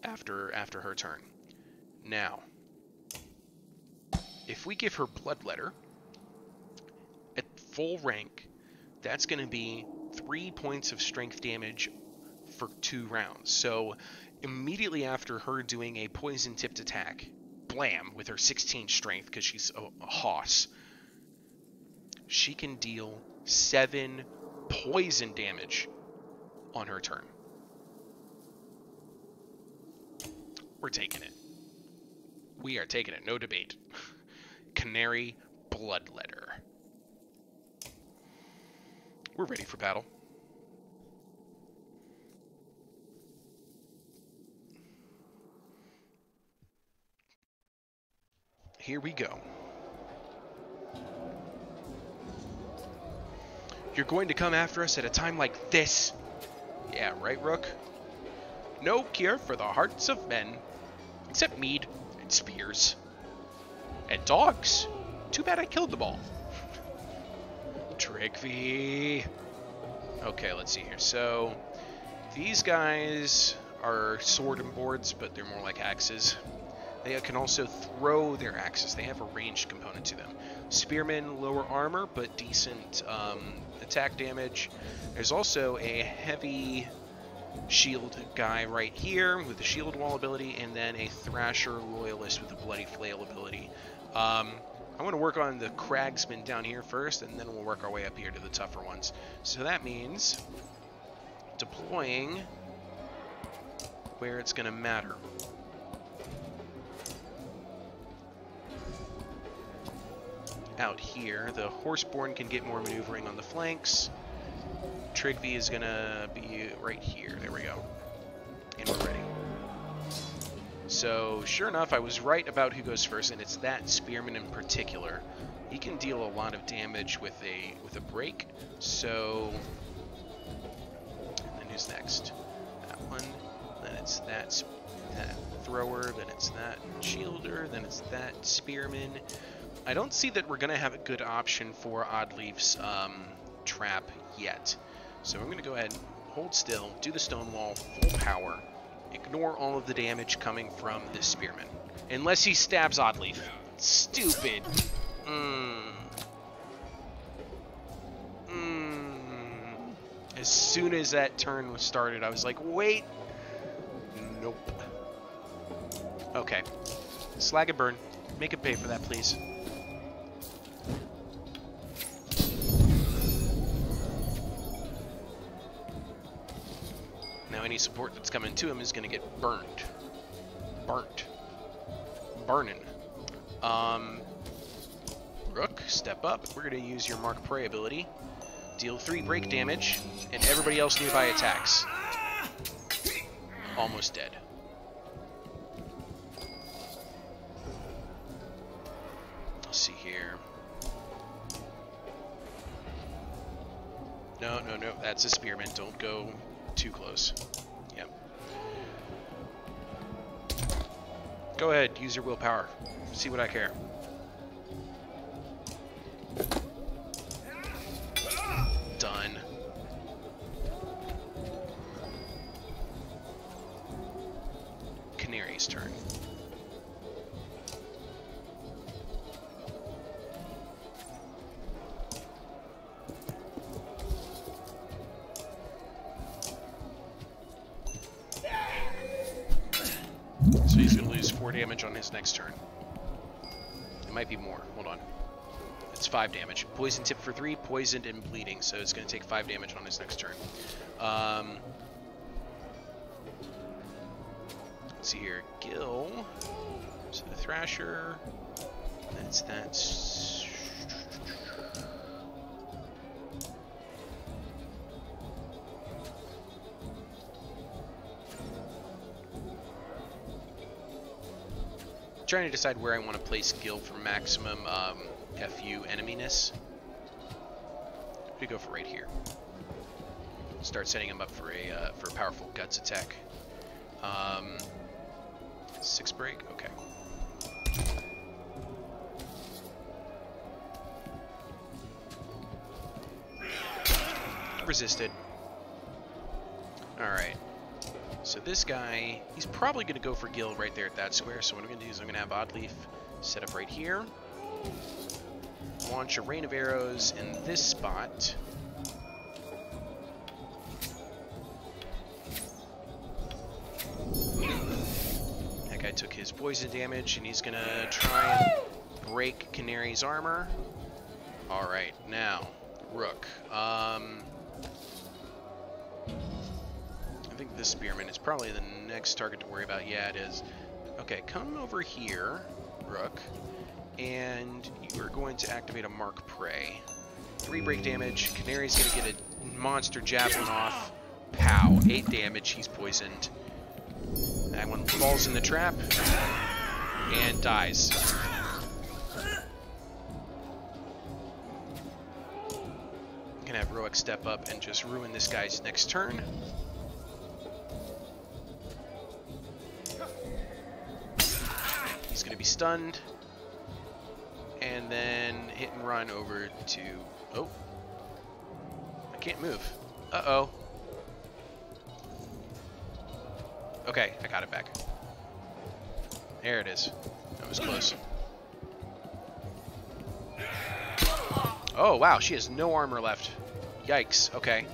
after her turn. Now, if we give her Blood Letter at full rank, that's going to be 3 points of strength damage for 2 rounds. So immediately after her doing a poison tipped attack, blam, with her 16 strength, because she's a hoss, she can deal 7 poison damage on her turn. We're taking it. We are taking it, no debate. Canary Bloodletter. We're ready for battle. Here we go. You're going to come after us at a time like this? Yeah, right, Rook? No cure for the hearts of men, except mead and spears. And dogs. Too bad I killed them all. Trigvi. Okay, let's see here. So, these guys are sword and boards, but they're more like axes. They can also throw their axes. They have a ranged component to them. Spearmen, lower armor, but decent attack damage. There's also a heavy shield guy right here with the shield wall ability, and then a Thrasher Loyalist with a Bloody Flail ability. I'm going to work on the Cragsmen down here first, and then we'll work our way up here to the tougher ones. So that means deploying where it's going to matter. Out here, the Horseborn can get more maneuvering on the flanks. Trigvi is going to be right here. There we go. And we're ready. So, sure enough, I was right about who goes first, and it's that Spearman in particular. He can deal a lot of damage with a break. So, and then who's next? That one. Then it's that thrower. Then it's that shielder. Then it's that Spearman. I don't see that we're going to have a good option for Oddleaf's trap yet. So I'm going to go ahead and hold still, do the stone wall, full power, ignore all of the damage coming from this Spearman. Unless he stabs Oddleaf. Stupid. As soon as that turn was started, I was like, wait. Nope. Okay. Slag and burn. Make it pay for that, please. Now any support that's coming to him is going to get burned. Burning. Rook, step up. We're going to use your Mark Prey ability. Deal 3 break damage, and everybody else nearby attacks. Almost dead. Let's see here. No, that's a Spearman. Don't go too close. Yep. Go ahead, use your willpower. See what I care. Done. Canary's turn. So he's going to lose 4 damage on his next turn. It might be more. Hold on. It's 5 damage. Poison tip for 3, poisoned and bleeding, so it's going to take 5 damage on his next turn. Let's see here. Gil. So the Thrasher. That's... Trying to decide where I want to place Gil for maximum FU eneminess. We go for right here. Start setting him up for a powerful guts attack. 6 break, okay. Resisted. All right. So this guy, he's probably going to go for Gil right there at that square. So what I'm going to do is I'm going to have Oddleaf set up right here. Launch a rain of arrows in this spot. That guy took his poison damage, and he's going to try and break Canary's armor. All right, now, Rook. I think this Spearman is probably the next target to worry about. Yeah, it is. Okay, come over here, Rook, and you're going to activate a Mark Prey. 3 break damage. Canary's going to get a monster javelin off. Pow. 8 damage. He's poisoned. That one falls in the trap and dies. I'm going to have Roic step up and just ruin this guy's next turn. He's going to be stunned. And then hit and run over to... Oh. I can't move. Uh-oh. Okay, I got it back. There it is. That was close. Oh, wow, she has no armor left. Yikes, okay.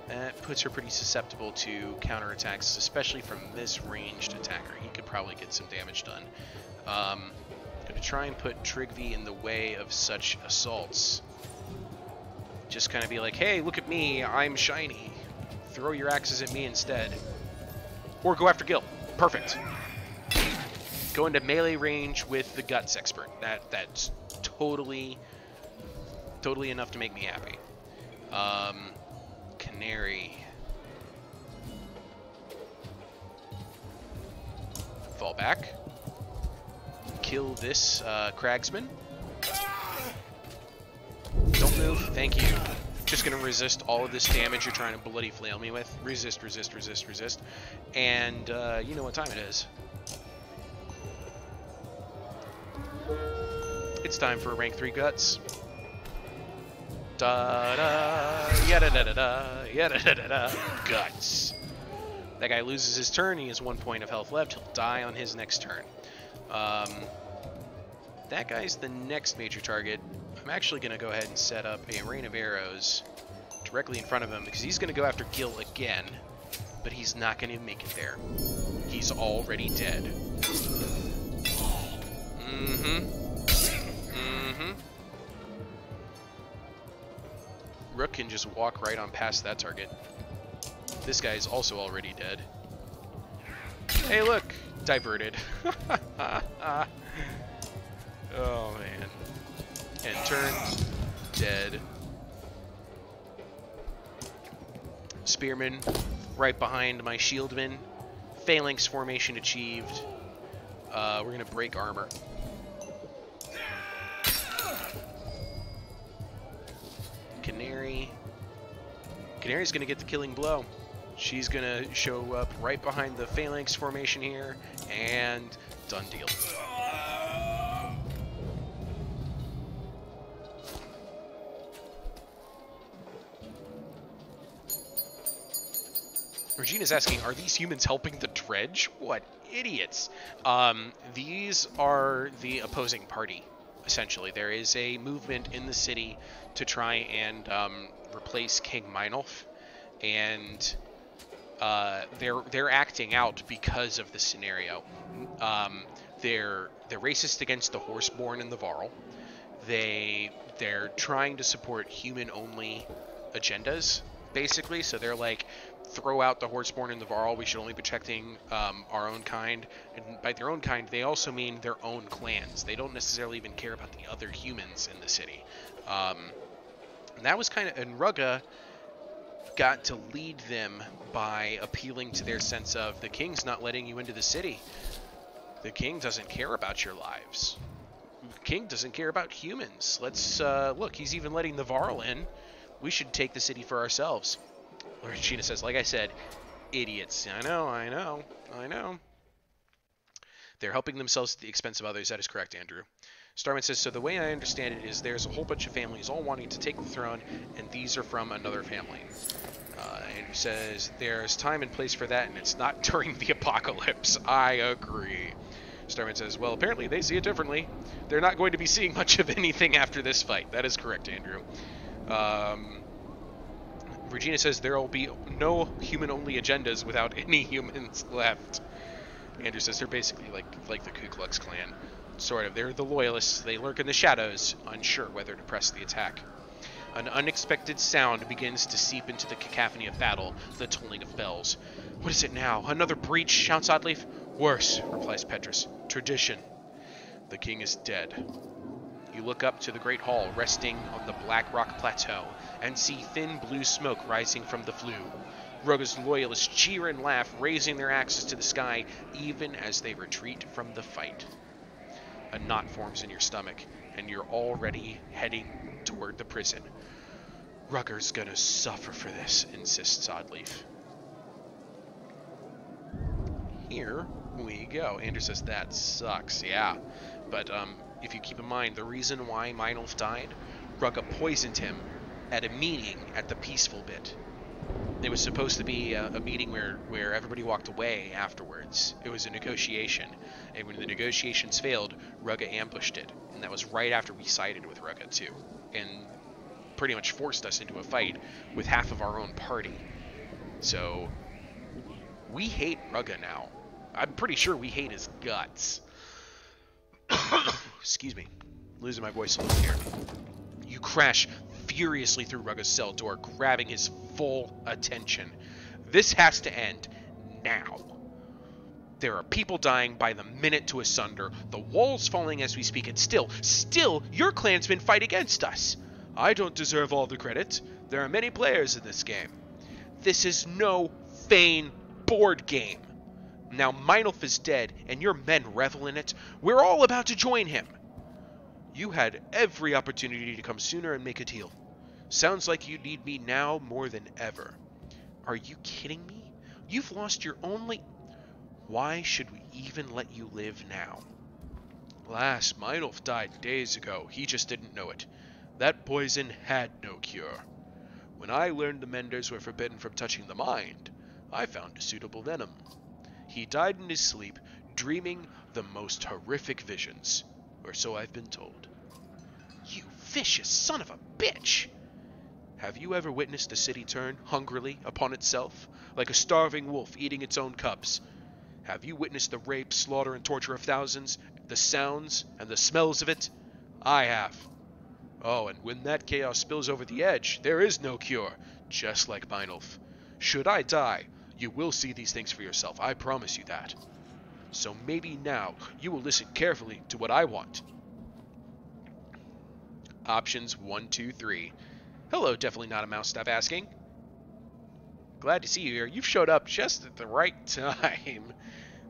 That puts her pretty susceptible to counterattacks, especially from this ranged attacker. He could probably get some damage done. Gonna try and put Trigvi in the way of such assaults. Just kind of be like, hey, look at me, I'm shiny. Throw your axes at me instead. Or go after Gil. Perfect. Go into melee range with the Guts Expert. That's totally enough to make me happy. Canary. Fall back. Kill this Cragsman. Don't move. Thank you. Just going to resist all of this damage you're trying to bloody flail me with. Resist, resist, resist, resist. And you know what time it is. It's time for rank 3 Guts. Da-da, yada-da-da-da, yada-da-da-da, Guts. That guy loses his turn. He has 1 point of health left. He'll die on his next turn. That guy's the next major target. I'm actually going to go ahead and set up a rain of arrows directly in front of him because he's going to go after Gil again, but he's not going to make it there. He's already dead. Rook can just walk right on past that target. This guy is also already dead. Hey, look! Diverted. Oh, man. And turn. Dead. Spearman right behind my shieldman. Phalanx formation achieved. We're going to break armor. Canary. Canary's going to get the killing blow. She's going to show up right behind the Phalanx formation here, and done deal. Regina's asking, are these humans helping the dredge? What idiots. These are the opposing party, essentially. There is a movement in the city to try and replace King Meinolf, and they're acting out because of the scenario. They're racist against the Horseborn and the Varl. They're trying to support human-only agendas, basically. So they're like, throw out the Horseborn and the Varl. We should only be protecting our own kind. And by their own kind, they also mean their own clans. They don't necessarily even care about the other humans in the city. And that was kind of... And Rugga got to lead them by appealing to their sense of, the king's not letting you into the city. The king doesn't care about your lives. The king doesn't care about humans. Let's, look, he's even letting the Varl in. We should take the city for ourselves. Regina says, like I said, idiots. I know. They're helping themselves at the expense of others. That is correct, Andrew. Starman says, so the way I understand it is there's a whole bunch of families all wanting to take the throne, and these are from another family. Andrew says, there's time and place for that, and it's not during the apocalypse. I agree. Starman says, well, apparently they see it differently. They're not going to be seeing much of anything after this fight. That is correct, Andrew. Regina says there will be no human-only agendas without any humans left. Andrew says they're basically like the Ku Klux Klan. Sort of. They're the loyalists. They lurk in the shadows, unsure whether to press the attack. An unexpected sound begins to seep into the cacophony of battle, the tolling of bells. What is it now? Another breach? Shouts Oddleaf. Worse, replies Petrus. Tradition. The king is dead. You look up to the great hall resting on the Black Rock Plateau and see thin blue smoke rising from the flue. Rugga's loyalists cheer and laugh, raising their axes to the sky even as they retreat from the fight. A knot forms in your stomach, and you're already heading toward the prison. Rugger's gonna suffer for this, insists Oddleaf. Here we go. Andrew says, that sucks, yeah. But, if you keep in mind, the reason why Meinolf died, Rugga poisoned him at a meeting at the peaceful bit. It was supposed to be a meeting where everybody walked away afterwards. It was a negotiation. And when the negotiations failed, Rugga ambushed it. And that was right after we sided with Rugga, too. And pretty much forced us into a fight with half of our own party. So, we hate Rugga now. I'm pretty sure we hate his guts. Excuse me. Losing my voice a little here. You crash furiously through Rugga's cell door, grabbing his full attention. This has to end now. There are people dying by the minute to asunder, the walls falling as we speak, and still, your clansmen fight against us. I don't deserve all the credit. There are many players in this game. This is no vain board game. Now Meinolf is dead, and your men revel in it. We're all about to join him. You had every opportunity to come sooner and make a deal. Sounds like you need me now more than ever. Are you kidding me? You've lost your only... Why should we even let you live now? Alas, Meinolf died days ago. He just didn't know it. That poison had no cure. When I learned the Menders were forbidden from touching the mind, I found a suitable venom. He died in his sleep, dreaming the most horrific visions. Or so I've been told. You vicious son of a bitch! Have you ever witnessed the city turn hungrily upon itself, like a starving wolf eating its own cubs? Have you witnessed the rape, slaughter, and torture of thousands, the sounds and the smells of it? I have. Oh, and when that chaos spills over the edge, there is no cure, just like Meinolf. Should I die, you will see these things for yourself, I promise you that. So maybe now you will listen carefully to what I want. Options 1, 2, 3. Hello, definitely not a mouse. Stop asking. Glad to see you here. You've showed up just at the right time.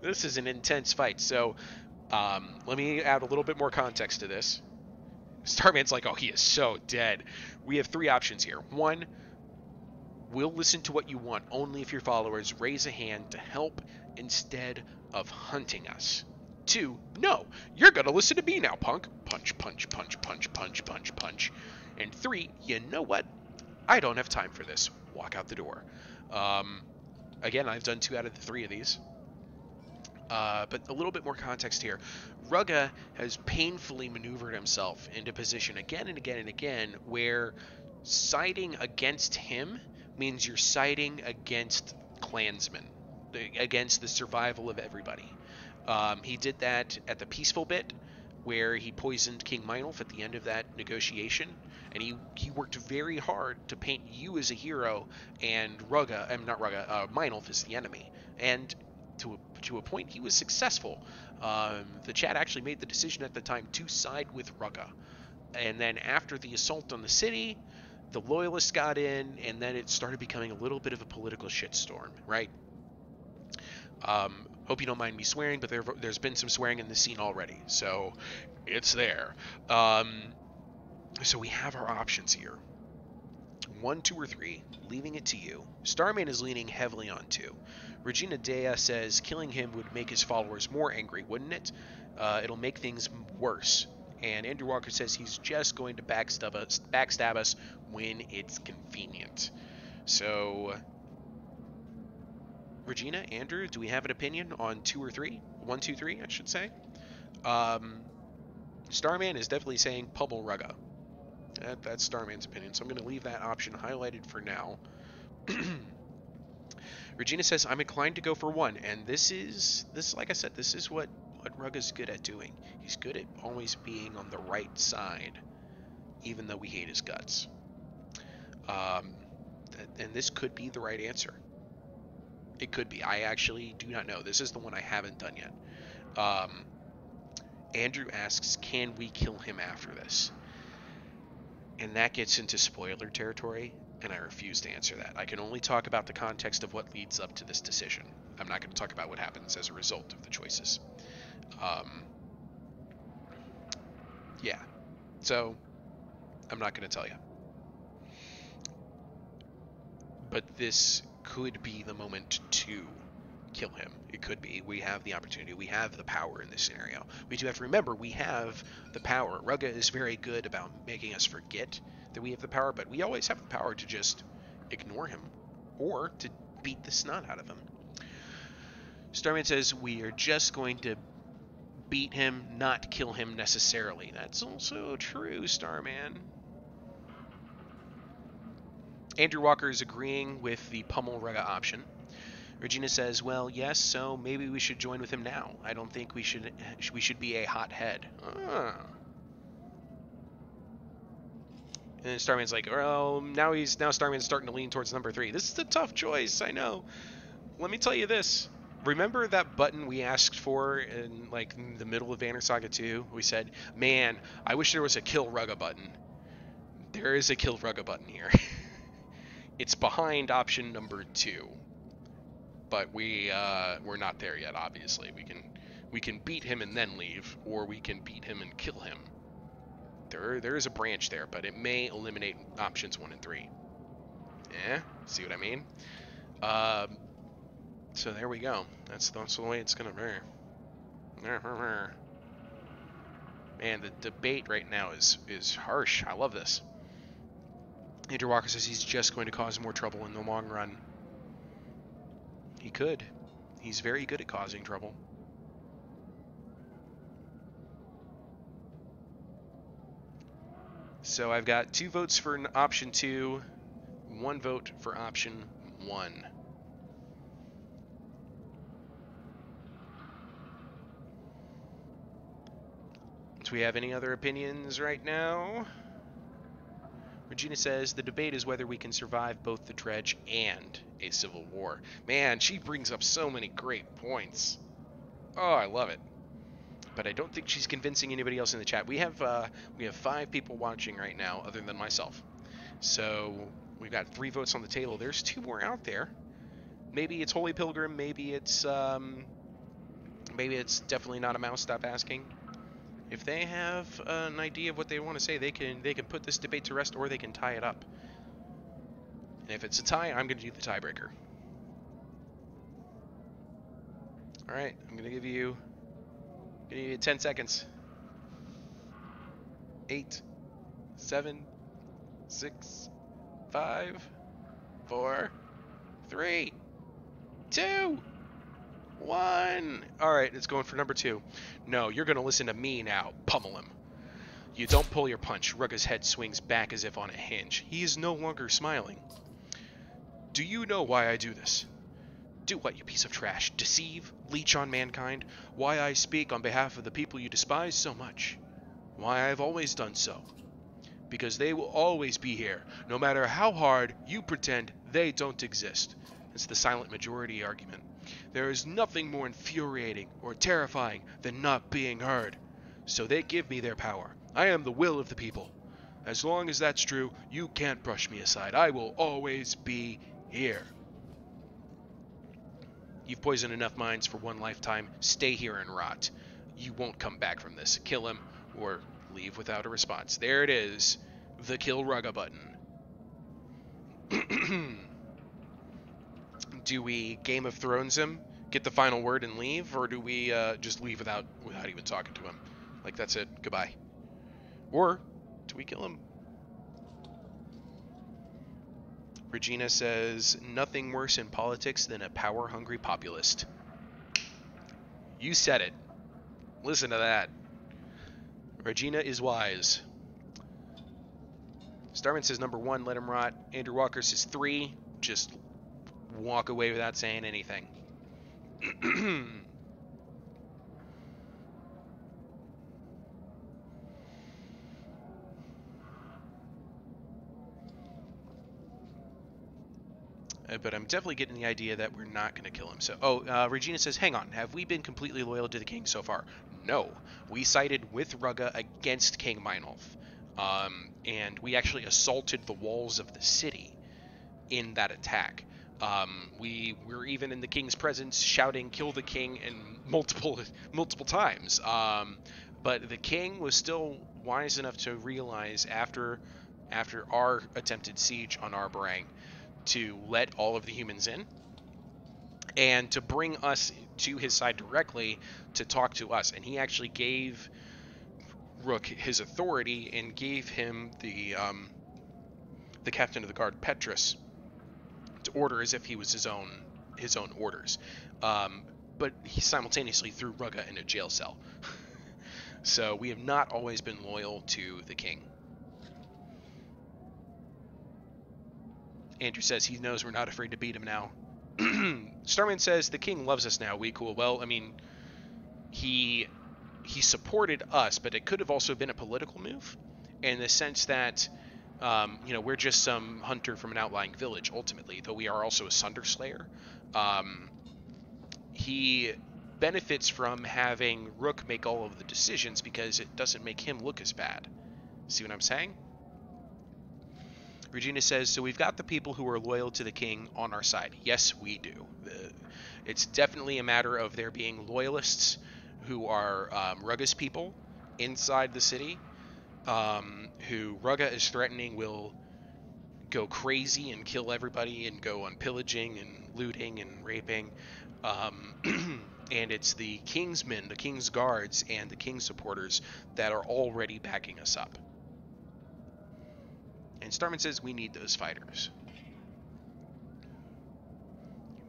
This is an intense fight, so let me add a little bit more context to this. Starman's like, oh, he is so dead. We have 3 options here. 1, we'll listen to what you want only if your followers raise a hand to help instead of hunting us. 2, no, you're gonna listen to me now, punk. Punch, punch, punch, punch, punch, punch, punch. And 3, you know what? I don't have time for this. Walk out the door. Again, I've done 2 out of the 3 of these. But a little bit more context here. Rugga has painfully maneuvered himself into position again and again and again where siding against him means you're siding against clansmen against the survival of everybody. He did that at the peaceful bit, where he poisoned King Meinolf at the end of that negotiation, and he worked very hard to paint you as a hero and Meinolf as the enemy. And to a point, he was successful. The chat actually made the decision at the time to side with Rugga. And then after the assault on the city, the loyalists got in, and then it started becoming a little bit of a political shitstorm, right? Hope you don't mind me swearing, but there's been some swearing in the scene already, so it's there. So we have our options here. 1, 2, or 3, leaving it to you. Starman is leaning heavily on 2. Regina Dea says killing him would make his followers more angry, wouldn't it? It'll make things worse. And Andrew Walker says he's just going to backstab us when it's convenient. So, Regina, Andrew, do we have an opinion on 2 or 3? 1, 2, 3, I should say. Starman is definitely saying pummel Rugga. That's Starman's opinion, so I'm going to leave that option highlighted for now. Regina says I'm inclined to go for 1, and this like I said, this is what Rugga's good at doing. He's good at always being on the right side, even though we hate his guts. And this could be the right answer. It could be. I actually do not know. This is the one I haven't done yet. Andrew asks, can we kill him after this? And that gets into spoiler territory, and I refuse to answer that. I can only talk about the context of what leads up to this decision. I'm not going to talk about what happens as a result of the choices. Yeah. So, I'm not going to tell you. But this could be the moment to kill him. It could be. We have the opportunity. We have the power in this scenario. We do have to remember we have the power. Rugga is very good about making us forget that we have the power, but we always have the power to just ignore him or to beat the snot out of him. Starman says we are just going to beat him, not kill him necessarily. That's also true, Starman. Andrew Walker is agreeing with the pummel Rugga option. Regina says, well, yes, so maybe we should join with him now. I don't think we should be a hothead. And then Starman's like, well, now Starman's starting to lean towards number 3. This is a tough choice, I know. Let me tell you this. Remember that button we asked for in the middle of Banner Saga 2? We said, man, I wish there was a kill Rugga button. There is a kill Rugga button here. It's behind option number 2. But we're not there yet, obviously. We can beat him and then leave, or we can beat him and kill him. There is a branch there, but it may eliminate options 1 and 3. Yeah, see what I mean? So there we go. That's the way it's gonna be. Man, the debate right now is harsh. I love this. Andrew Walker says he's just going to cause more trouble in the long run. He could. He's very good at causing trouble. So I've got 2 votes for option 2, 1 vote for option 1. Do we have any other opinions right now? Regina says, the debate is whether we can survive both the dredge and a civil war. Man, she brings up so many great points. Oh, I love it. But I don't think she's convincing anybody else in the chat. We have 5 people watching right now, other than myself. So we've got 3 votes on the table. There's 2 more out there. Maybe it's Holy Pilgrim. Maybe it's definitely not a mouse. Stop asking. If they have an idea of what they want to say, they can put this debate to rest, or they can tie it up. And if it's a tie, I'm going to do the tiebreaker. All right, I'm going to give you 10 seconds. 8, 7, 6, 5, 4, 3, 2, 1. Alright, it's going for number 2. No, you're going to listen to me now. Pummel him. You don't pull your punch. Rugga's head swings back as if on a hinge. He is no longer smiling. Do you know why I do this? Do what, you piece of trash? Deceive? Leech on mankind? Why I speak on behalf of the people you despise so much? Why I've always done so. Because they will always be here, no matter how hard you pretend they don't exist. It's the silent majority argument. There is nothing more infuriating or terrifying than not being heard. So they give me their power. I am the will of the people. As long as that's true, you can't brush me aside. I will always be here. You've poisoned enough minds for one lifetime. Stay here and rot. You won't come back from this. Kill him or leave without a response. There it is. The Kill Rugga button. Do we Game of Thrones him, get the final word and leave, or do we just leave without even talking to him? Like, that's it. Goodbye. Or do we kill him? Regina says, nothing worse in politics than a power-hungry populist. You said it. Listen to that. Regina is wise. Starman says number 1, let him rot. Andrew Walker says 3, just walk away without saying anything. But I'm definitely getting the idea that we're not going to kill him. So, Regina says, hang on, have we been completely loyal to the king so far? No. We sided with Rugga against King Meinolf. And we actually assaulted the walls of the city in that attack. We were even in the king's presence shouting, kill the king, and multiple times. But the king was still wise enough to realize after our attempted siege on Arborang to let all of the humans in and to bring us to his side directly to talk to us. And he actually gave Rook his authority and gave him the captain of the guard, Petrus, to order as if he was his own orders. But he simultaneously threw Rugga in a jail cell. So we have not always been loyal to the king. Andrew says he knows we're not afraid to beat him now. Starman says the king loves us now. We cool. Well, I mean, he supported us, but it could have also been a political move in the sense that, we're just some hunter from an outlying village, ultimately, though we are also a Sunder Slayer. He benefits from having Rook make all of the decisions because it doesn't make him look as bad. See what I'm saying? Regina says, so we've got the people who are loyal to the king on our side. Yes, we do. It's definitely a matter of there being loyalists who are Rugga's people inside the city, who Rugga is threatening will go crazy and kill everybody and go on pillaging and looting and raping. And it's the king's men, the king's guards, and the king's supporters that are already backing us up. And Starman says we need those fighters.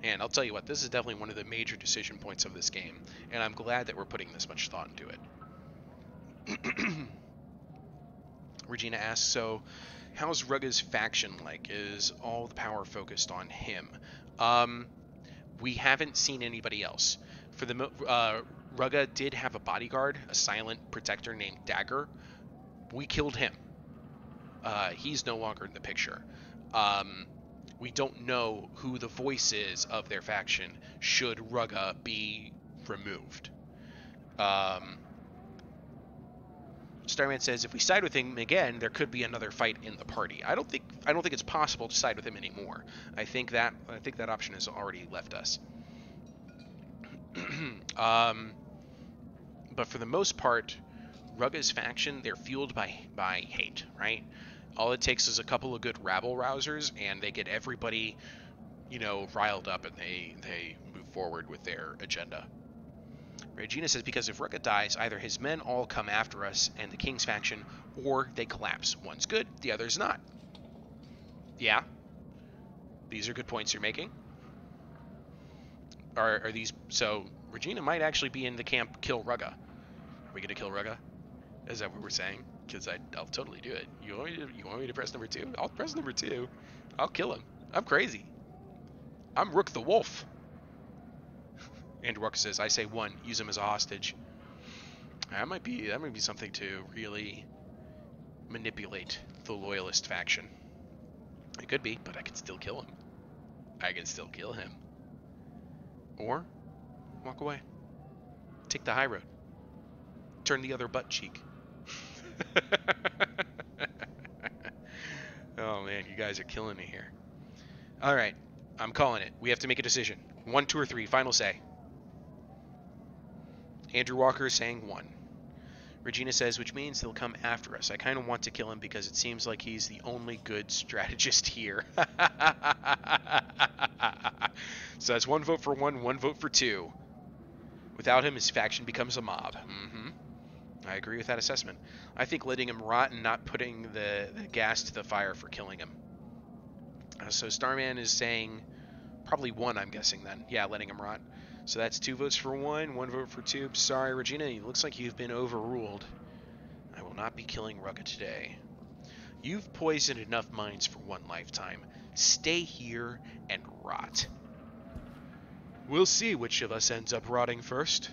And I'll tell you what, this is definitely one of the major decision points of this game, and I'm glad that we're putting this much thought into it. Regina asks, so how's Rugga's faction like? Is all the power focused on him? We haven't seen anybody else. For the Rugga did have a bodyguard, a silent protector named Dagger. We killed him. He's no longer in the picture. We don't know who the voice is of their faction should Rugga be removed. Starman says if we side with him again, there could be another fight in the party. I don't think it's possible to side with him anymore. I think that option has already left us. But for the most part, Rugga's faction, they're fueled by hate, right? All it takes is a couple of good rabble-rousers, and they get everybody, riled up, and they move forward with their agenda. Regina says, because if Rugga dies, either his men all come after us and the king's faction, or they collapse. One's good, the other's not. Yeah. These are good points you're making. Are these... So, Regina might actually be in the camp kill Rugga. Are we going to kill Rugga? Is that what we're saying? Because I'll totally do it. You want me to press number 2? I'll press number 2. I'll kill him. I'm crazy. I'm Rook the Wolf. Andrew Walker says, I say 1. Use him as a hostage. That might be something to really manipulate the loyalist faction. It could be, but I could still kill him. Or walk away. Take the high road. Turn the other butt cheek. Oh man, you guys are killing me here. Alright, I'm calling it. We have to make a decision. 1, 2, or 3. Final say. Andrew Walker is saying 1. Regina says, which means they'll come after us. I kind of want to kill him because it seems like he's the only good strategist here. So that's 1 vote for 1, 1 vote for 2. Without him, his faction becomes a mob. I agree with that assessment. I think letting him rot and not putting the gas to the fire for killing him. So Starman is saying probably 1, I'm guessing then. Yeah, letting him rot. So that's 2 votes for 1, 1 vote for 2. Sorry, Regina, it looks like you've been overruled. I will not be killing Rugga today. You've poisoned enough minds for 1 lifetime. Stay here and rot. We'll see which of us ends up rotting first.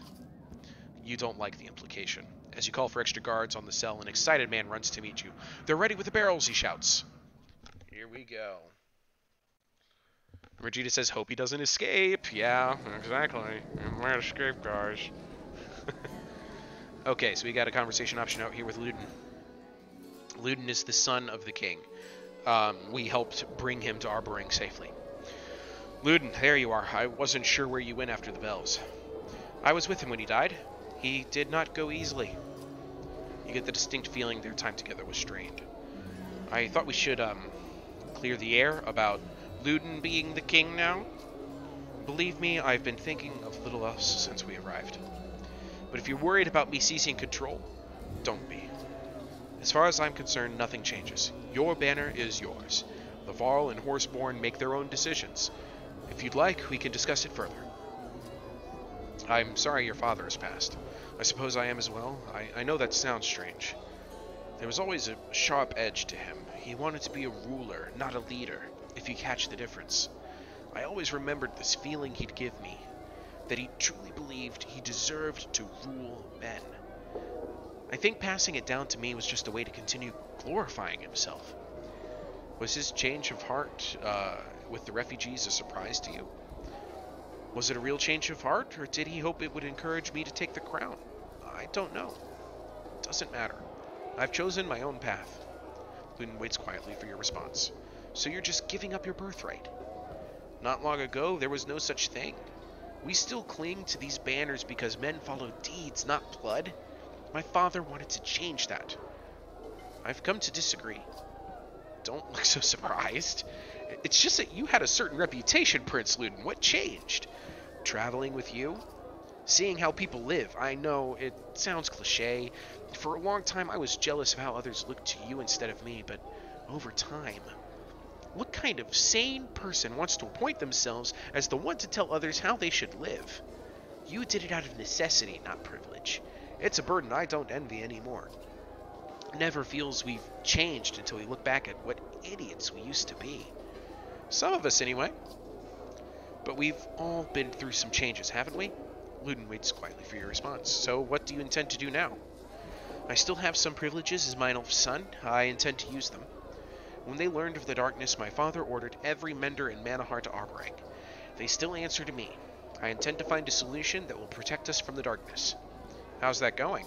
You don't like the implication. As you call for extra guards on the cell, an excited man runs to meet you. They're ready with the barrels, he shouts. Here we go. Regina says, hope he doesn't escape. Yeah, exactly. You might escape, guys. Okay, so we got a conversation option out here with Luden. Luden is the son of the king. We helped bring him to Arboring safely. Luden, there you are. I wasn't sure where you went after the bells. I was with him when he died. He did not go easily. You get the distinct feeling their time together was strained. I thought we should, clear the air about Luden being the king now. Believe me, I've been thinking of little else since we arrived. But if you're worried about me seizing control, don't be. As far as I'm concerned, nothing changes. Your banner is yours. The Varl and Horseborn make their own decisions. If you'd like, we can discuss it further. I'm sorry your father has passed. I suppose I am as well. I know that sounds strange. There was always a sharp edge to him. He wanted to be a ruler, not a leader, if you catch the difference. I always remembered this feeling he'd give me, that he truly believed he deserved to rule men. I think passing it down to me was just a way to continue glorifying himself. Was his change of heart with the refugees a surprise to you? Was it a real change of heart, or did he hope it would encourage me to take the crown? I don't know. It doesn't matter. I've chosen my own path. Luden waits quietly for your response. So you're just giving up your birthright? Not long ago, there was no such thing. We still cling to these banners because men follow deeds, not blood. My father wanted to change that. I've come to disagree. Don't look so surprised. It's just that you had a certain reputation, Prince Luden. What changed? Traveling with you? Seeing how people live. I know, it sounds cliche. For a long time, I was jealous of how others looked to you instead of me, but over time... What kind of sane person wants to appoint themselves as the one to tell others how they should live? You did it out of necessity, not privilege. It's a burden I don't envy anymore. It never feels we've changed until we look back at what idiots we used to be. Some of us, anyway. But we've all been through some changes, haven't we? Luden waits quietly for your response. So what do you intend to do now? I still have some privileges as my elf son. I intend to use them. When they learned of the darkness, my father ordered every mender in Manahar to Arboring. They still answer to me. I intend to find a solution that will protect us from the darkness. How's that going?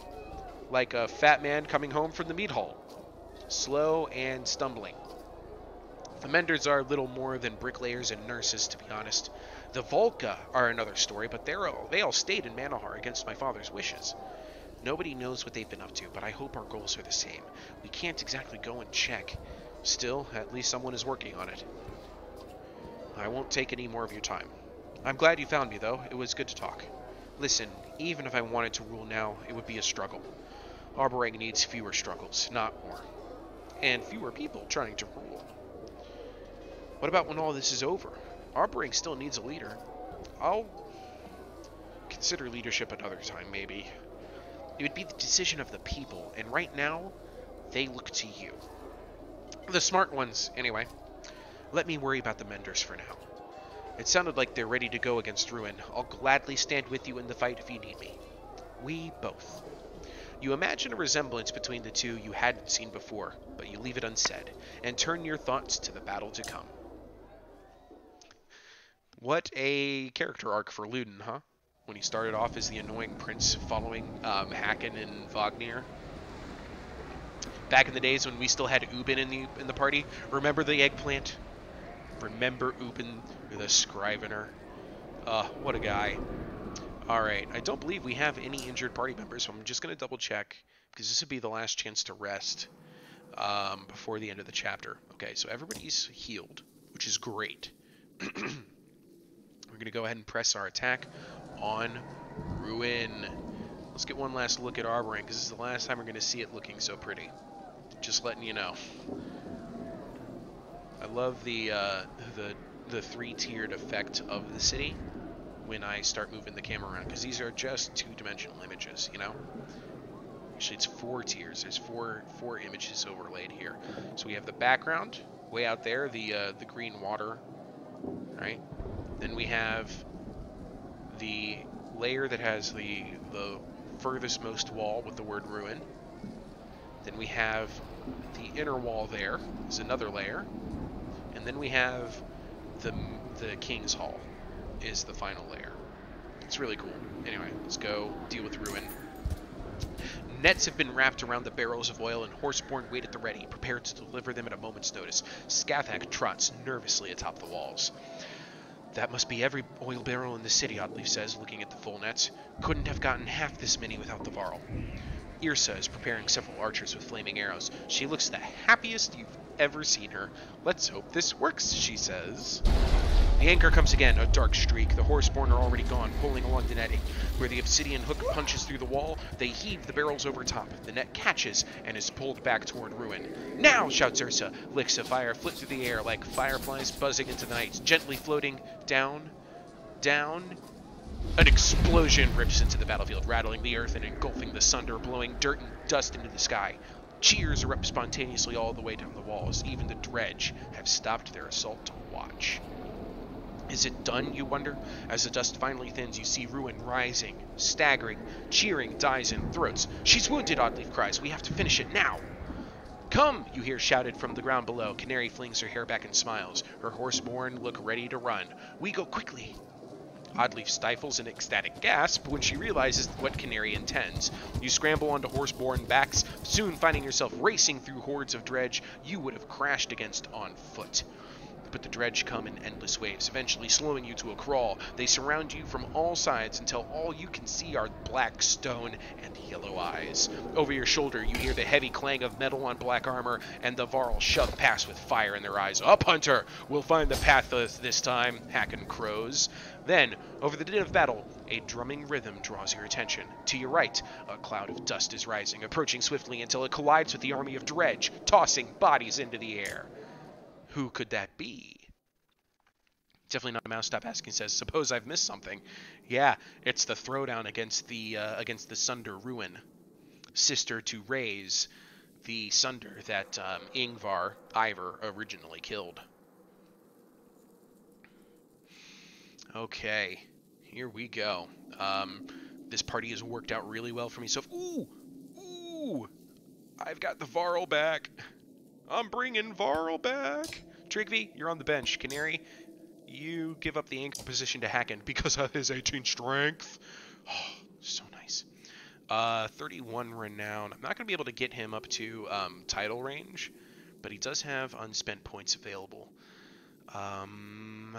Like a fat man coming home from the meat hall. Slow and stumbling. The menders are little more than bricklayers and nurses, to be honest. The Volca are another story, but they all stayed in Manahar against my father's wishes. Nobody knows what they've been up to, but I hope our goals are the same. We can't exactly go and check. Still, at least someone is working on it. I won't take any more of your time. I'm glad you found me, though. It was good to talk. Listen, even if I wanted to rule now, it would be a struggle. Arboring needs fewer struggles, not more. And fewer people trying to rule. What about when all this is over? Arboring still needs a leader. I'll consider leadership another time, maybe. It would be the decision of the people, and right now, they look to you. The smart ones, anyway. Let me worry about the menders for now. It sounded like they're ready to go against Ruin. I'll gladly stand with you in the fight if you need me. We both. You imagine a resemblance between the two you hadn't seen before, but you leave it unsaid, and turn your thoughts to the battle to come. What a character arc for Luden, huh? When he started off as the annoying prince following Hacken and Wagner. Back in the days when we still had Ubin in the party, remember the eggplant? Remember Ubin, the Scrivener? What a guy. Alright, I don't believe we have any injured party members, so I'm just going to double check, because this would be the last chance to rest before the end of the chapter. Okay, so everybody's healed, which is great. We're going to go ahead and press our attack on Ruin. Let's get one last look at Arboring, because this is the last time we're going to see it looking so pretty. Just letting you know. I love the three-tiered effect of the city when I start moving the camera around, because these are just two-dimensional images, you know? Actually, it's 4 tiers. There's four images overlaid here. So we have the background, way out there, the green water, right? Then we have the layer that has the furthest most wall with the word ruin. Then we have the inner wall there is another layer. And then we have the King's Hall is the final layer. It's really cool. Anyway, let's go deal with Ruin. Nets have been wrapped around the barrels of oil, and Horseborn wait at the ready, prepared to deliver them at a moment's notice. Scathach trots nervously atop the walls. That must be every oil barrel in the city, Oddleaf says, looking at the full nets. Couldn't have gotten half this many without the Varl. Irsa is preparing several archers with flaming arrows. She looks the happiest you've ever seen her. Let's hope this works, she says. The anchor comes again, a dark streak. The Horseborn are already gone, pulling along the netting. Where the obsidian hook punches through the wall, they heave the barrels over top. The net catches and is pulled back toward Ruin. Now, shouts Ursa. Licks of fire flit through the air like fireflies buzzing into the night, gently floating down, down. An explosion rips into the battlefield, rattling the earth and engulfing the sunder, blowing dirt and dust into the sky. Cheers erupt spontaneously all the way down the walls. Even the dredge have stopped their assault to watch. Is it done, you wonder? As the dust finally thins, you see Ruin rising, staggering, cheering dies in throats. She's wounded, Oddleaf cries. We have to finish it now. Come, you hear shouted from the ground below. Canary flings her hair back and smiles. Her Horseborn look ready to run. We go quickly. Oddleaf stifles an ecstatic gasp when she realizes what Canary intends. You scramble onto Horseborn backs, soon finding yourself racing through hordes of dredge you would have crashed against on foot. But the dredge come in endless waves, eventually slowing you to a crawl. They surround you from all sides until all you can see are black stone and yellow eyes. Over your shoulder, you hear the heavy clang of metal on black armor, and the Varl shove past with fire in their eyes. Up, Hunter! We'll find the path this time, Hacken crows. Then, over the din of battle, a drumming rhythm draws your attention. To your right, a cloud of dust is rising, approaching swiftly until it collides with the army of dredge, tossing bodies into the air. Who could that be? Definitely not a mouse. Stop asking. Says, suppose I've missed something. Yeah, it's the throwdown against the Sunder Ruin, sister to Ray's, the Sunder that Ivor originally killed. Okay, here we go. This party has worked out really well for me. So, ooh, I've got the Varl back. I'm bringing Varl back. Trigby, you're on the bench. Canary, you give up the anchor position to Hacken because of his 18 strength. Oh, so nice. 31 renown. I'm not going to be able to get him up to title range, but he does have unspent points available. I'm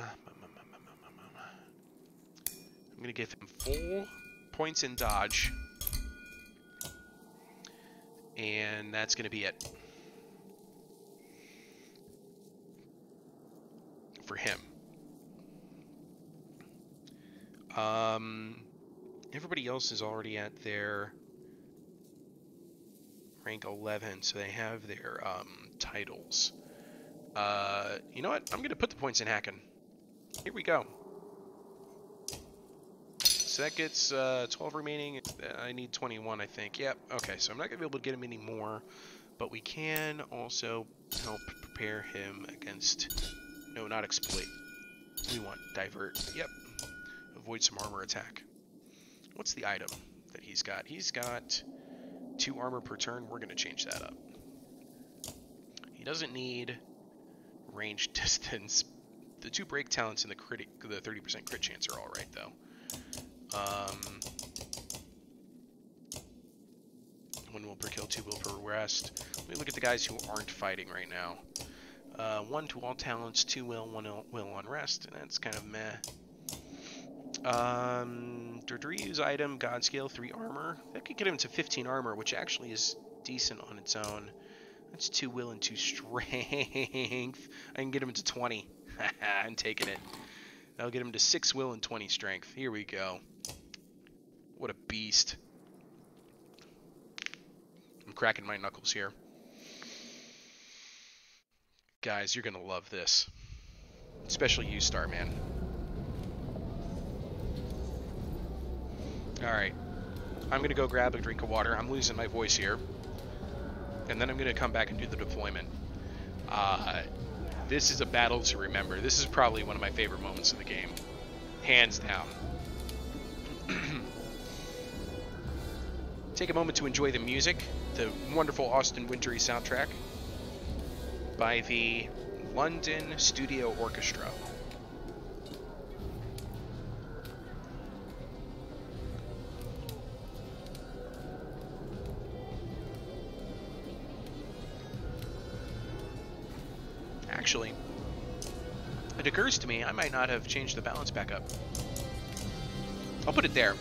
going to give him 4 points in dodge, and that's going to be it for him. Everybody else is already at their rank 11, so they have their titles. You know what? I'm going to put the points in Hacken. Here we go. So that gets 12 remaining. I need 21, I think. Yep. Okay, so I'm not going to be able to get him any more, but we can also help prepare him against... No, not exploit. We want divert. Yep. Avoid some armor attack. What's the item that he's got? He's got 2 armor per turn. We're going to change that up. He doesn't need range distance. The 2 break talents and the 30% crit chance are all right, though. 1 will per kill, 2 will per rest. Let me look at the guys who aren't fighting right now. 1 to all talents, 2 will, 1 will on rest, and that's kind of meh. Dordryu's item, God Scale, 3 armor. That could get him to 15 armor, which actually is decent on its own. That's 2 will and 2 strength. I can get him to 20. I'm taking it. That'll get him to 6 will and 20 strength. Here we go. What a beast. I'm cracking my knuckles here. Guys, you're gonna love this. Especially you, Starman. Alright. I'm gonna go grab a drink of water. I'm losing my voice here. And then I'm gonna come back and do the deployment. This is a battle to remember. This is probably one of my favorite moments of the game. Hands down. Take a moment to enjoy the music, the wonderful Austin Wintory soundtrack by the London Studio Orchestra. Actually, it occurs to me I might not have changed the balance back up. I'll put it there.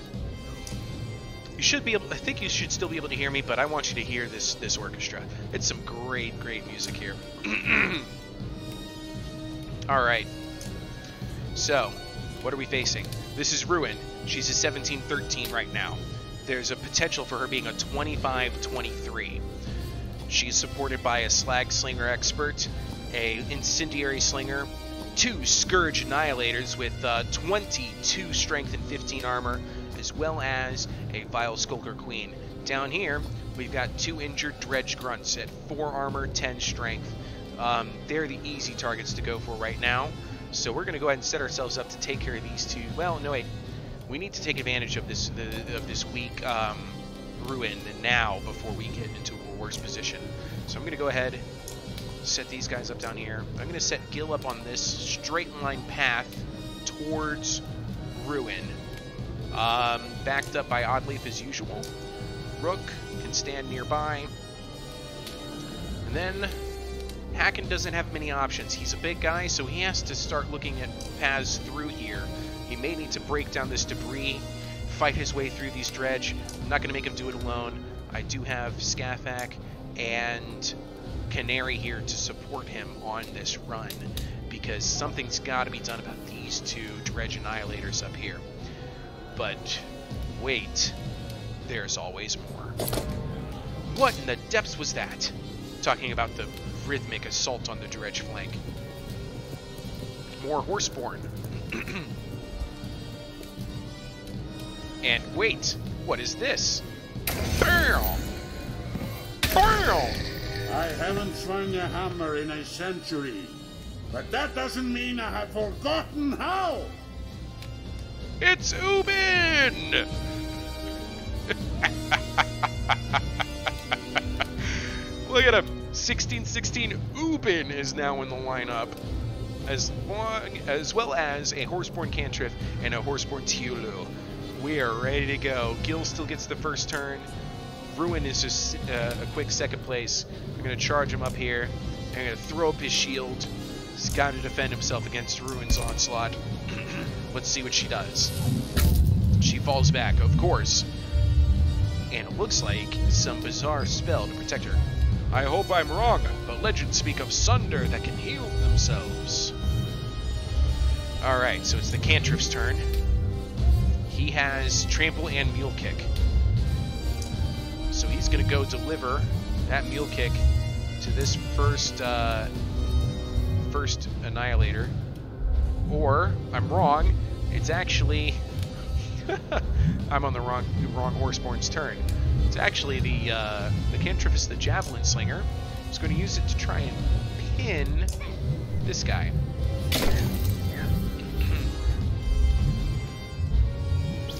You should be able, I think you should still be able to hear me, but I want you to hear this orchestra. It's some great music here. Alright. So, what are we facing? This is Ruin. She's a 17-13 right now. There's a potential for her being a 25-23. She's supported by a Slag Slinger expert, a Incendiary Slinger, 2 Scourge Annihilators with 22 strength and 15 armor, as well as a Vile Skulker Queen. Down here, we've got 2 injured Dredge Grunts at 4 armor, 10 strength. They're the easy targets to go for right now. So we're going to go ahead and set ourselves up to take care of these 2. Well, no, wait. We need to take advantage of this weak Ruin now before we get into a worse position. So I'm going to go ahead, set these guys up down here. I'm going to set Gil up on this straight line path towards Ruin. Backed up by Oddleaf as usual. Rook can stand nearby. And then Hacken doesn't have many options. He's a big guy, so he has to start looking at paths through here. He may need to break down this debris, fight his way through these dredge. I'm not going to make him do it alone. I do have Skafak and Canary here to support him on this run, because something's got to be done about these 2 Dredge Annihilators up here. But wait, there's always more. What in the depths was that? Talking about the rhythmic assault on the Dredge flank. More Horseborn. And wait, what is this? Bam! Bam! I haven't swung a hammer in a century, but that doesn't mean I have forgotten how. It's Ubin! Look at him. 1616 Ubin is now in the lineup, as well as a Horseborn Cantrip and a Horseborn Tiulu. We are ready to go. Gil still gets the first turn. Ruin is just a quick second place. We're going to charge him up here. I'm going to throw up his shield. He's got to defend himself against Ruin's onslaught. Let's see what she does. She falls back, of course. And it looks like some bizarre spell to protect her. I hope I'm wrong, but legends speak of Sunder that can heal themselves. Alright, so it's the Cantrip's turn. He has Trample and Mule Kick. So he's going to go deliver that Mule Kick to this first Annihilator. Or, I'm wrong, it's actually... I'm on the wrong Horseborn's turn. It's actually the Cantrip is the Javelin Slinger. He's going to use it to try and pin this guy.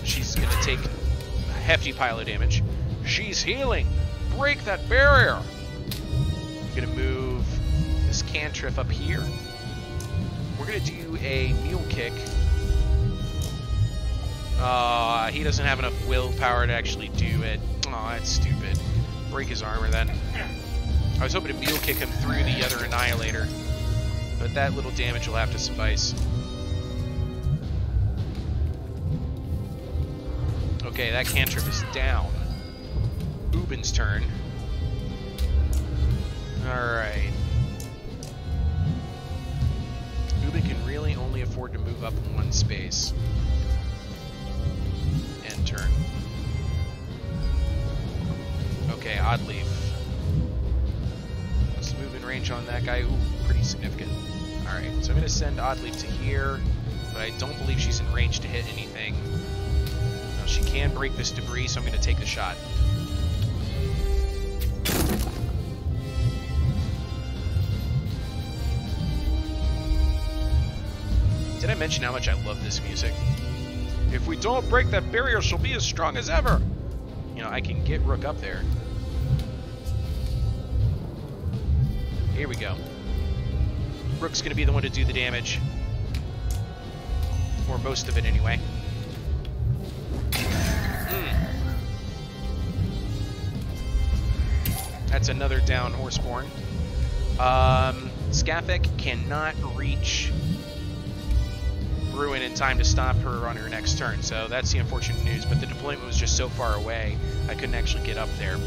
she's going to take a hefty pile of damage. She's healing. Break that barrier. I'm going to move this cantrip up here. We're going to do a mule kick. He doesn't have enough willpower to actually do it. Oh, that's stupid. Break his armor then. I was hoping to mule kick him through the other Annihilator, but that little damage will have to suffice. Okay, that cantrip is down. Ubin's turn. Alright. Ubin can really only afford to move up one space. End turn. Okay, Oddleaf. Let's move in range on that guy. Ooh, pretty significant. Alright, so I'm going to send Oddleaf to here, but I don't believe she's in range to hit anything. Now, she can break this debris, so I'm going to take the shot. Did I mention how much I love this music? If we don't break that barrier, she'll be as strong as ever. You know, I can get Rook up there. Here we go. Rook's going to be the one to do the damage. Or most of it, anyway. That's another down Horseborn. Scathek cannot reach Ruin in time to stop her on her next turn, so that's the unfortunate news, but the deployment was just so far away, I couldn't actually get up there.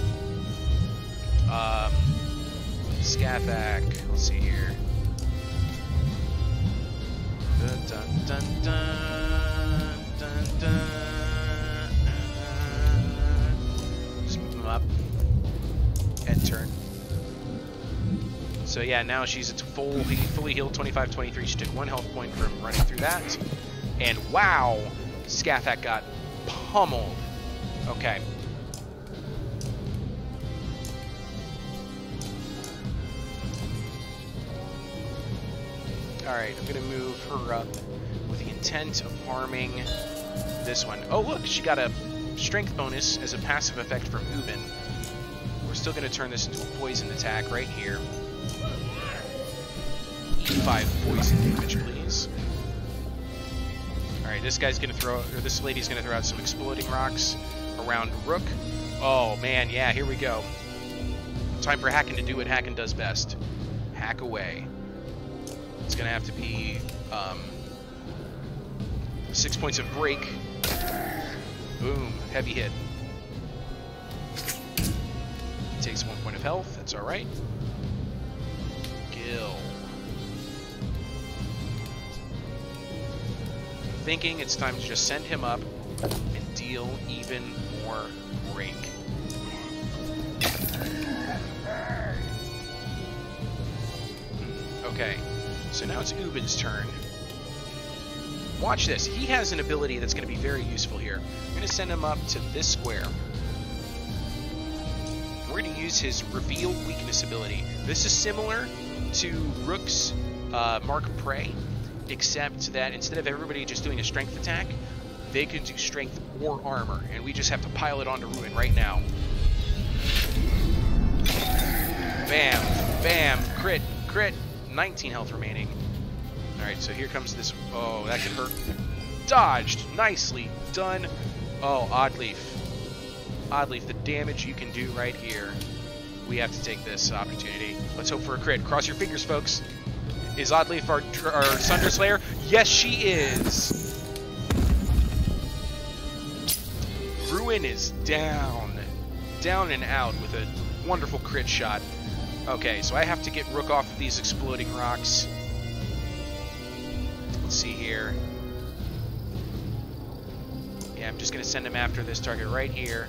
Scathak, let's see here. Dun, dun, dun, dun, dun, dun. Just move them up. End turn. So yeah, now she's at fully healed, 25-23. She took 1 health point from running through that. And wow, Scathak got pummeled. Okay. Alright, I'm going to move her up with the intent of harming this one. Oh look, she got a strength bonus as a passive effect from Ubin. We're still going to turn this into a poison attack right here. 5 poison damage, please. Alright, this guy's gonna throw, or this lady's gonna throw out some exploding rocks around Rook. Oh man, yeah, here we go. Time for Hacken to do what Hacken does best. Hack away. It's gonna have to be 6 points of break. Boom, heavy hit. He takes 1 point of health, that's alright. Kill. Thinking it's time to just send him up and deal even more break. Okay, so now it's Ubin's turn. Watch this. He has an ability that's going to be very useful here. I'm going to send him up to this square. We're going to use his Reveal Weakness ability. This is similar to Rook's Mark of Prey, except that instead of everybody just doing a strength attack, they can do strength or armor, and we just have to pile it onto Ruin right now. Bam, bam, crit, crit, 19 health remaining. Alright, so here comes this, oh, that could hurt. Dodged, nicely done. Oh, Oddleaf. Oddleaf, the damage you can do right here. We have to take this opportunity. Let's hope for a crit. Cross your fingers, folks. Is Oddleaf our Sunder Slayer? Yes, she is. Ruin is down. Down and out with a wonderful crit shot. Okay, so I have to get Rook off of these exploding rocks. Let's see here. Yeah, I'm just going to send him after this target right here.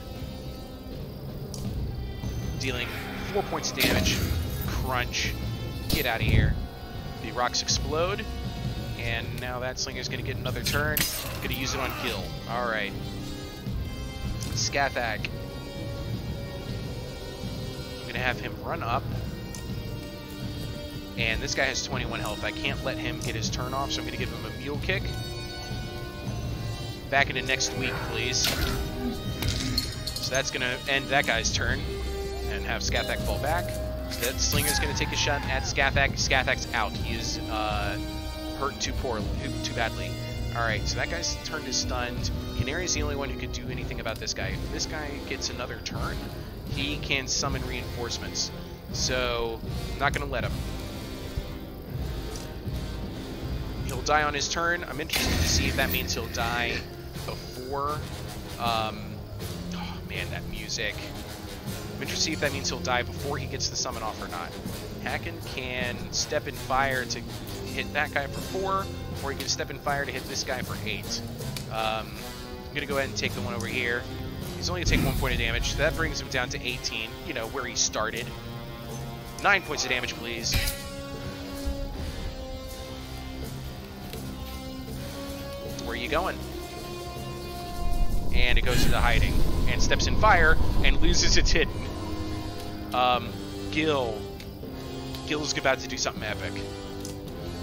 Dealing 4 points of damage. Crunch. Get out of here. The rocks explode. And now that Slinger's going to get another turn. Going to use it on kill. Alright. Scathak. I'm going to have him run up. And this guy has 21 health. I can't let him get his turn off, so I'm going to give him a mule kick. back into next week, please. So that's going to end that guy's turn and have Scathach fall back. So that Slinger's going to take a shot at Scathach. Scathach's out. He is hurt too badly. Alright, so that guy's turn is stunned. Canary's the only one who could do anything about this guy. If this guy gets another turn, he can summon reinforcements. So, I'm not going to let him. He'll die on his turn. I'm interested to see if that means he'll die before... oh man, that music. I'm interested to see if that means he'll die before he gets the summon off or not. Hacken can step in fire to hit that guy for 4, or he can step in fire to hit this guy for 8. I'm going to go ahead and take the one over here. He's only going to take 1 point of damage, so that brings him down to 18, you know, where he started. 9 points of damage, please. Where are you going? And it goes into hiding, and steps in fire, and loses its hidden. Gil's about to do something epic.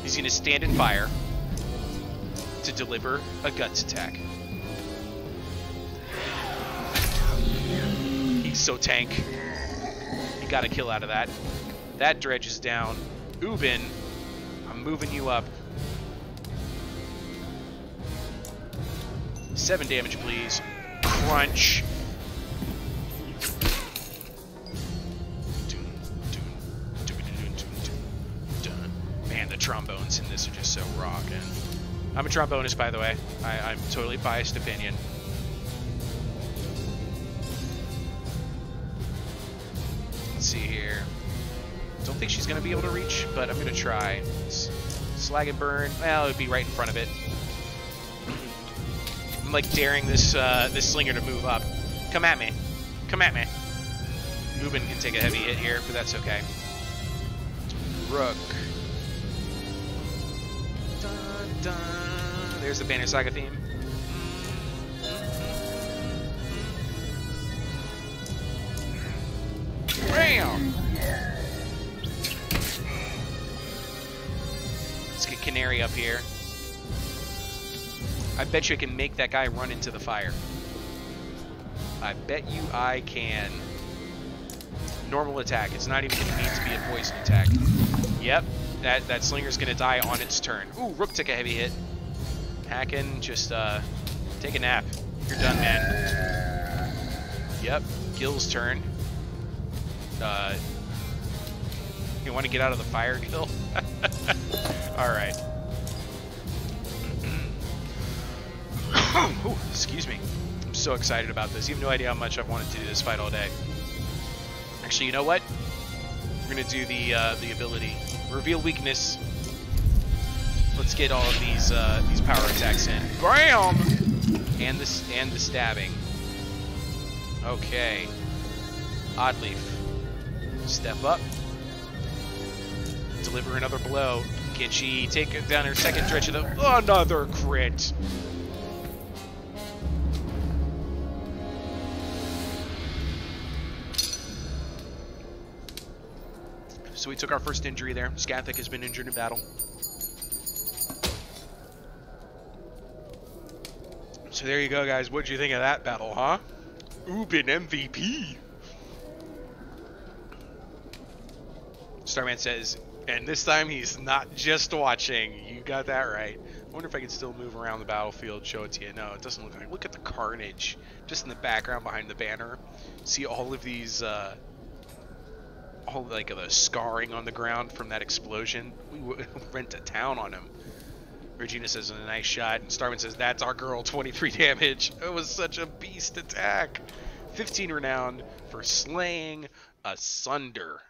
He's going to stand in fire to deliver a guts attack. He's so tank. He got a kill out of that. That dredge is down. Ubin, I'm moving you up. 7 damage, please. Crunch. Man, the trombones in this are just so rockin'. I'm a trombonist, by the way. I'm totally biased opinion. Let's see here. Don't think she's gonna be able to reach, but I'm gonna try. Slag and burn. Well, it would be right in front of it. I'm like daring this this slinger to move up. Come at me. Come at me. Ubin can take a heavy hit here, but that's okay. Rook. Dun, dun. There's the Banner Saga theme. Bam! Let's get Canary up here. I bet you I can make that guy run into the fire. I bet you I can. Normal attack. It's not even going to need to be a poison attack. Yep, that slinger's going to die on its turn. Ooh, Rook took a heavy hit. Hacken, just take a nap. You're done, man. Yep, Gil's turn. You want to get out of the fire, Gil? Alright. Ooh, excuse me. I'm so excited about this. You have no idea how much I've wanted to do this fight all day. Actually, you know what? We're gonna do the ability. Reveal weakness. Let's get all of these power attacks in. Bam! And the stabbing. Okay. Oddleaf. Step up. Deliver another blow. Can she take down her second dredge of the... Another crit! So we took our first injury there. Scathach has been injured in battle. So there you go, guys. What'd you think of that battle, huh? Ubin MVP! Starman says, and this time he's not just watching. You got that right. I wonder if I can still move around the battlefield, show it to you. No, it doesn't look like. Look at the carnage just in the background behind the banner. See all of these, all like the scarring on the ground from that explosion. We went to town on him. Regina says, a nice shot. And Starman says, that's our girl, 23 damage. It was such a beast attack. 15 renown for slaying asunder.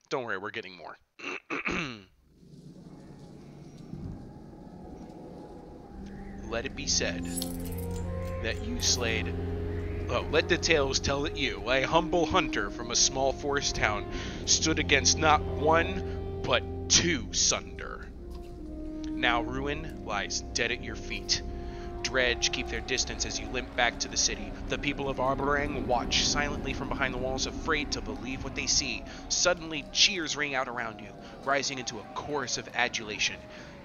Don't worry, we're getting more. Let it be said that you slayed... Oh, let the tales tell that you, a humble hunter from a small forest town, stood against not one, but 2 sunder. Now ruin lies dead at your feet. Dredge, keep their distance as you limp back to the city. The people of Arborang watch silently from behind the walls, afraid to believe what they see. Suddenly, cheers ring out around you, rising into a chorus of adulation.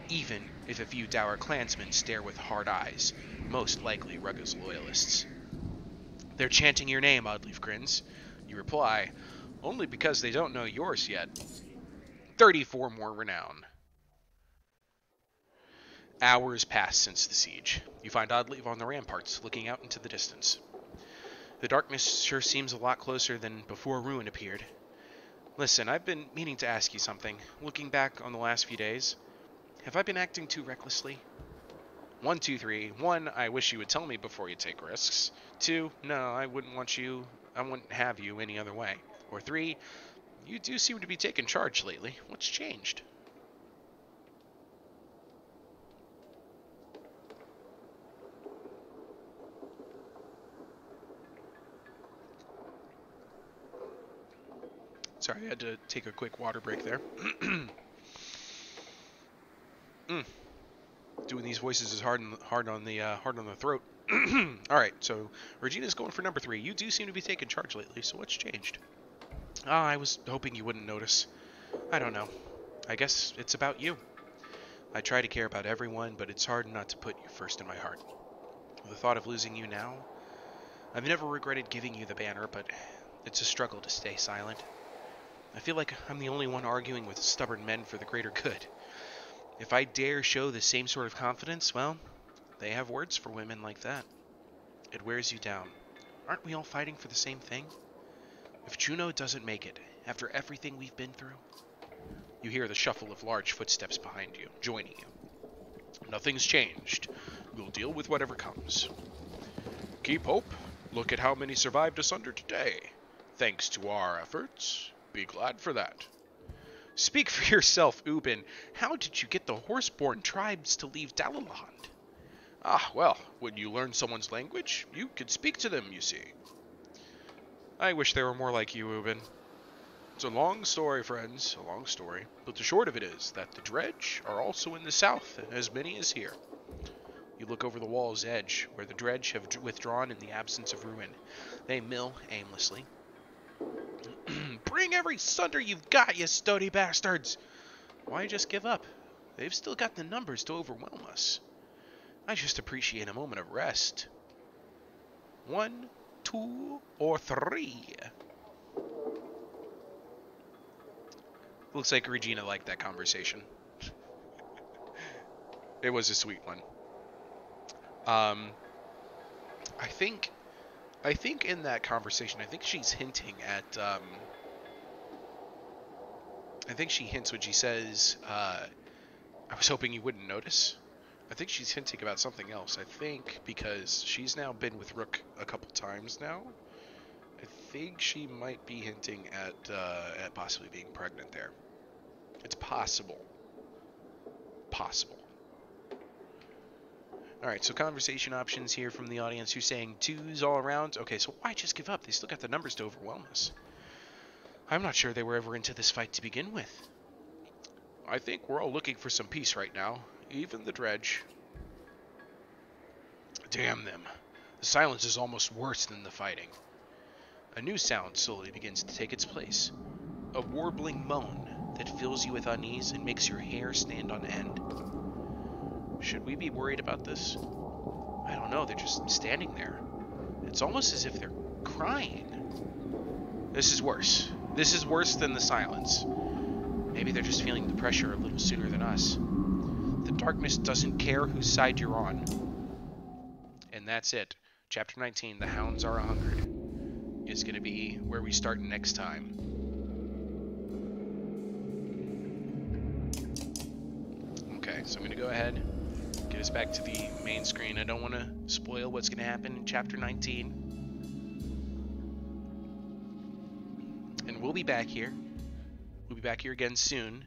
even if a few dour clansmen stare with hard eyes, most likely Rugga's loyalists. They're chanting your name, Oddleaf grins. You reply, only because they don't know yours yet. 34 more renown. Hours pass since the siege. You find Oddleaf on the ramparts, looking out into the distance. The darkness sure seems a lot closer than before Ruin appeared. Listen, I've been meaning to ask you something. Looking back on the last few days, have I been acting too recklessly? 1, 2, 3. 1, I wish you would tell me before you take risks. 2, no, I wouldn't have you any other way. Or 3, you do seem to be taking charge lately. What's changed? Sorry, I had to take a quick water break there. Doing these voices is hard on the throat. All right, so Regina's going for number 3. You do seem to be taking charge lately, so what's changed? I was hoping you wouldn't notice. I don't know. I guess it's about you. I try to care about everyone, but it's hard not to put you first in my heart. The thought of losing you now, I've never regretted giving you the banner, but it's a struggle to stay silent. I feel like I'm the only one arguing with stubborn men for the greater good. If I dare show the same sort of confidence, well, they have words for women like that. It wears you down. Aren't we all fighting for the same thing? If Juno doesn't make it, after everything we've been through... You hear the shuffle of large footsteps behind you, joining you. Nothing's changed. We'll deal with whatever comes. Keep hope. Look at how many survived asunder today. Thanks to our efforts. Be glad for that. Speak for yourself, Ubin. How did you get the horseborn tribes to leave Dalaland? Ah, well, when you learn someone's language, you could speak to them, you see. I wish they were more like you, Ubin. It's a long story, friends, a long story. But the short of it is that the Dredge are also in the south, as many as here. You look over the wall's edge, where the Dredge have withdrawn in the absence of Ruin. They mill aimlessly. Bring every sunder you've got, you stody bastards! Why just give up? They've still got the numbers to overwhelm us. I just appreciate a moment of rest. 1, 2, or 3. Looks like Regina liked that conversation. It was a sweet one. I think in that conversation, I think she's hinting at, I think she hints when she says, I was hoping you wouldn't notice. I think she's hinting about something else. I think because she's now been with Rook a couple times now, I think she might be hinting at possibly being pregnant there. It's possible. Possible. Alright, so conversation options here from the audience. Who's saying 2s all around? Okay, so why just give up? They still got the numbers to overwhelm us. I'm not sure they were ever into this fight to begin with. I think we're all looking for some peace right now. Even the Dredge. Damn them. The silence is almost worse than the fighting. A new sound slowly begins to take its place. A warbling moan that fills you with unease and makes your hair stand on end. Should we be worried about this? I don't know, they're just standing there. It's almost as if they're crying. This is worse. This is worse than the silence. Maybe they're just feeling the pressure a little sooner than us. The darkness doesn't care whose side you're on. And that's it. Chapter 19, The Hounds Are Hungered, is going to be where we start next time. Okay, so I'm going to go ahead, get us back to the main screen. I don't want to spoil what's going to happen in Chapter 19. And we'll be back here. We'll be back here again soon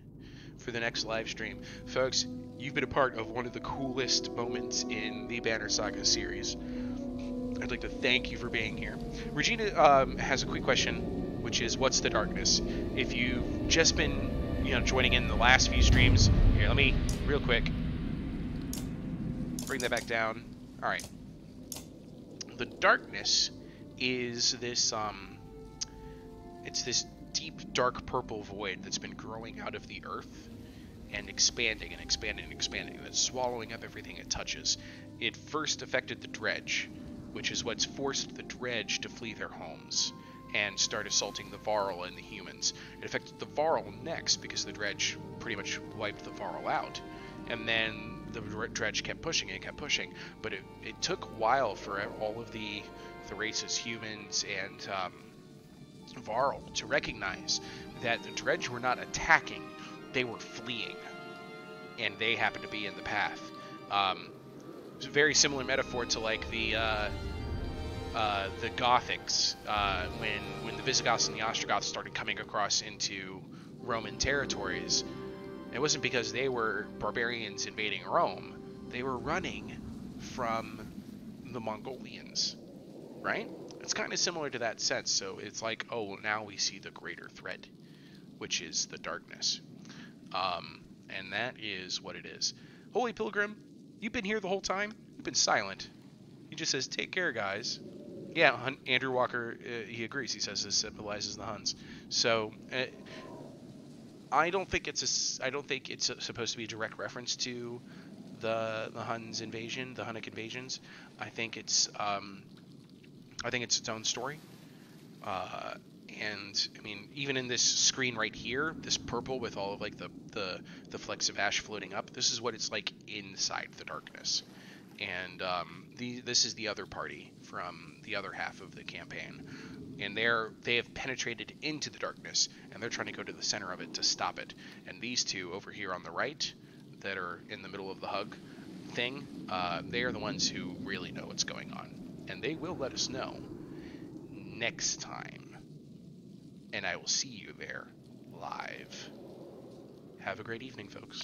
for the next live stream. Folks, you've been a part of one of the coolest moments in the Banner Saga series. I'd like to thank you for being here. Regina has a quick question, which is, what's the darkness? If you've just been, joining in the last few streams, here, let me, real quick, bring that back down. All right. The darkness is this, it's this deep, dark purple void that's been growing out of the earth. and expanding and expanding and expanding, and it's swallowing up everything it touches. It first affected the dredge, which is what's forced the dredge to flee their homes and start assaulting the Varl and the humans. It affected the Varl next because the dredge pretty much wiped the Varl out. And then the dredge kept pushing and kept pushing. But it took a while for all of the races, humans and Varl, to recognize that the dredge were not attacking, they were fleeing. And they happened to be in the path. It's a very similar metaphor to like the Gothics, when the Visigoths and the Ostrogoths started coming across into Roman territories. It wasn't because they were barbarians invading Rome. They were running from the Mongolians, right? It's kind of similar to that sense. So it's like, oh, now we see the greater threat, which is the darkness. And that is what it is. Holy Pilgrim, you've been here the whole time? You've been silent. He just says, take care, guys. Yeah, Andrew Walker, he agrees. He says this symbolizes the Huns. So, I don't think it's supposed to be a direct reference to the Huns invasion, the Hunnic invasions. I think it's its own story. And I mean, even in this screen right here, this purple with all of like the flecks of ash floating up, this is what it's like inside the darkness. And this is the other party from the other half of the campaign, and they have penetrated into the darkness, and they're trying to go to the center of it to stop it. And these two over here on the right, that are in the middle of the hug thing, they are the ones who really know what's going on, and they will let us know next time. And I will see you there live. Have a great evening, folks.